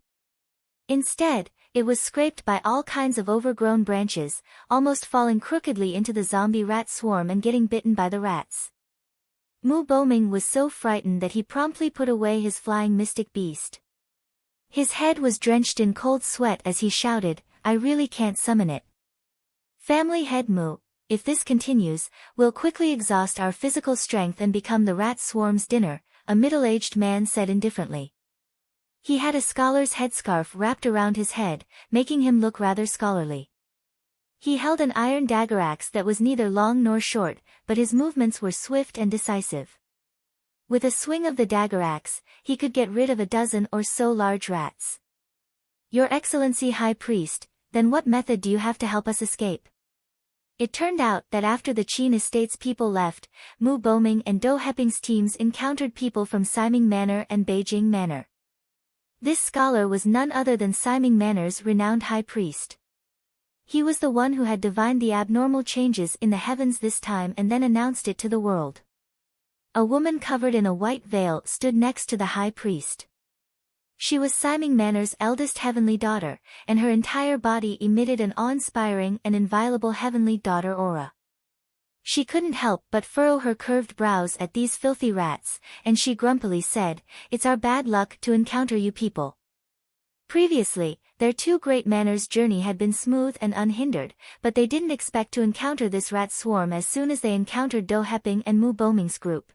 Instead, it was scraped by all kinds of overgrown branches, almost falling crookedly into the zombie rat swarm and getting bitten by the rats. Mu Boming was so frightened that he promptly put away his flying mystic beast. His head was drenched in cold sweat as he shouted, "I really can't summon it. Family head Mu, if this continues, we'll quickly exhaust our physical strength and become the rat swarm's dinner," a middle-aged man said indifferently. He had a scholar's headscarf wrapped around his head, making him look rather scholarly. He held an iron dagger axe that was neither long nor short, but his movements were swift and decisive. With a swing of the dagger axe, he could get rid of a dozen or so large rats. Your Excellency High Priest, then what method do you have to help us escape? It turned out that after the Qin estate's people left, Mu Boming and Do Heping's teams encountered people from Siming Manor and Beijing Manor. This scholar was none other than Siming Manor's renowned high priest. He was the one who had divined the abnormal changes in the heavens this time and then announced it to the world. A woman covered in a white veil stood next to the high priest. She was Siming Manor's eldest heavenly daughter, and her entire body emitted an awe-inspiring and inviolable heavenly daughter aura. She couldn't help but furrow her curved brows at these filthy rats, and she grumpily said, "It's our bad luck to encounter you people." Previously, their two great manors' journey had been smooth and unhindered, but they didn't expect to encounter this rat swarm as soon as they encountered Do Heping and Mu Boming's group.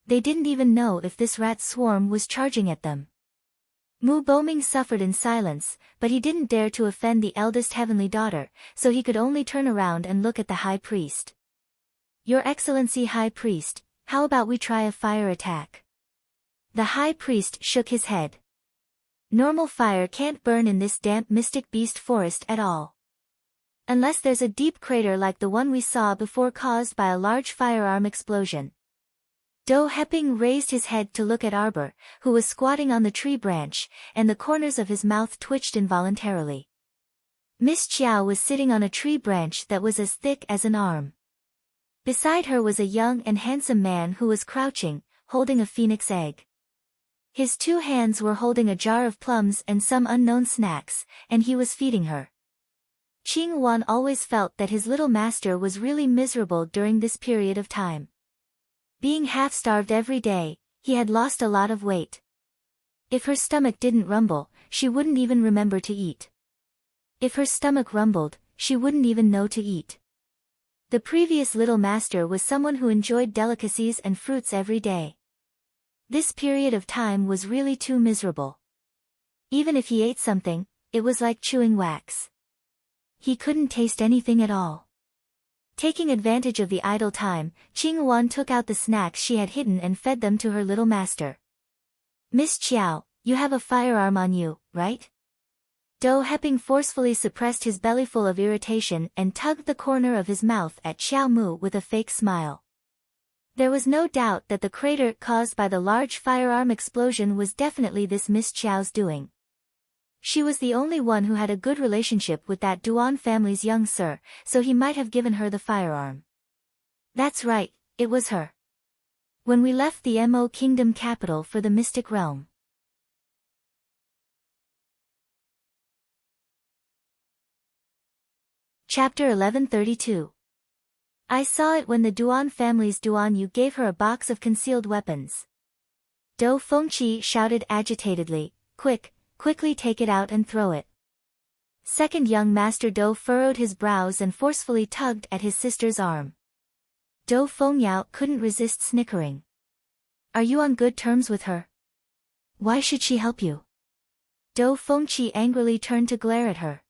They didn't even know if this rat swarm was charging at them. Mu Boming suffered in silence, but he didn't dare to offend the eldest heavenly daughter, so he could only turn around and look at the high priest. "Your Excellency High Priest, how about we try a fire attack?" The high priest shook his head. "Normal fire can't burn in this damp mystic beast forest at all. Unless there's a deep crater like the one we saw before caused by a large firearm explosion." Do Heping raised his head to look at Arbor, who was squatting on the tree branch, and the corners of his mouth twitched involuntarily. Miss Chiao was sitting on a tree branch that was as thick as an arm. Beside her was a young and handsome man who was crouching, holding a phoenix egg. His two hands were holding a jar of plums and some unknown snacks, and he was feeding her. Qing Wan always felt that his little master was really miserable during this period of time. Being half-starved every day, he had lost a lot of weight. If her stomach didn't rumble, she wouldn't even remember to eat. If her stomach rumbled, she wouldn't even know to eat. The previous little master was someone who enjoyed delicacies and fruits every day. This period of time was really too miserable. Even if he ate something, it was like chewing wax. He couldn't taste anything at all. Taking advantage of the idle time, Qing Wan took out the snacks she had hidden and fed them to her little master. "Miss Chiao, you have a firearm on you, right?" Do Heping forcefully suppressed his bellyful of irritation and tugged the corner of his mouth at Xiao Mu with a fake smile. There was no doubt that the crater caused by the large firearm explosion was definitely this Miss Chiao's doing. She was the only one who had a good relationship with that Duan family's young sir, so he might have given her the firearm. That's right, it was her. When we left the Mo Kingdom capital for the Mystic Realm. Chapter 1132. I saw it when the Duan family's Duan Yu gave her a box of concealed weapons. Do Fengqi shouted agitatedly, Quickly take it out and throw it." Second young master Do furrowed his brows and forcefully tugged at his sister's arm. Do Fengyao couldn't resist snickering. "Are you on good terms with her? Why should she help you?" Do Fengqi angrily turned to glare at her.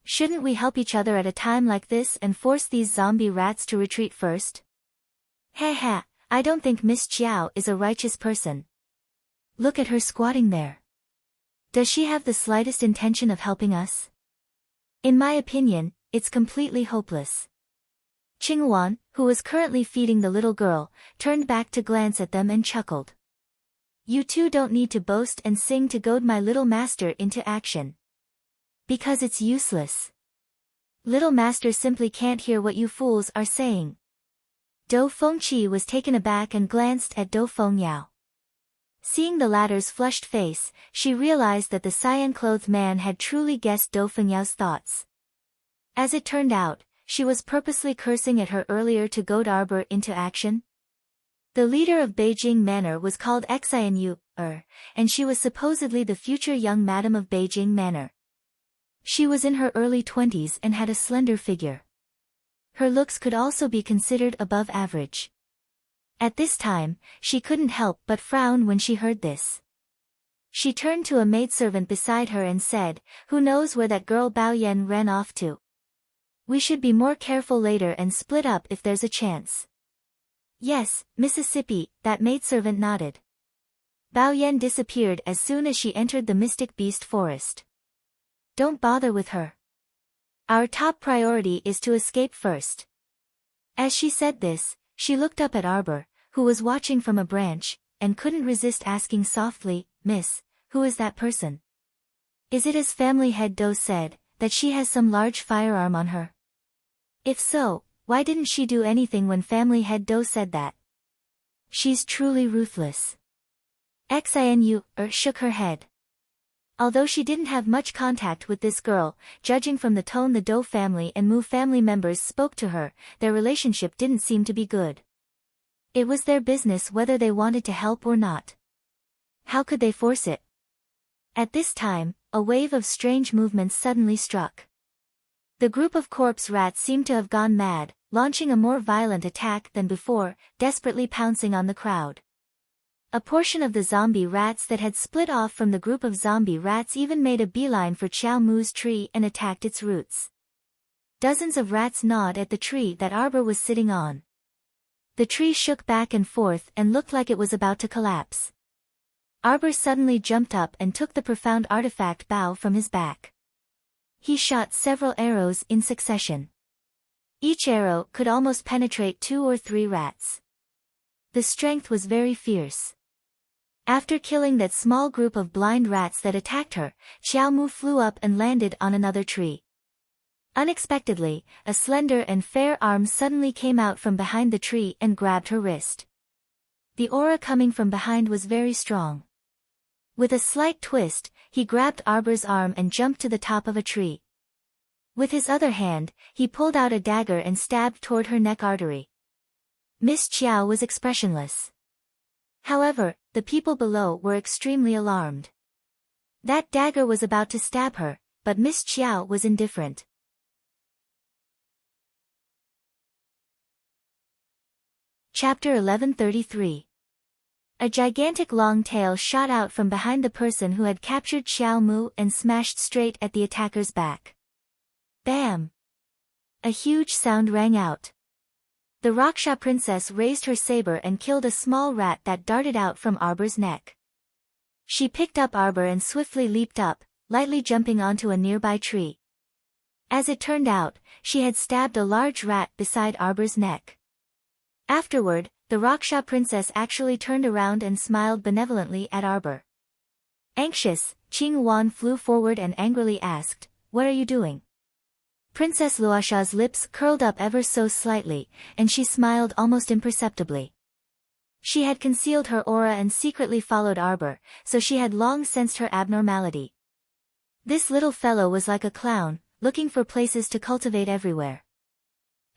"Shouldn't we help each other at a time like this and force these zombie rats to retreat first?" "Ha, I don't think Miss Chiao is a righteous person. Look at her squatting there. Does she have the slightest intention of helping us? In my opinion, it's completely hopeless." Qing Wan, who was currently feeding the little girl, turned back to glance at them and chuckled. "You two don't need to boast and sing to goad my little master into action. Because it's useless. Little master simply can't hear what you fools are saying." Do Fengqi was taken aback and glanced at Do Fengyao. Seeing the latter's flushed face, she realized that the cyan-clothed man had truly guessed Do Fengyao's thoughts. As it turned out, she was purposely cursing at her earlier to goad Arbor into action. The leader of Beijing Manor was called Xian Yu, and she was supposedly the future young madam of Beijing Manor. She was in her early 20s and had a slender figure. Her looks could also be considered above average. At this time, she couldn't help but frown when she heard this. She turned to a maidservant beside her and said, "Who knows where that girl Bao Yan ran off to? We should be more careful later and split up if there's a chance." "Yes, Mississippi," that maidservant nodded. Bao Yan disappeared as soon as she entered the mystic beast forest. "Don't bother with her. Our top priority is to escape first." As she said this, she looked up at Arbor, who was watching from a branch, and couldn't resist asking softly, "Miss, who is that person? Is it as family head Do said, that she has some large firearm on her? If so, why didn't she do anything when family head Do said that? She's truly ruthless." Xinu shook her head. Although she didn't have much contact with this girl, judging from the tone the Do family and Mu family members spoke to her, their relationship didn't seem to be good. It was their business whether they wanted to help or not. How could they force it? At this time, a wave of strange movements suddenly struck. The group of corpse rats seemed to have gone mad, launching a more violent attack than before, desperately pouncing on the crowd. A portion of the zombie rats that had split off from the group of zombie rats even made a beeline for Qiao Mu's tree and attacked its roots. Dozens of rats gnawed at the tree that Arbor was sitting on. The tree shook back and forth and looked like it was about to collapse. Arbor suddenly jumped up and took the profound artifact bow from his back. He shot several arrows in succession. Each arrow could almost penetrate 2 or 3 rats. The strength was very fierce. After killing that small group of blind rats that attacked her, Qiao Mu flew up and landed on another tree. Unexpectedly, a slender and fair arm suddenly came out from behind the tree and grabbed her wrist. The aura coming from behind was very strong. With a slight twist, he grabbed Arbor's arm and jumped to the top of a tree. With his other hand, he pulled out a dagger and stabbed toward her neck artery. Miss Qiao was expressionless. However, the people below were extremely alarmed. That dagger was about to stab her, but Miss Qiao was indifferent. Chapter 1133. A gigantic long tail shot out from behind the person who had captured Qiao Mu and smashed straight at the attacker's back. Bam! A huge sound rang out. The Raksha princess raised her saber and killed a small rat that darted out from Arbor's neck. She picked up Arbor and swiftly leaped up, lightly jumping onto a nearby tree. As it turned out, she had stabbed a large rat beside Arbor's neck. Afterward, the Raksha princess actually turned around and smiled benevolently at Arbor. Anxious, Qing Wan flew forward and angrily asked, "What are you doing?" Princess Luosha's lips curled up ever so slightly, and she smiled almost imperceptibly. She had concealed her aura and secretly followed Arbor, so she had long sensed her abnormality. This little fellow was like a clown, looking for places to cultivate everywhere.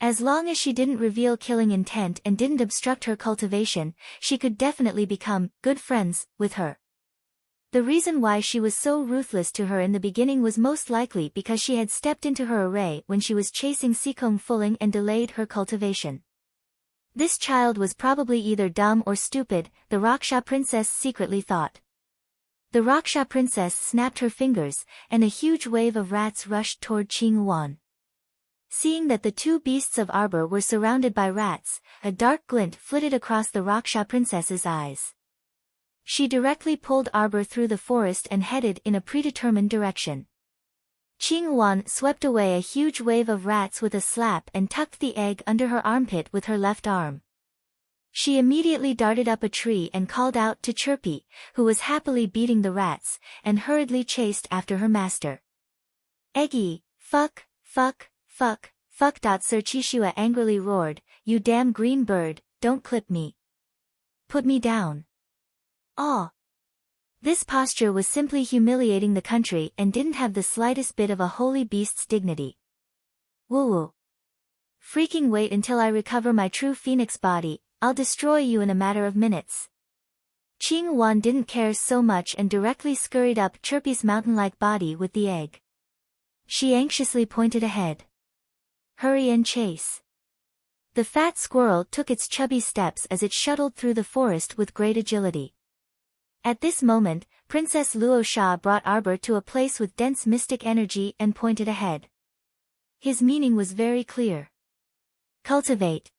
As long as she didn't reveal killing intent and didn't obstruct her cultivation, she could definitely become good friends with her. The reason why she was so ruthless to her in the beginning was most likely because she had stepped into her array when she was chasing Sikong Fuling and delayed her cultivation. This child was probably either dumb or stupid, the Raksha princess secretly thought. The Raksha princess snapped her fingers, and a huge wave of rats rushed toward Qing Wan. Seeing that the 2 beasts of Arbor were surrounded by rats, a dark glint flitted across the Raksha princess's eyes. She directly pulled Arbor through the forest and headed in a predetermined direction. Qing Wan swept away a huge wave of rats with a slap and tucked the egg under her armpit with her left arm. She immediately darted up a tree and called out to Chirpy, who was happily beating the rats, and hurriedly chased after her master. "Eggy, fuck, fuck, fuck, fuck." Sir Chishua angrily roared, "You damn green bird, don't clip me. Put me down." Aw! This posture was simply humiliating the country and didn't have the slightest bit of a holy beast's dignity. Woo-woo. Freaking wait until I recover my true phoenix body, I'll destroy you in a matter of minutes. Qing Wan didn't care so much and directly scurried up Chirpy's mountain-like body with the egg. She anxiously pointed ahead. Hurry and chase. The fat squirrel took its chubby steps as it shuttled through the forest with great agility. At this moment, Princess Luo Sha brought Arbor to a place with dense mystic energy and pointed ahead. His meaning was very clear. Cultivate.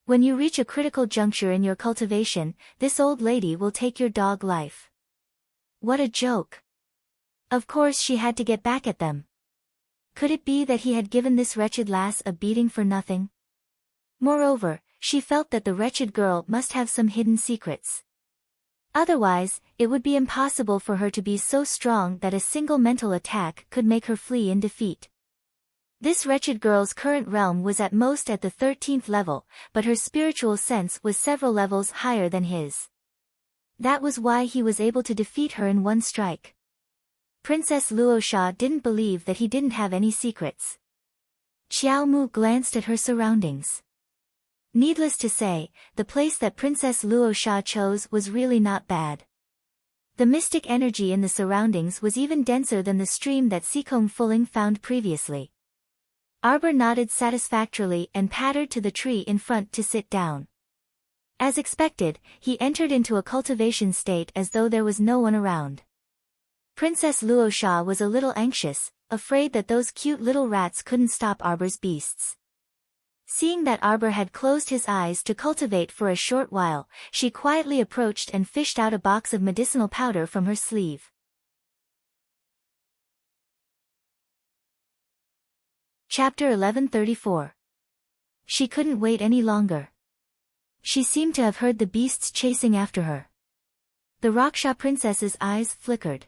When you reach a critical juncture in your cultivation, this old lady will take your dog life. What a joke. Of course she had to get back at them. Could it be that he had given this wretched lass a beating for nothing? Moreover, she felt that the wretched girl must have some hidden secrets. Otherwise, it would be impossible for her to be so strong that a single mental attack could make her flee in defeat. This wretched girl's current realm was at most at the 13th level, but her spiritual sense was several levels higher than his. That was why he was able to defeat her in one strike. Princess Luo Sha didn't believe that he didn't have any secrets. Xiao Mu glanced at her surroundings. Needless to say, the place that Princess Luo Sha chose was really not bad. The mystic energy in the surroundings was even denser than the stream that Sikong Fuling found previously. Arbor nodded satisfactorily and pattered to the tree in front to sit down. As expected, he entered into a cultivation state as though there was no one around. Princess Luo Sha was a little anxious, afraid that those cute little rats couldn't stop Arbor's beasts. Seeing that Arbor had closed his eyes to cultivate for a short while, she quietly approached and fished out a box of medicinal powder from her sleeve. Chapter 1134. She couldn't wait any longer. She seemed to have heard the beasts chasing after her. The Raksha princess's eyes flickered.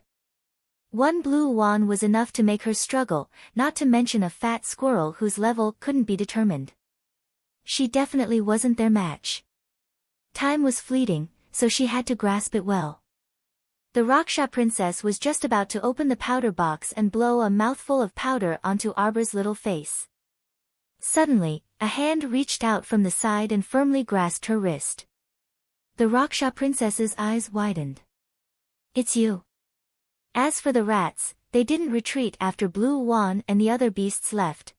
One blue wand was enough to make her struggle, not to mention a fat squirrel whose level couldn't be determined. She definitely wasn't their match. Time was fleeting, so she had to grasp it well. The Raksha princess was just about to open the powder box and blow a mouthful of powder onto Arbor's little face. Suddenly, a hand reached out from the side and firmly grasped her wrist. The Raksha princess's eyes widened. "It's you." As for the rats, they didn't retreat after Blue Wan and the other beasts left.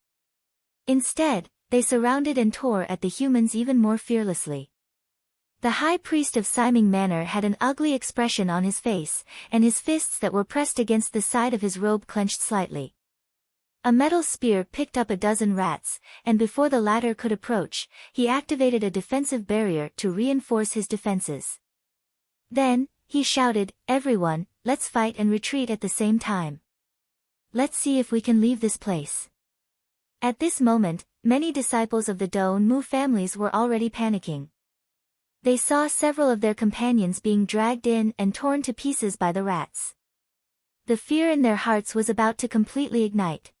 Instead, they surrounded and tore at the humans even more fearlessly. The high priest of Siming Manor had an ugly expression on his face, and his fists that were pressed against the side of his robe clenched slightly. A metal spear picked up a dozen rats, and before the latter could approach, he activated a defensive barrier to reinforce his defenses. Then, he shouted, "Everyone, let's fight and retreat at the same time. Let's see if we can leave this place." At this moment, many disciples of the Dou Mu families were already panicking. They saw several of their companions being dragged in and torn to pieces by the rats. The fear in their hearts was about to completely ignite.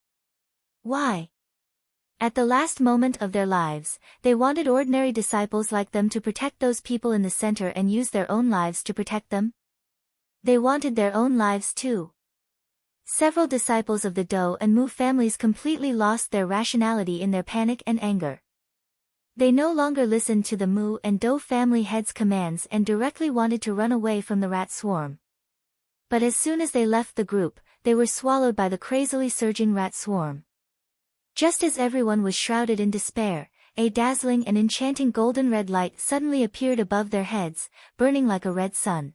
Why? At the last moment of their lives, they wanted ordinary disciples like them to protect those people in the center and use their own lives to protect them? They wanted their own lives too. Several disciples of the Dou and Mu families completely lost their rationality in their panic and anger. They no longer listened to the Mu and Dou family heads' commands and directly wanted to run away from the rat swarm. But as soon as they left the group, they were swallowed by the crazily surging rat swarm. Just as everyone was shrouded in despair, a dazzling and enchanting golden red light suddenly appeared above their heads, burning like a red sun.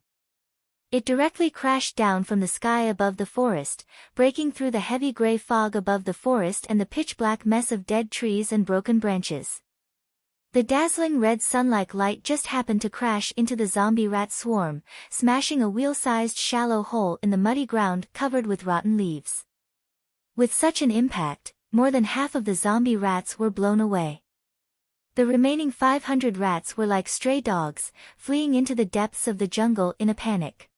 It directly crashed down from the sky above the forest, breaking through the heavy gray fog above the forest and the pitch-black mess of dead trees and broken branches. The dazzling red sun-like light just happened to crash into the zombie rat swarm, smashing a wheel-sized shallow hole in the muddy ground covered with rotten leaves. With such an impact, more than half of the zombie rats were blown away. The remaining 500 rats were like stray dogs, fleeing into the depths of the jungle in a panic.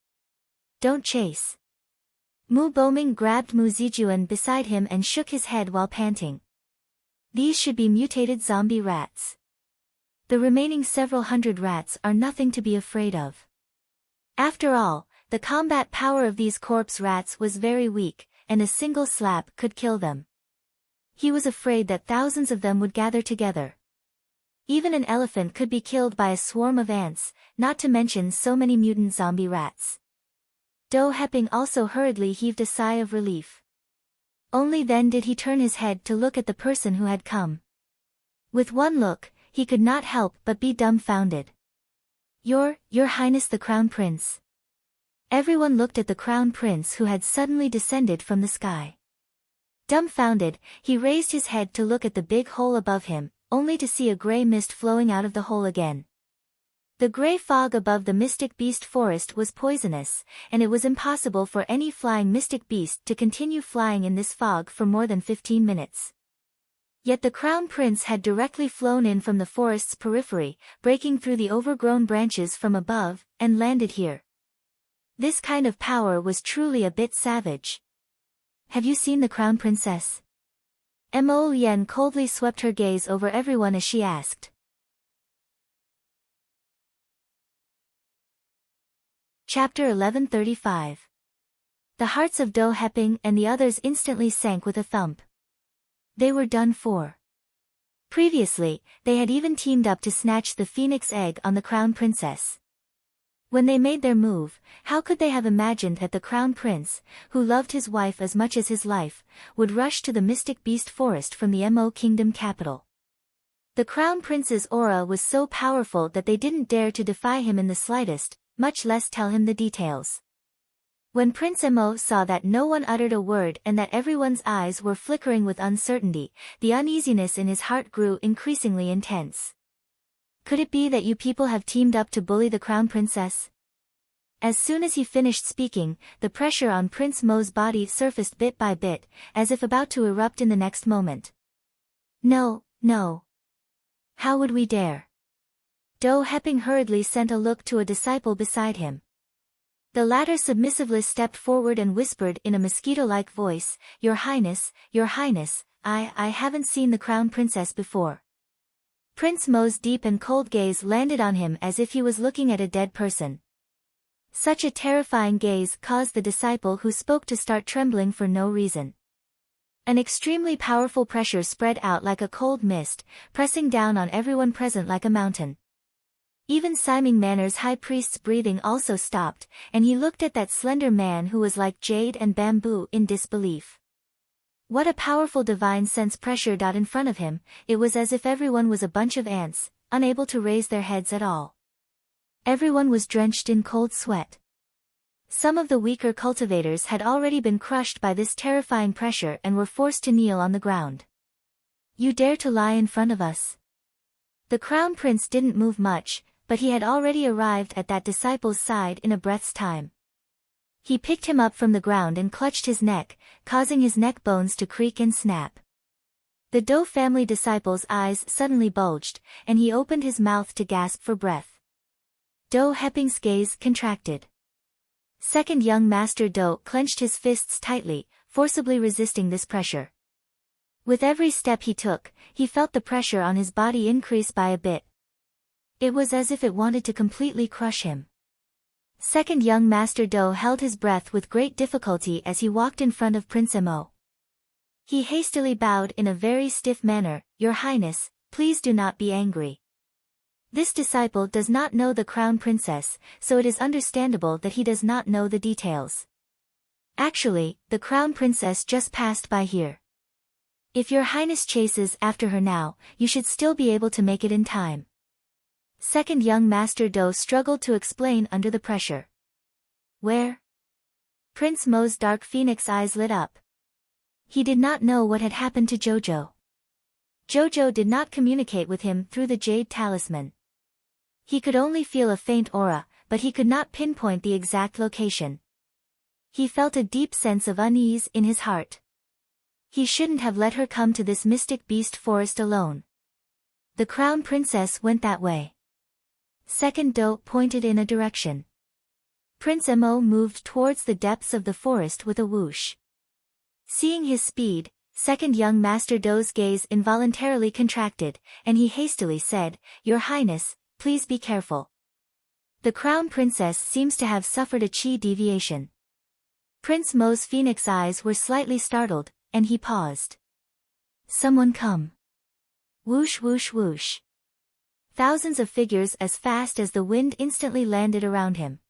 "Don't chase." Mu Boming grabbed Mu Zijuan beside him and shook his head while panting. "These should be mutated zombie rats. The remaining several hundred rats are nothing to be afraid of. After all, the combat power of these corpse rats was very weak, and a single slap could kill them." He was afraid that thousands of them would gather together. Even an elephant could be killed by a swarm of ants, not to mention so many mutant zombie rats. Dou Heping also hurriedly heaved a sigh of relief. Only then did he turn his head to look at the person who had come. With one look, he could not help but be dumbfounded. Your Highness the Crown Prince." Everyone looked at the crown prince who had suddenly descended from the sky. Dumbfounded, he raised his head to look at the big hole above him, only to see a gray mist flowing out of the hole again. The gray fog above the mystic beast forest was poisonous, and it was impossible for any flying mystic beast to continue flying in this fog for more than 15 minutes. Yet the crown prince had directly flown in from the forest's periphery, breaking through the overgrown branches from above, and landed here. This kind of power was truly a bit savage. Have you seen the crown princess? Mo Lien coldly swept her gaze over everyone as she asked. Chapter 1135. The hearts of Do Heping and the others instantly sank with a thump. They were done for. Previously, they had even teamed up to snatch the phoenix egg on the crown princess. When they made their move, how could they have imagined that the crown prince, who loved his wife as much as his life, would rush to the mystic beast forest from the Mo kingdom capital? The crown prince's aura was so powerful that they didn't dare to defy him in the slightest, much less tell him the details. When Prince Mo saw that no one uttered a word and that everyone's eyes were flickering with uncertainty, the uneasiness in his heart grew increasingly intense. Could it be that you people have teamed up to bully the crown princess? As soon as he finished speaking, the pressure on Prince Mo's body surfaced bit by bit, as if about to erupt in the next moment. No, no. How would we dare? Do Heping hurriedly sent a look to a disciple beside him. The latter submissively stepped forward and whispered in a mosquito-like voice, Your Highness, I haven't seen the crown princess before. Prince Mo's deep and cold gaze landed on him as if he was looking at a dead person. Such a terrifying gaze caused the disciple who spoke to start trembling for no reason. An extremely powerful pressure spread out like a cold mist, pressing down on everyone present like a mountain. Even Siming Manor's high priest's breathing also stopped, and he looked at that slender man who was like jade and bamboo in disbelief. What a powerful divine sense pressure dot in front of him, it was as if everyone was a bunch of ants, unable to raise their heads at all. Everyone was drenched in cold sweat. Some of the weaker cultivators had already been crushed by this terrifying pressure and were forced to kneel on the ground. You dare to lie in front of us? The crown prince didn't move much, but he had already arrived at that disciple's side in a breath's time. He picked him up from the ground and clutched his neck, causing his neck bones to creak and snap. The Do family disciple's eyes suddenly bulged, and he opened his mouth to gasp for breath. Do Heping's gaze contracted. Second young Master Do clenched his fists tightly, forcibly resisting this pressure. With every step he took, he felt the pressure on his body increase by a bit. It was as if it wanted to completely crush him. Second young Master Do held his breath with great difficulty as he walked in front of Prince Mo. He hastily bowed in a very stiff manner, Your Highness, please do not be angry. This disciple does not know the crown princess, so it is understandable that he does not know the details. Actually, the crown princess just passed by here. If Your Highness chases after her now, you should still be able to make it in time. Second young Master Do struggled to explain under the pressure. Where? Prince Mo's dark phoenix eyes lit up. He did not know what had happened to Jojo. Jojo did not communicate with him through the jade talisman. He could only feel a faint aura, but he could not pinpoint the exact location. He felt a deep sense of unease in his heart. He shouldn't have let her come to this mystic beast forest alone. The crown princess went that way. Second Do pointed in a direction. Prince Mo moved towards the depths of the forest with a whoosh. Seeing his speed, second young Master Do's gaze involuntarily contracted, and he hastily said, Your Highness, please be careful. The crown princess seems to have suffered a chi deviation. Prince Mo's phoenix eyes were slightly startled, and he paused. Someone come. Whoosh whoosh whoosh. Thousands of figures as fast as the wind instantly landed around him.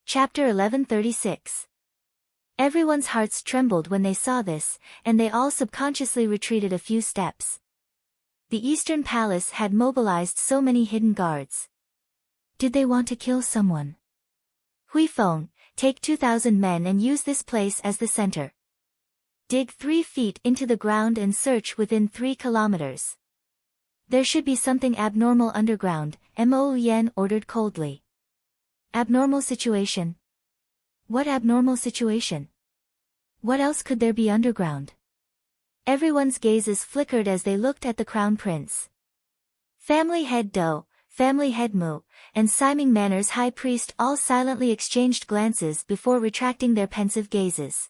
Chapter 1136. Everyone's hearts trembled when they saw this, and they all subconsciously retreated a few steps. The Eastern Palace had mobilized so many hidden guards. Did they want to kill someone? Huifeng, take 2,000 men and use this place as the center. Dig 3 feet into the ground and search within 3 kilometers. There should be something abnormal underground, Mo Yen ordered coldly. Abnormal situation? What abnormal situation? What else could there be underground? Everyone's gazes flickered as they looked at the crown prince. Family head Do, family head Mu, and Siming Manor's high priest all silently exchanged glances before retracting their pensive gazes.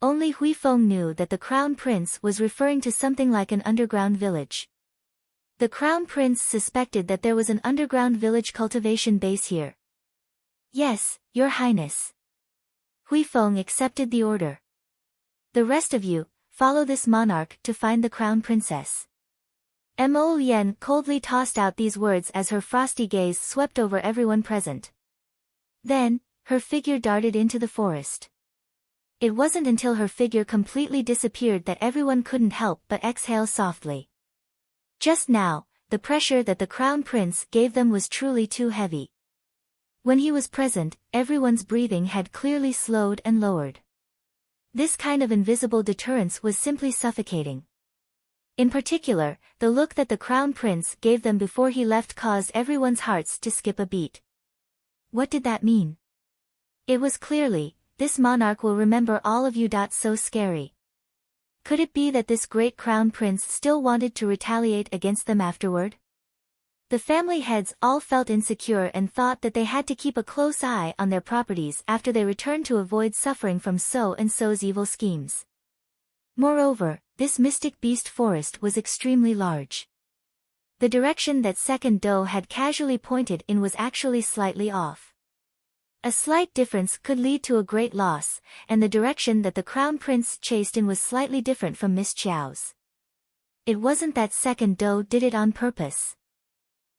Only Huifeng knew that the crown prince was referring to something like an underground village. The crown prince suspected that there was an underground village cultivation base here. Yes, your highness. Huifeng accepted the order. The rest of you, follow this monarch to find the crown princess. Mo Yen coldly tossed out these words as her frosty gaze swept over everyone present. Then, her figure darted into the forest. It wasn't until her figure completely disappeared that everyone couldn't help but exhale softly. Just now, the pressure that the crown prince gave them was truly too heavy. When he was present, everyone's breathing had clearly slowed and lowered. This kind of invisible deterrence was simply suffocating. In particular, the look that the crown prince gave them before he left caused everyone's hearts to skip a beat. What did that mean? It was clearly, this monarch will remember all of you. So scary. Could it be that this great crown prince still wanted to retaliate against them afterward? The family heads all felt insecure and thought that they had to keep a close eye on their properties after they returned to avoid suffering from So and So's evil schemes. Moreover, this mystic beast forest was extremely large. The direction that second Do had casually pointed in was actually slightly off. A slight difference could lead to a great loss, and the direction that the crown prince chased in was slightly different from Miss Qiao's. It wasn't that second Do did it on purpose.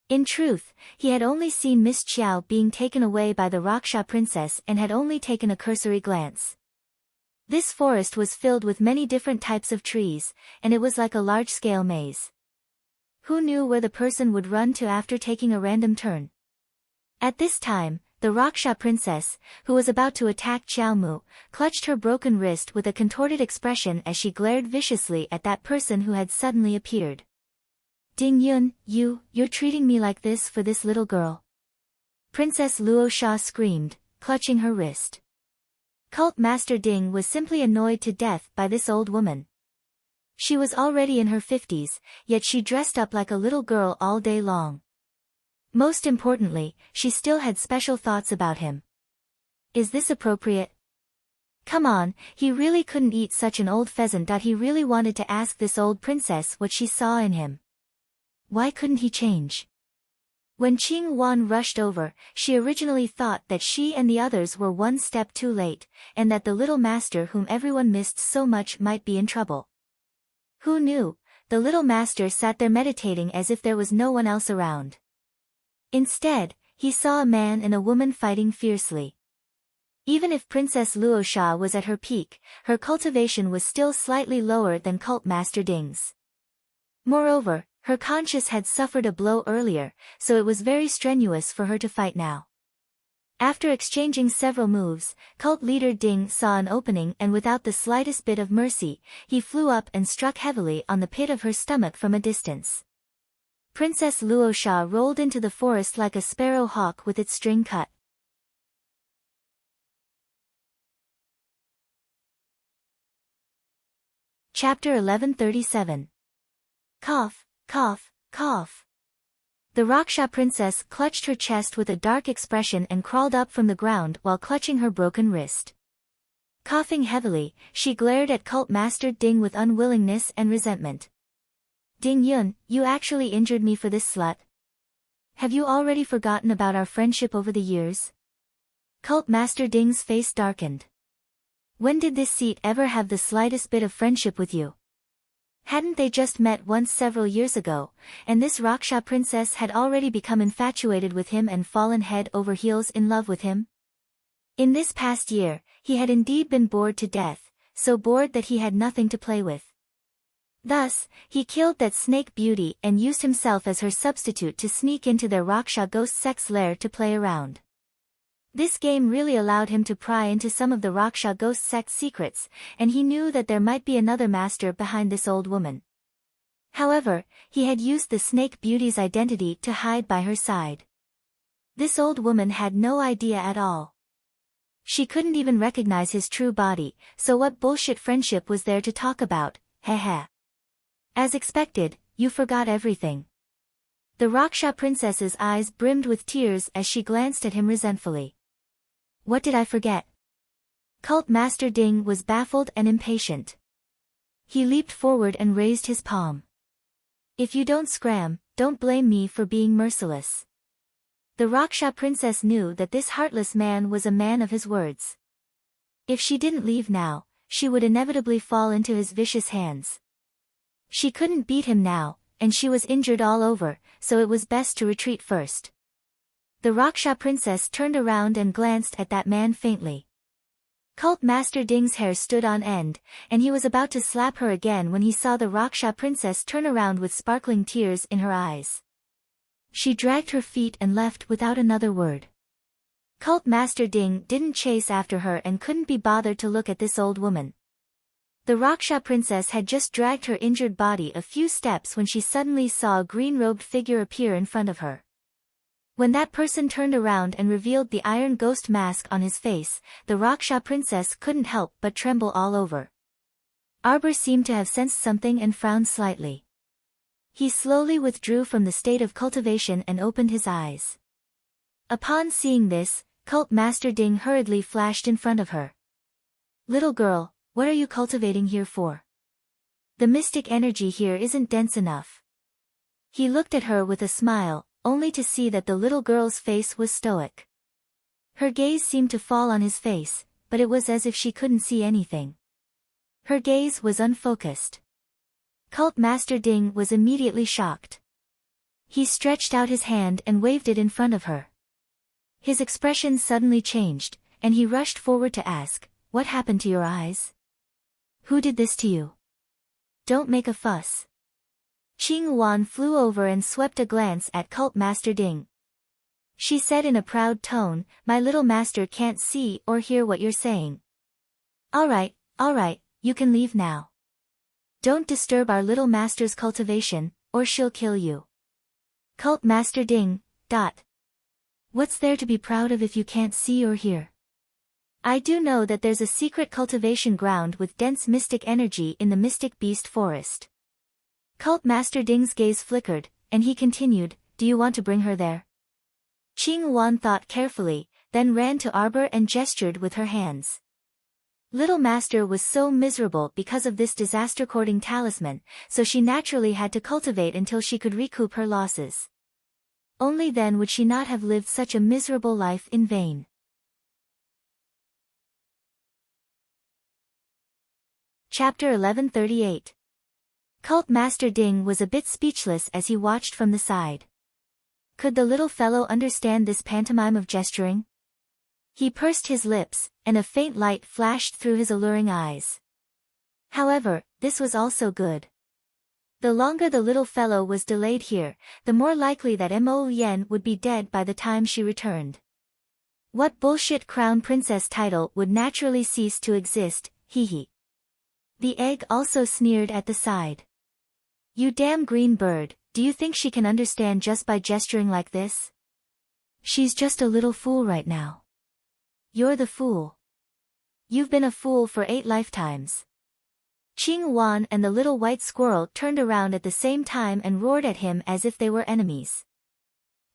In truth, he had only seen Miss Qiao being taken away by the Raksha princess and had only taken a cursory glance. This forest was filled with many different types of trees, and it was like a large-scale maze. Who knew where the person would run to after taking a random turn? At this time, the Raksha princess, who was about to attack Qiaomu, clutched her broken wrist with a contorted expression as she glared viciously at that person who had suddenly appeared. Ding Yun, you're treating me like this for this little girl? Princess Luo Sha screamed, clutching her wrist. Cult Master Ding was simply annoyed to death by this old woman. She was already in her 50s, yet she dressed up like a little girl all day long. Most importantly, she still had special thoughts about him. Is this appropriate? Come on, he really couldn't eat such an old pheasant. He really wanted to ask this old princess what she saw in him. Why couldn't he change? When Qing Wan rushed over, she originally thought that she and the others were one step too late, and that the little master whom everyone missed so much might be in trouble. Who knew? The little master sat there meditating as if there was no one else around. Instead, he saw a man and a woman fighting fiercely. Even if Princess Luosha was at her peak, her cultivation was still slightly lower than Cult Master Ding's. Moreover, her conscience had suffered a blow earlier, so it was very strenuous for her to fight now. After exchanging several moves, cult leader Ding saw an opening and without the slightest bit of mercy, he flew up and struck heavily on the pit of her stomach from a distance. Princess Luosha rolled into the forest like a sparrow hawk with its string cut. Chapter 1137. Cough, cough, cough. The Raksha princess clutched her chest with a dark expression and crawled up from the ground while clutching her broken wrist. Coughing heavily, she glared at Cult Master Ding with unwillingness and resentment. Ding Yun, you actually injured me for this slut? Have you already forgotten about our friendship over the years? Cult Master Ding's face darkened. When did this seat ever have the slightest bit of friendship with you? Hadn't they just met once several years ago, and this Raksha princess had already become infatuated with him and fallen head over heels in love with him? In this past year, he had indeed been bored to death, so bored that he had nothing to play with. Thus, he killed that snake beauty and used himself as her substitute to sneak into their Raksha ghost sex lair to play around. This game really allowed him to pry into some of the Raksha ghost sex secrets, and he knew that there might be another master behind this old woman. However, he had used the snake beauty's identity to hide by her side. This old woman had no idea at all. She couldn't even recognize his true body, so what bullshit friendship was there to talk about, heh. As expected, you forgot everything. The Raksha princess's eyes brimmed with tears as she glanced at him resentfully. What did I forget? Cult Master Ding was baffled and impatient. He leaped forward and raised his palm. If you don't scram, don't blame me for being merciless. The Raksha princess knew that this heartless man was a man of his words. If she didn't leave now, she would inevitably fall into his vicious hands. She couldn't beat him now, and she was injured all over, so it was best to retreat first. The Raksha princess turned around and glanced at that man faintly. Cult Master Ding's hair stood on end, and he was about to slap her again when he saw the Raksha princess turn around with sparkling tears in her eyes. She dragged her feet and left without another word. Cult Master Ding didn't chase after her and couldn't be bothered to look at this old woman. The Raksha princess had just dragged her injured body a few steps when she suddenly saw a green-robed figure appear in front of her. When that person turned around and revealed the iron ghost mask on his face, the Raksha princess couldn't help but tremble all over. Arbor seemed to have sensed something and frowned slightly. He slowly withdrew from the state of cultivation and opened his eyes. Upon seeing this, Cult Master Ding hurriedly flashed in front of her. Little girl, what are you cultivating here for? The mystic energy here isn't dense enough. He looked at her with a smile, only to see that the little girl's face was stoic. Her gaze seemed to fall on his face, but it was as if she couldn't see anything. Her gaze was unfocused. Cult Master Ding was immediately shocked. He stretched out his hand and waved it in front of her. His expression suddenly changed, and he rushed forward to ask, "What happened to your eyes? Who did this to you? Don't make a fuss." Qing Wan flew over and swept a glance at Cult Master Ding. She said in a proud tone, "My little master can't see or hear what you're saying. All right, you can leave now. Don't disturb our little master's cultivation, or she'll kill you." Cult Master Ding, What's there to be proud of if you can't see or hear? I do know that there's a secret cultivation ground with dense mystic energy in the Mystic Beast Forest. Cult Master Ding's gaze flickered, and he continued, "Do you want to bring her there?" Qing Wan thought carefully, then ran to Arbor and gestured with her hands. Little Master was so miserable because of this disaster-courting talisman, so she naturally had to cultivate until she could recoup her losses. Only then would she not have lived such a miserable life in vain. Chapter 1138. Cult Master Ding was a bit speechless as he watched from the side. Could the little fellow understand this pantomime of gesturing? He pursed his lips, and a faint light flashed through his alluring eyes. However, this was also good. The longer the little fellow was delayed here, the more likely that Mo Yen would be dead by the time she returned. What bullshit crown princess title would naturally cease to exist, hee. The egg also sneered at the side. "You damn green bird, do you think she can understand just by gesturing like this? She's just a little fool right now." "You're the fool. You've been a fool for 8 lifetimes. Qing Wan and the little white squirrel turned around at the same time and roared at him as if they were enemies.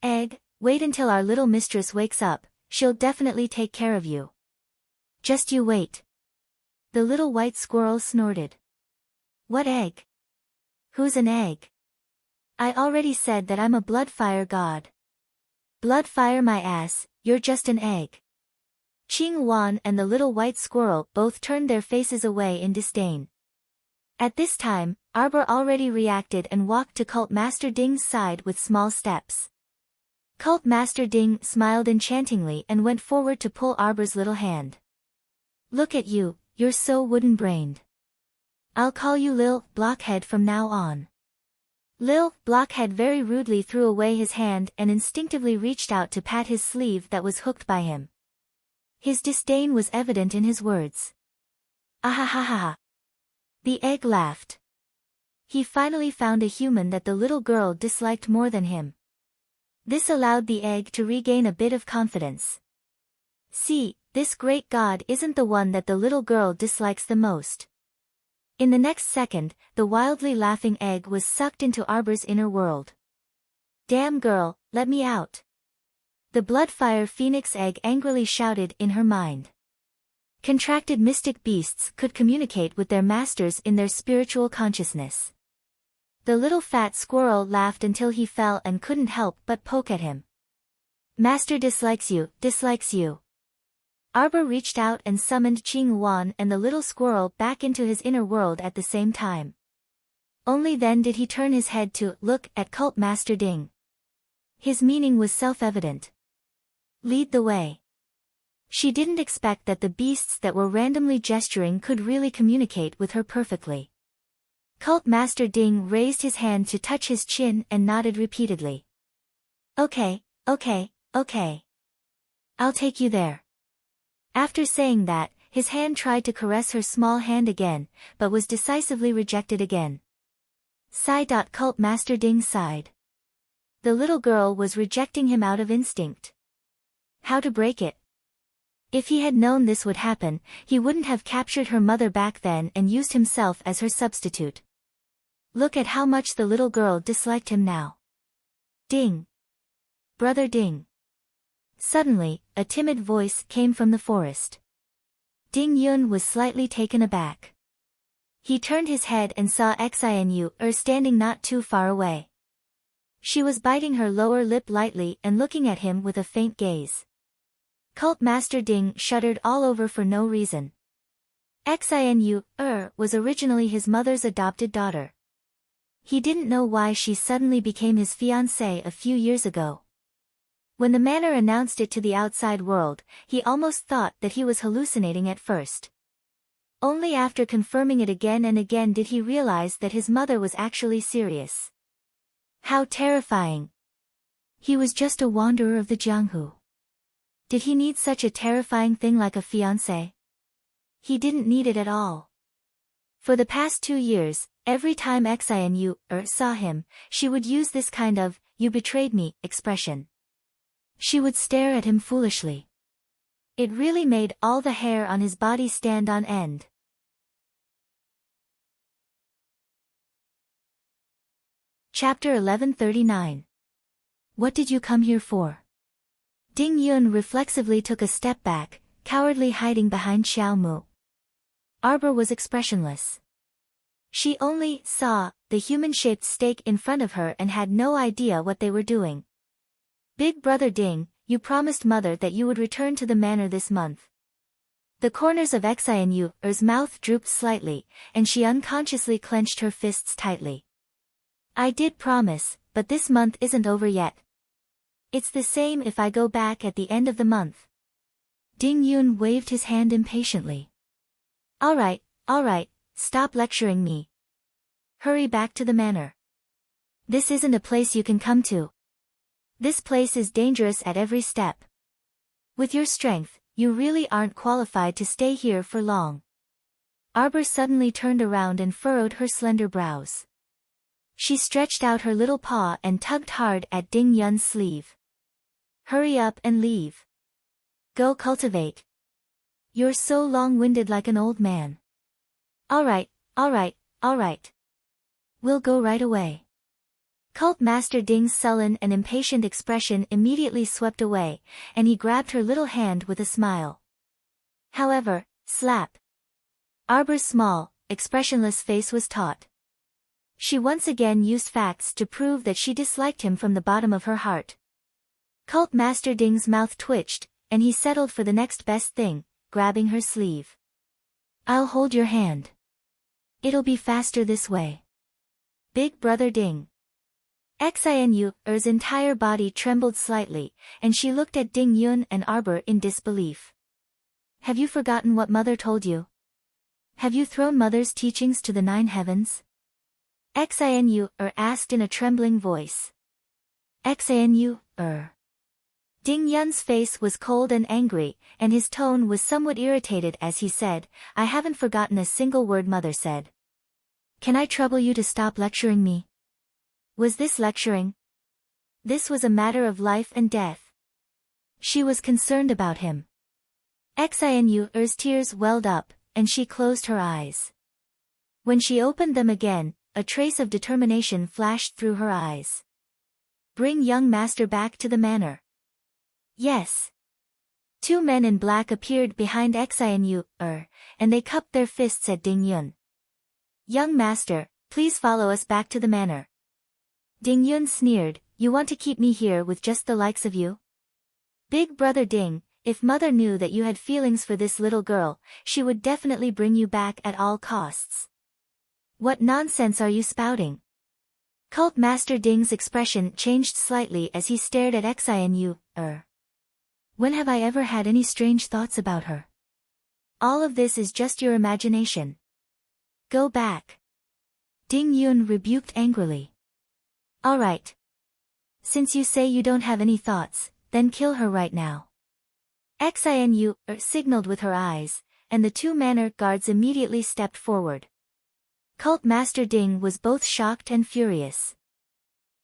"Egg, wait until our little mistress wakes up, she'll definitely take care of you. Just you wait." The little white squirrel snorted. "What egg? Who's an egg? I already said that I'm a bloodfire god." "Bloodfire my ass, you're just an egg." Qing Wan and the little white squirrel both turned their faces away in disdain. At this time, Arbor already reacted and walked to Cult Master Ding's side with small steps. Cult Master Ding smiled enchantingly and went forward to pull Arbor's little hand. "Look at you, you're so wooden-brained. I'll call you Lil Blockhead from now on. Lil Blockhead very rudely threw away his hand and instinctively reached out to pat his sleeve that was hooked by him. His disdain was evident in his words. Ahahaha. The egg laughed. He finally found a human that the little girl disliked more than him. This allowed the egg to regain a bit of confidence. See, this great god isn't the one that the little girl dislikes the most. In the next second, the wildly laughing egg was sucked into Arbor's inner world. Damn girl, let me out. The Bloodfire Phoenix egg angrily shouted in her mind. Contracted mystic beasts could communicate with their masters in their spiritual consciousness. The little fat squirrel laughed until he fell and couldn't help but poke at him. Master dislikes you, dislikes you. Arbor reached out and summoned Qing Wan and the little squirrel back into his inner world at the same time. Only then did he turn his head to look at Cult Master Ding. His meaning was self-evident. Lead the way. She didn't expect that the beasts that were randomly gesturing could really communicate with her perfectly. Cult Master Ding raised his hand to touch his chin and nodded repeatedly. Okay, okay, okay. I'll take you there. After saying that, his hand tried to caress her small hand again, but was decisively rejected again. Sigh. Cult Master Ding sighed. The little girl was rejecting him out of instinct. How to break it? If he had known this would happen, he wouldn't have captured her mother back then and used himself as her substitute. Look at how much the little girl disliked him now. Ding. Brother Ding. Suddenly, a timid voice came from the forest. Ding Yun was slightly taken aback. He turned his head and saw Xinu standing not too far away. She was biting her lower lip lightly and looking at him with a faint gaze. Cult Master Ding shuddered all over for no reason. Xinu was originally his mother's adopted daughter. He didn't know why she suddenly became his fiancée a few years ago. When the manor announced it to the outside world, he almost thought that he was hallucinating at first. Only after confirming it again and again did he realize that his mother was actually serious. How terrifying! He was just a wanderer of the Jianghu. Did he need such a terrifying thing like a fiancé? He didn't need it at all. For the past 2 years, every time Xinu saw him, she would use this kind of, "you betrayed me," expression. She would stare at him foolishly. It really made all the hair on his body stand on end. Chapter 1139. What did you come here for? Ding Yun reflexively took a step back, cowardly hiding behind Xiao Mu. Arbor was expressionless. She only saw the human-shaped stake in front of her and had no idea what they were doing. Big Brother Ding, you promised Mother that you would return to the manor this month. The corners of Xinu's mouth drooped slightly, and she unconsciously clenched her fists tightly. I did promise, but this month isn't over yet. It's the same if I go back at the end of the month. Ding Yun waved his hand impatiently. All right, stop lecturing me. Hurry back to the manor. This isn't a place you can come to. This place is dangerous at every step. With your strength, you really aren't qualified to stay here for long. Arbor suddenly turned around and furrowed her slender brows. She stretched out her little paw and tugged hard at Ding Yun's sleeve. Hurry up and leave. Go cultivate. You're so long-winded like an old man. All right. We'll go right away. Cult Master Ding's sullen and impatient expression immediately swept away, and he grabbed her little hand with a smile. However, slap. Arbor's small, expressionless face was taut. She once again used facts to prove that she disliked him from the bottom of her heart. Cult Master Ding's mouth twitched, and he settled for the next best thing, grabbing her sleeve. I'll hold your hand. It'll be faster this way. Big Brother Ding. Xinu's entire body trembled slightly, and she looked at Ding Yun and Arbor in disbelief. Have you forgotten what Mother told you? Have you thrown mother's teachings to the 9 heavens? Xinu, asked in a trembling voice. Xinu, Ding Yun's face was cold and angry, and his tone was somewhat irritated as he said, I haven't forgotten a single word mother said. Can I trouble you to stop lecturing me? Was this lecturing? This was a matter of life and death. She was concerned about him. Xinu's tears welled up, and she closed her eyes. When she opened them again, a trace of determination flashed through her eyes. Bring young master back to the manor. Yes. 2 men in black appeared behind Xinu, and they cupped their fists at Ding Yun. Young master, please follow us back to the manor. Ding Yun sneered, you want to keep me here with just the likes of you? Big brother Ding, if mother knew that you had feelings for this little girl, she would definitely bring you back at all costs. What nonsense are you spouting? Cult Master Ding's expression changed slightly as he stared at Xinu, When have I ever had any strange thoughts about her? All of this is just your imagination. Go back. Ding Yun rebuked angrily. All right. Since you say you don't have any thoughts, then kill her right now. Xinu, signaled with her eyes, and the 2 manor guards immediately stepped forward. Cult Master Ding was both shocked and furious.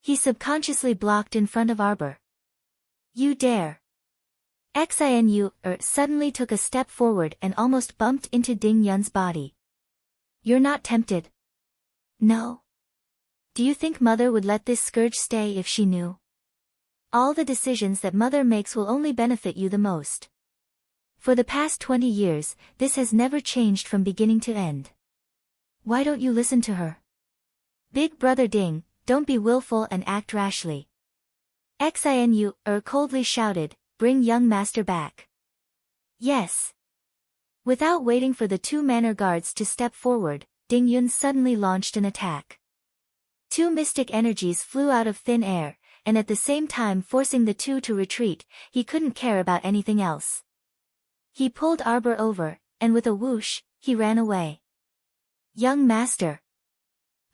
He subconsciously blocked in front of Arbor. You dare. Xinu, suddenly took a step forward and almost bumped into Ding Yun's body. You're not tempted? No. Do you think mother would let this scourge stay if she knew? All the decisions that mother makes will only benefit you the most. For the past 20 years, this has never changed from beginning to end. Why don't you listen to her? Big brother Ding, don't be willful and act rashly. Xinu, coldly shouted, bring young master back. Yes. Without waiting for the 2 manor guards to step forward, Ding Yun suddenly launched an attack. 2 mystic energies flew out of thin air, and at the same time forcing the 2 to retreat, he couldn't care about anything else. He pulled Arbor over, and with a whoosh, he ran away. Young master!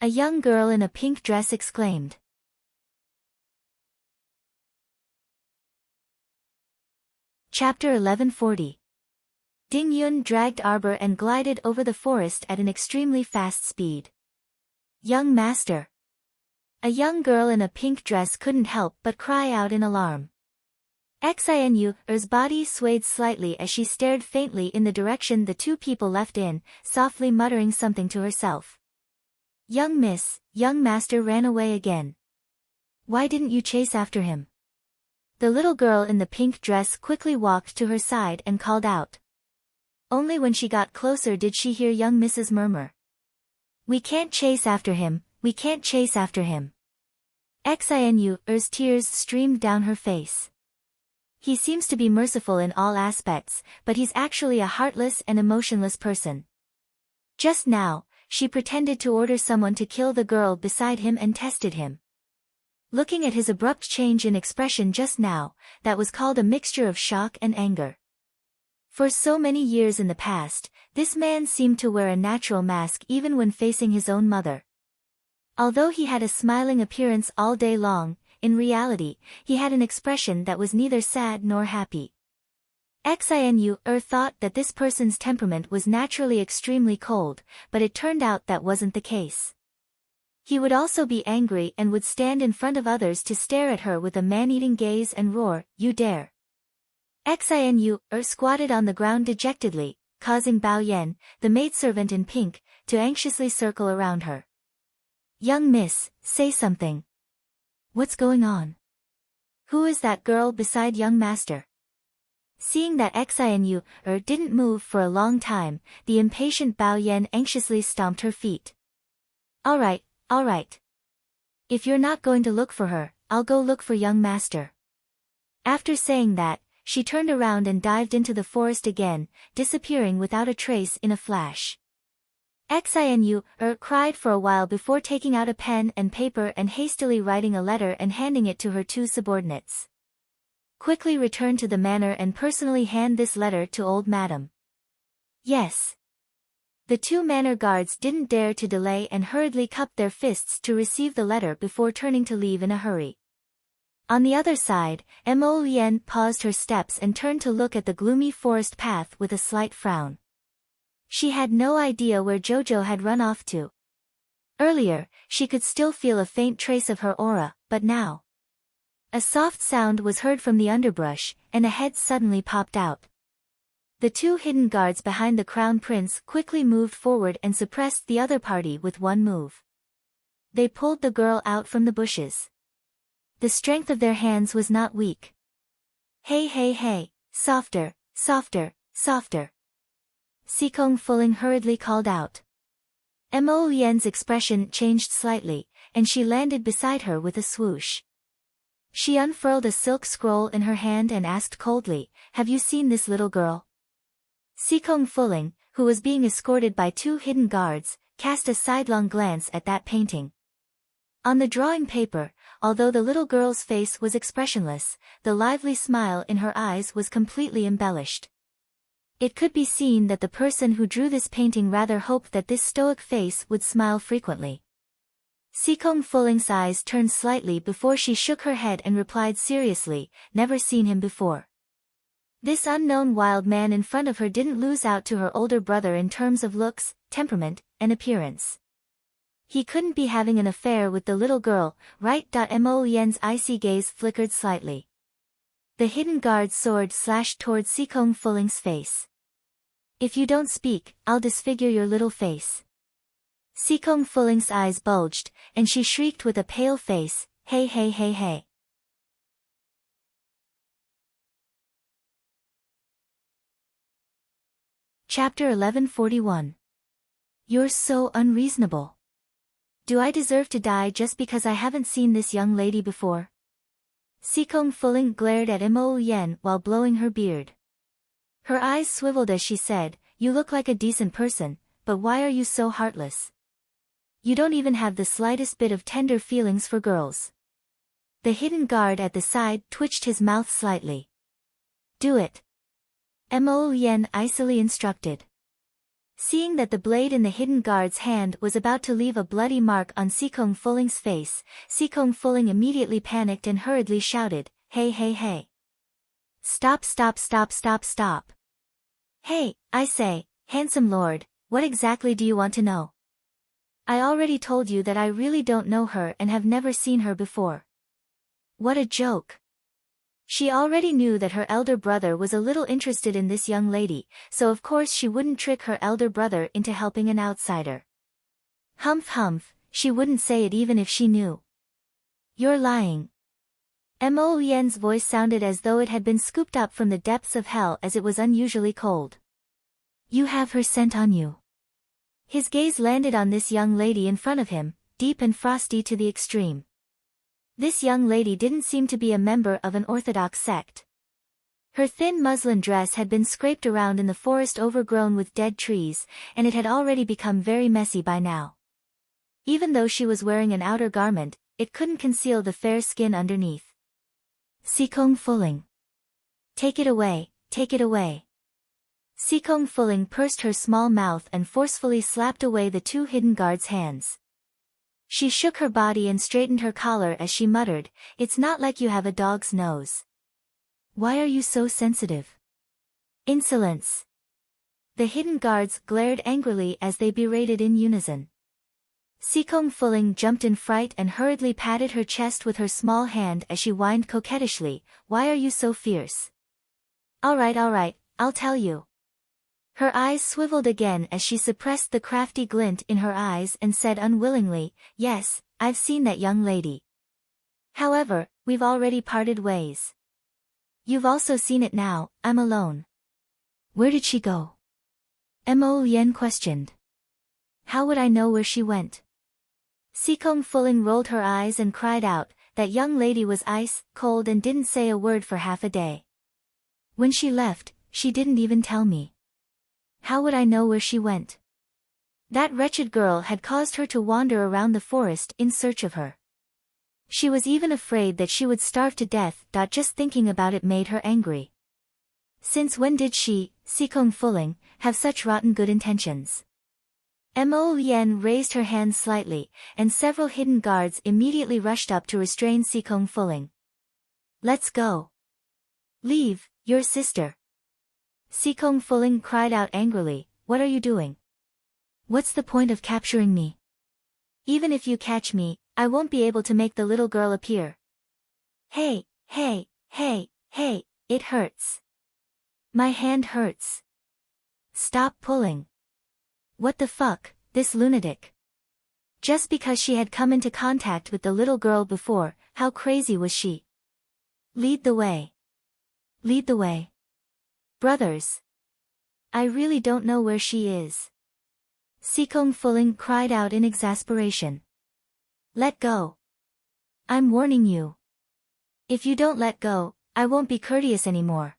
A young girl in a pink dress exclaimed. Chapter 1140. Ding Yun dragged Arbor and glided over the forest at an extremely fast speed. Young master! A young girl in a pink dress couldn't help but cry out in alarm. Xinu's body swayed slightly as she stared faintly in the direction the 2 people left in, softly muttering something to herself. Young miss, young master ran away again. Why didn't you chase after him? The little girl in the pink dress quickly walked to her side and called out. Only when she got closer did she hear young Mrs. murmur. We can't chase after him, we can't chase after him. Xinu's tears streamed down her face. He seems to be merciful in all aspects, but he's actually a heartless and emotionless person. Just now, she pretended to order someone to kill the girl beside him and tested him. Looking at his abrupt change in expression just now, that was called a mixture of shock and anger. For so many years in the past, this man seemed to wear a natural mask even when facing his own mother. Although he had a smiling appearance all day long, in reality, he had an expression that was neither sad nor happy. Xinu thought that this person's temperament was naturally extremely cold, but it turned out that wasn't the case. He would also be angry and would stand in front of others to stare at her with a man-eating gaze and roar, you dare. Xinu squatted on the ground dejectedly, causing Bao Yan, the maidservant in pink, to anxiously circle around her. Young miss, say something. What's going on? Who is that girl beside young master? Seeing that Xinu didn't move for a long time, the impatient Bao Yan anxiously stomped her feet. All right. If you're not going to look for her, I'll go look for young master. After saying that, she turned around and dived into the forest again, disappearing without a trace in a flash. Xinu cried for a while before taking out a pen and paper and hastily writing a letter and handing it to her 2 subordinates. Quickly return to the manor and personally hand this letter to old madam. Yes. The two manor guards didn't dare to delay and hurriedly cupped their fists to receive the letter before turning to leave in a hurry. On the other side, Mo Lien paused her steps and turned to look at the gloomy forest path with a slight frown. She had no idea where Jojo had run off to. Earlier, she could still feel a faint trace of her aura, but now. A soft sound was heard from the underbrush, and a head suddenly popped out. The two hidden guards behind the crown prince quickly moved forward and suppressed the other party with one move. They pulled the girl out from the bushes. The strength of their hands was not weak. Hey hey hey, softer, softer, softer. Sikong Fuling hurriedly called out. Mo Lien's expression changed slightly, and she landed beside her with a swoosh. She unfurled a silk scroll in her hand and asked coldly, "Have you seen this little girl?" Sikong Fuling, who was being escorted by two hidden guards, cast a sidelong glance at that painting. On the drawing paper, although the little girl's face was expressionless, the lively smile in her eyes was completely embellished. It could be seen that the person who drew this painting rather hoped that this stoic face would smile frequently. Sikong Fuling's eyes turned slightly before she shook her head and replied seriously, "Never seen him before." This unknown wild man in front of her didn't lose out to her older brother in terms of looks, temperament, and appearance. He couldn't be having an affair with the little girl, right? Mo Lien's icy gaze flickered slightly. The hidden guard's sword slashed towards Sikong Fuling's face. "If you don't speak, I'll disfigure your little face." Sikong Fuling's eyes bulged, and she shrieked with a pale face, "Hey hey hey hey." Chapter 1141. You're so unreasonable. Do I deserve to die just because I haven't seen this young lady before? Sikong Fuling glared at Mo Lien while blowing her beard. Her eyes swiveled as she said, "You look like a decent person, but why are you so heartless? You don't even have the slightest bit of tender feelings for girls." The hidden guard at the side twitched his mouth slightly. "Do it," Mo Lien icily instructed. Seeing that the blade in the hidden guard's hand was about to leave a bloody mark on Sikong Fuling's face, Sikong Fuling immediately panicked and hurriedly shouted, "Hey hey hey. Stop stop stop stop stop. Hey, I say, handsome lord, what exactly do you want to know? I already told you that I really don't know her and have never seen her before." What a joke. She already knew that her elder brother was a little interested in this young lady, so of course she wouldn't trick her elder brother into helping an outsider. Humph humph, she wouldn't say it even if she knew. "You're lying." Mo Lien's voice sounded as though it had been scooped up from the depths of hell as it was unusually cold. "You have her scent on you." His gaze landed on this young lady in front of him, deep and frosty to the extreme. This young lady didn't seem to be a member of an orthodox sect. Her thin muslin dress had been scraped around in the forest overgrown with dead trees, and it had already become very messy by now. Even though she was wearing an outer garment, it couldn't conceal the fair skin underneath. "Sikong Fuling. Take it away, take it away." Sikong Fuling pursed her small mouth and forcefully slapped away the two hidden guards' hands. She shook her body and straightened her collar as she muttered, "It's not like you have a dog's nose. Why are you so sensitive? Insolence." The hidden guards glared angrily as they berated in unison. Sikong Fuling jumped in fright and hurriedly patted her chest with her small hand as she whined coquettishly, "Why are you so fierce?" All right, I'll tell you." Her eyes swiveled again as she suppressed the crafty glint in her eyes and said unwillingly, "Yes, I've seen that young lady. However, we've already parted ways. You've also seen it now, I'm alone." "Where did she go?" Mo Lien questioned. "How would I know where she went?" Sikong Fuling rolled her eyes and cried out, "That young lady was ice cold and didn't say a word for half a day. When she left, she didn't even tell me. How would I know where she went? That wretched girl had caused her to wander around the forest in search of her. She was even afraid that she would starve to death. Just thinking about it made her angry. Since when did she, Sikong Fuling, have such rotten good intentions? Mo Lian raised her hands slightly, and several hidden guards immediately rushed up to restrain Sikong Fuling. Let's go. Leave, your sister. Sikong Fuling cried out angrily, what are you doing? What's the point of capturing me? Even if you catch me, I won't be able to make the little girl appear. Hey, it hurts. My hand hurts. Stop pulling. What the fuck, this lunatic. Just because she had come into contact with the little girl before, how crazy was she? Lead the way. Lead the way. Brothers. I really don't know where she is. Sikong Fuling cried out in exasperation. Let go. I'm warning you. If you don't let go, I won't be courteous anymore.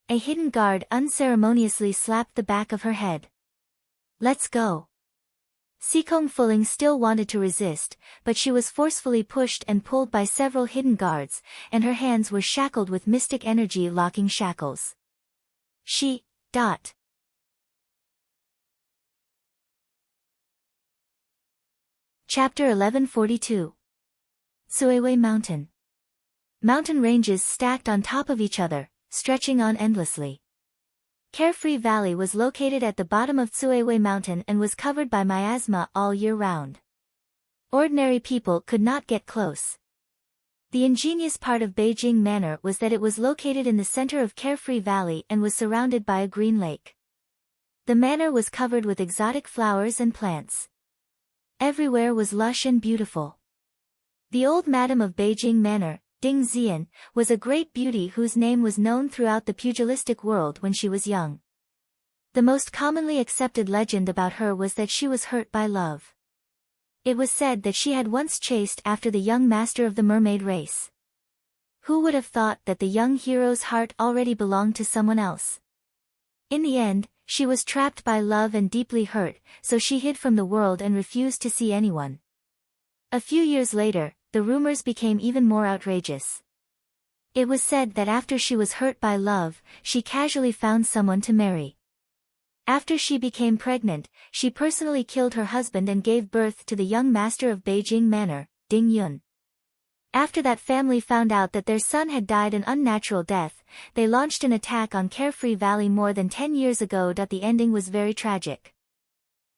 A hidden guard unceremoniously slapped the back of her head. Let's go. Sikong Fuling still wanted to resist, but she was forcefully pushed and pulled by several hidden guards, and her hands were shackled with mystic energy locking shackles. Chapter 1142. Suiwei Mountain. Mountain ranges stacked on top of each other, stretching on endlessly. Carefree Valley was located at the bottom of Suiwei Mountain and was covered by miasma all year round. Ordinary people could not get close. The ingenious part of Beijing Manor was that it was located in the center of Carefree Valley and was surrounded by a green lake. The manor was covered with exotic flowers and plants. Everywhere was lush and beautiful. The old madam of Beijing Manor, Ding Xian, was a great beauty whose name was known throughout the pugilistic world when she was young. The most commonly accepted legend about her was that she was hurt by love. It was said that she had once chased after the young master of the mermaid race. Who would have thought that the young hero's heart already belonged to someone else? In the end, she was trapped by love and deeply hurt, so she hid from the world and refused to see anyone. A few years later, the rumors became even more outrageous. It was said that after she was hurt by love, she casually found someone to marry. After she became pregnant, she personally killed her husband and gave birth to the young master of Beijing Manor, Ding Yun. After that family found out that their son had died an unnatural death, they launched an attack on Carefree Valley more than 10 years ago. The ending was very tragic.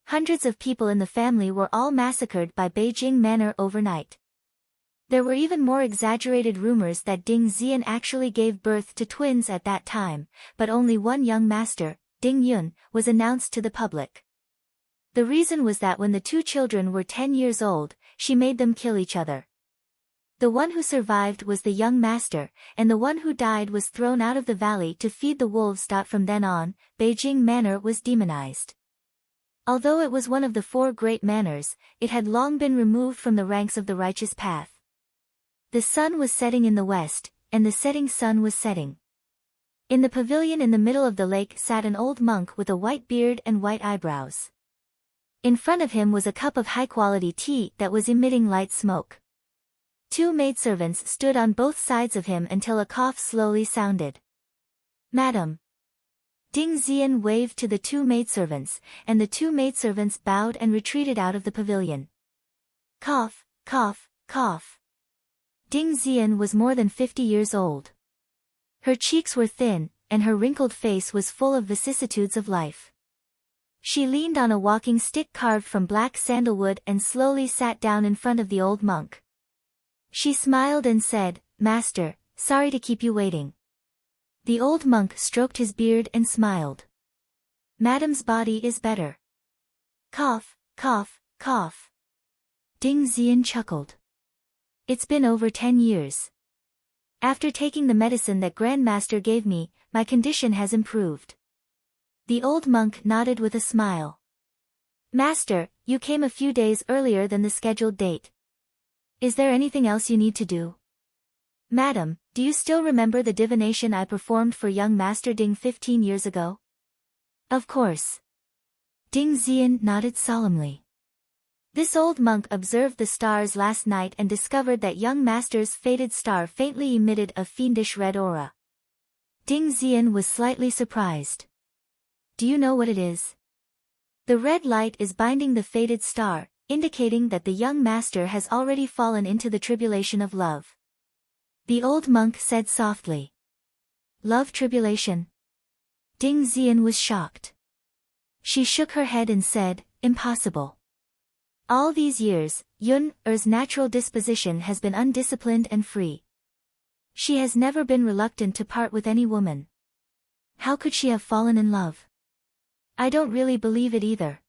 Hundreds of people in the family were all massacred by Beijing Manor overnight. There were even more exaggerated rumors that Ding Xian actually gave birth to twins at that time, but only one young master, Ding Yun, was announced to the public. The reason was that when the two children were 10 years old, she made them kill each other. The one who survived was the young master, and the one who died was thrown out of the valley to feed the wolves. From then on, Beijing Manor was demonized. Although it was one of the 4 great manors, it had long been removed from the ranks of the righteous path. The sun was setting in the west, and the setting sun was setting. In the pavilion in the middle of the lake sat an old monk with a white beard and white eyebrows. In front of him was a cup of high-quality tea that was emitting light smoke. 2 maidservants stood on both sides of him until a cough slowly sounded. Madam. Ding Xian waved to the 2 maidservants, and the 2 maidservants bowed and retreated out of the pavilion. Cough, cough, cough. Ding Xian was more than 50 years old. Her cheeks were thin, and her wrinkled face was full of vicissitudes of life. She leaned on a walking stick carved from black sandalwood and slowly sat down in front of the old monk. She smiled and said, Master, sorry to keep you waiting. The old monk stroked his beard and smiled. Madam's body is better. Cough, cough, cough. Ding Xian chuckled. It's been over 10 years. After taking the medicine that Grandmaster gave me, my condition has improved. The old monk nodded with a smile. Master, you came a few days earlier than the scheduled date. Is there anything else you need to do? Madam, do you still remember the divination I performed for young Master Ding 15 years ago? Of course. Ding Xian nodded solemnly. This old monk observed the stars last night and discovered that young Master's faded star faintly emitted a fiendish red aura. Ding Xian was slightly surprised. Do you know what it is? The red light is binding the fated star, indicating that the young master has already fallen into the tribulation of love. The old monk said softly. Love tribulation? Ding Xian was shocked. She shook her head and said, impossible. All these years, Yun-er's natural disposition has been undisciplined and free. She has never been reluctant to part with any woman. How could she have fallen in love? I don't really believe it either.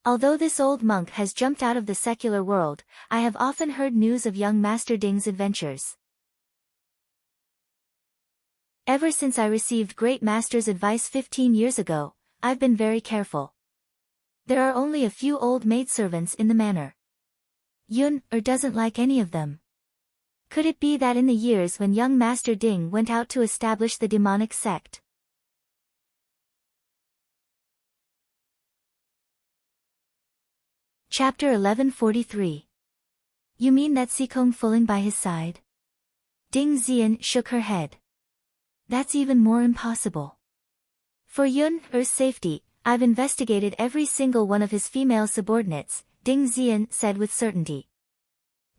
Although this old monk has jumped out of the secular world, I have often heard news of young Master Ding's adventures. Ever since I received Great Master's advice 15 years ago, I've been very careful. There are only a few old maidservants in the manor. Yun-er doesn't like any of them. Could it be that in the years when young Master Ding went out to establish the demonic sect? Chapter 1143. You mean that Sikong fooling by his side? Ding Xian shook her head. That's even more impossible. For Yun-er's safety, I've investigated every single one of his female subordinates, Ding Xian said with certainty.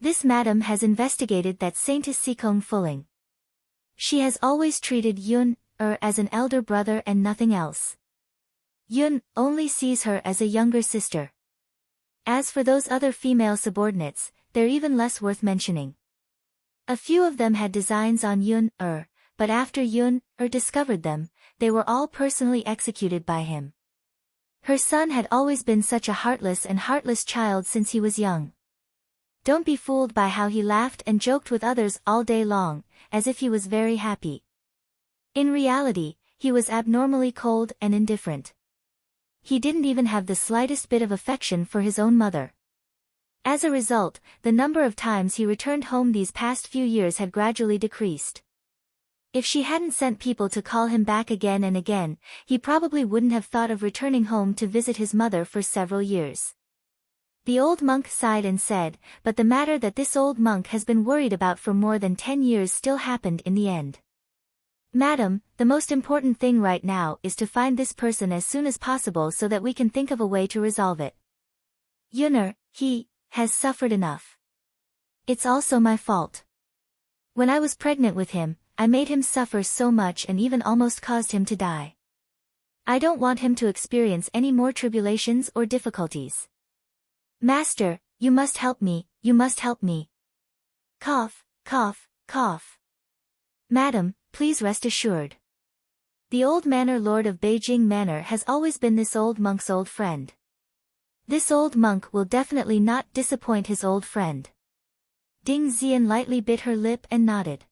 This madam has investigated that Saintess Sikong fooling. She has always treated Yun-er as an elder brother and nothing else. Yun only sees her as a younger sister. As for those other female subordinates, they're even less worth mentioning. A few of them had designs on Yun-er, but after Yun-er discovered them, they were all personally executed by him. Her son had always been such a heartless child since he was young. Don't be fooled by how he laughed and joked with others all day long, as if he was very happy. In reality, he was abnormally cold and indifferent. He didn't even have the slightest bit of affection for his own mother. As a result, the number of times he returned home these past few years had gradually decreased. If she hadn't sent people to call him back again and again, he probably wouldn't have thought of returning home to visit his mother for several years. The old monk sighed and said, but the matter that this old monk has been worried about for more than 10 years still happened in the end. Madam, the most important thing right now is to find this person as soon as possible so that we can think of a way to resolve it. Yun-er, he has suffered enough. It's also my fault. When I was pregnant with him, I made him suffer so much and even almost caused him to die. I don't want him to experience any more tribulations or difficulties. Master, you must help me, you must help me. Cough, cough, cough. Madam, please rest assured. The old manor lord of Beijing Manor has always been this old monk's old friend. This old monk will definitely not disappoint his old friend. Ding Xian lightly bit her lip and nodded.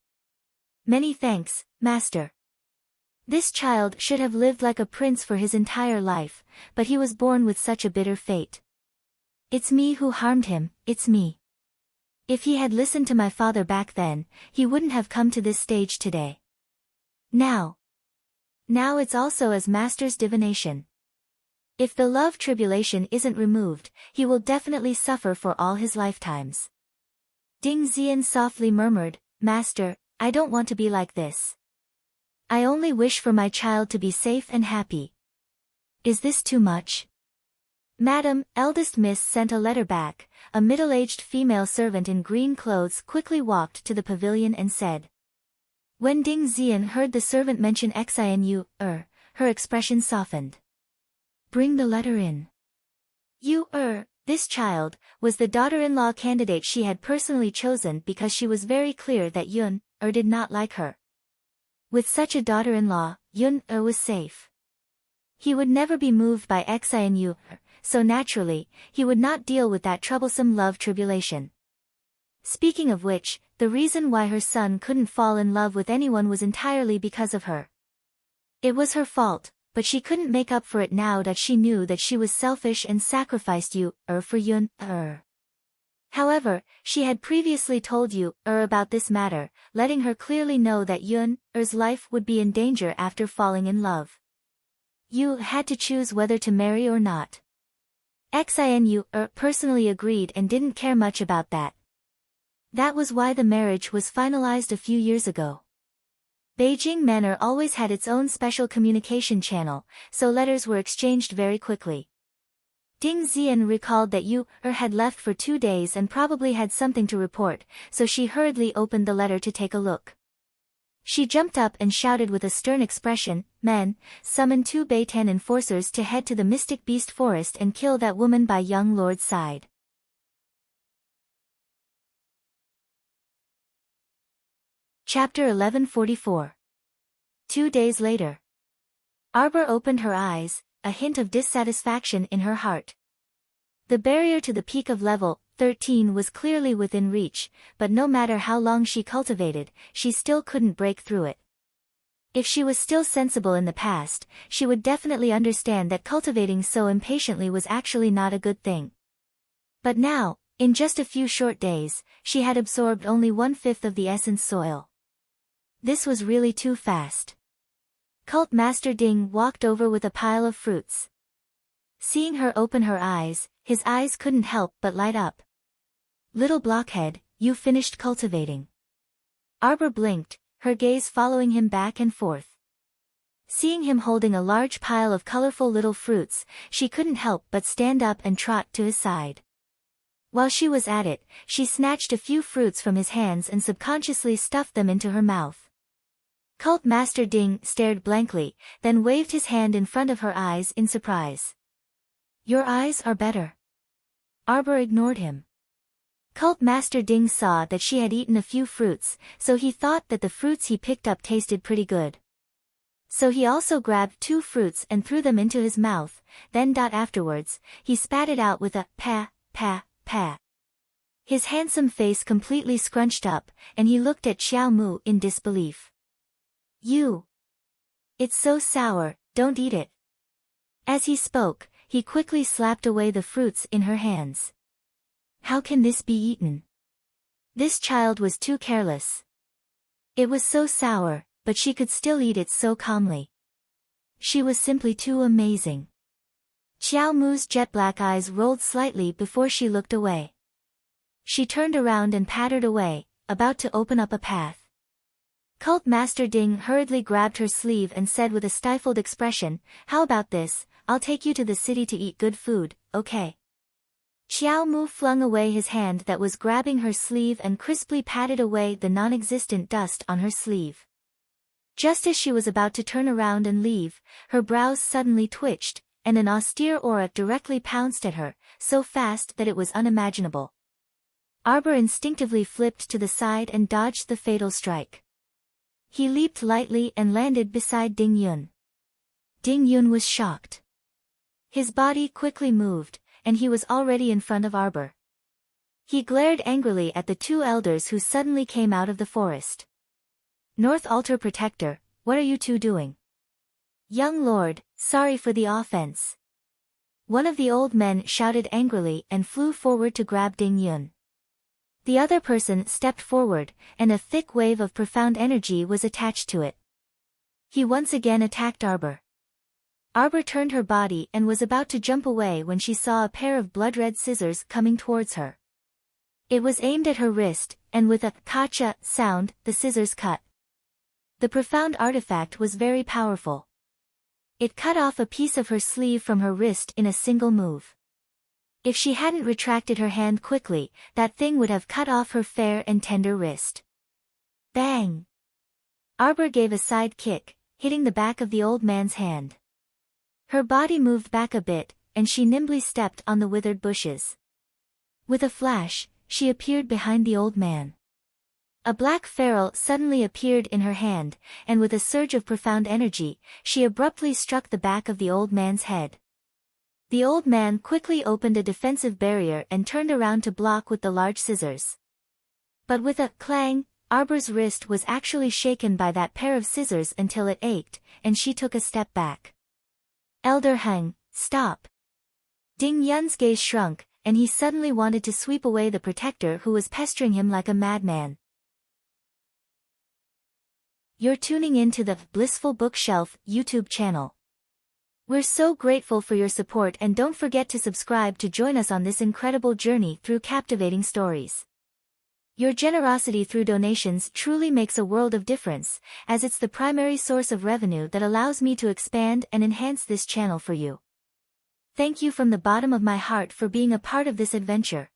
Many thanks, master. This child should have lived like a prince for his entire life, but he was born with such a bitter fate. It's me who harmed him, it's me. If he had listened to my father back then, he wouldn't have come to this stage today. Now it's also as master's divination. If the love tribulation isn't removed, he will definitely suffer for all his lifetimes. Ding Xian softly murmured, Master, I don't want to be like this. I only wish for my child to be safe and happy. Is this too much? Madam, eldest miss sent a letter back. A middle-aged female servant in green clothes quickly walked to the pavilion and said. When Ding Xian heard the servant mention Xinu, her expression softened. Bring the letter in. This child, was the daughter-in-law candidate she had personally chosen because she was very clear that Yun-er did not like her. With such a daughter-in-law, Yun-er was safe. He would never be moved by Xinu, so naturally, he would not deal with that troublesome love tribulation. Speaking of which, the reason why her son couldn't fall in love with anyone was entirely because of her. It was her fault, but she couldn't make up for it now that she knew that she was selfish and sacrificed for Yun-er. However, she had previously told Yun-er about this matter, letting her clearly know that Yun-er's life would be in danger after falling in love. You had to choose whether to marry or not. Xinu personally agreed and didn't care much about that. That was why the marriage was finalized a few years ago. Beijing Manor always had its own special communication channel, so letters were exchanged very quickly. Ding Xian recalled that had left for 2 days and probably had something to report, so she hurriedly opened the letter to take a look. She jumped up and shouted with a stern expression, "Men, summon 2 Beitan enforcers to head to the Mystic Beast Forest and kill that woman by young lord's side." Chapter 1144. 2 days later. Arbor opened her eyes, a hint of dissatisfaction in her heart. The barrier to the peak of level 13 was clearly within reach, but no matter how long she cultivated, she still couldn't break through it. If she was still sensible in the past, she would definitely understand that cultivating so impatiently was actually not a good thing. But now, in just a few short days, she had absorbed only 1/5 of the essence soil. This was really too fast. Cult Master Ding walked over with a pile of fruits. Seeing her open her eyes, his eyes couldn't help but light up. "Little blockhead, you finished cultivating." Arbor blinked, her gaze following him back and forth. Seeing him holding a large pile of colorful little fruits, she couldn't help but stand up and trot to his side. While she was at it, she snatched a few fruits from his hands and subconsciously stuffed them into her mouth. Cult Master Ding stared blankly, then waved his hand in front of her eyes in surprise. "Your eyes are better." Arbor ignored him. Cult Master Ding saw that she had eaten a few fruits, so he thought that the fruits he picked up tasted pretty good. So he also grabbed 2 fruits and threw them into his mouth, then afterwards, he spat it out with a pa, pa, pa. His handsome face completely scrunched up, and he looked at Xiao Mu in disbelief. It's so sour, don't eat it." As he spoke, he quickly slapped away the fruits in her hands. "How can this be eaten?" This child was too careless. It was so sour, but she could still eat it so calmly. She was simply too amazing. Xiao Mu's jet black eyes rolled slightly before she looked away. She turned around and pattered away, about to open up a path. Cult Master Ding hurriedly grabbed her sleeve and said with a stifled expression, "How about this, I'll take you to the city to eat good food, okay?" Xiao Mu flung away his hand that was grabbing her sleeve and crisply patted away the non-existent dust on her sleeve. Just as she was about to turn around and leave, her brows suddenly twitched, and an austere aura directly pounced at her, so fast that it was unimaginable. Arbor instinctively flipped to the side and dodged the fatal strike. He leaped lightly and landed beside Ding Yun. Ding Yun was shocked. His body quickly moved, and he was already in front of Arbor. He glared angrily at the 2 elders who suddenly came out of the forest. "North Altar Protector, what are you 2 doing?" "Young Lord, sorry for the offense." One of the old men shouted angrily and flew forward to grab Ding Yun. The other person stepped forward, and a thick wave of profound energy was attached to it. He once again attacked Arbor. Arbor turned her body and was about to jump away when she saw a pair of blood-red scissors coming towards her. It was aimed at her wrist, and with a "kacha" sound, the scissors cut. The profound artifact was very powerful. It cut off a piece of her sleeve from her wrist in a single move. If she hadn't retracted her hand quickly, that thing would have cut off her fair and tender wrist. Bang! Arbor gave a side kick, hitting the back of the old man's hand. Her body moved back a bit, and she nimbly stepped on the withered bushes. With a flash, she appeared behind the old man. A black ferrule suddenly appeared in her hand, and with a surge of profound energy, she abruptly struck the back of the old man's head. The old man quickly opened a defensive barrier and turned around to block with the large scissors. But with a clang, Arbor's wrist was actually shaken by that pair of scissors until it ached, and she took a step back. "Elder Heng, stop!" Ding Yun's gaze shrunk, and he suddenly wanted to sweep away the protector who was pestering him like a madman. You're tuning in to the Blissful Bookshelf YouTube channel. We're so grateful for your support, and don't forget to subscribe to join us on this incredible journey through captivating stories. Your generosity through donations truly makes a world of difference, as it's the primary source of revenue that allows me to expand and enhance this channel for you. Thank you from the bottom of my heart for being a part of this adventure.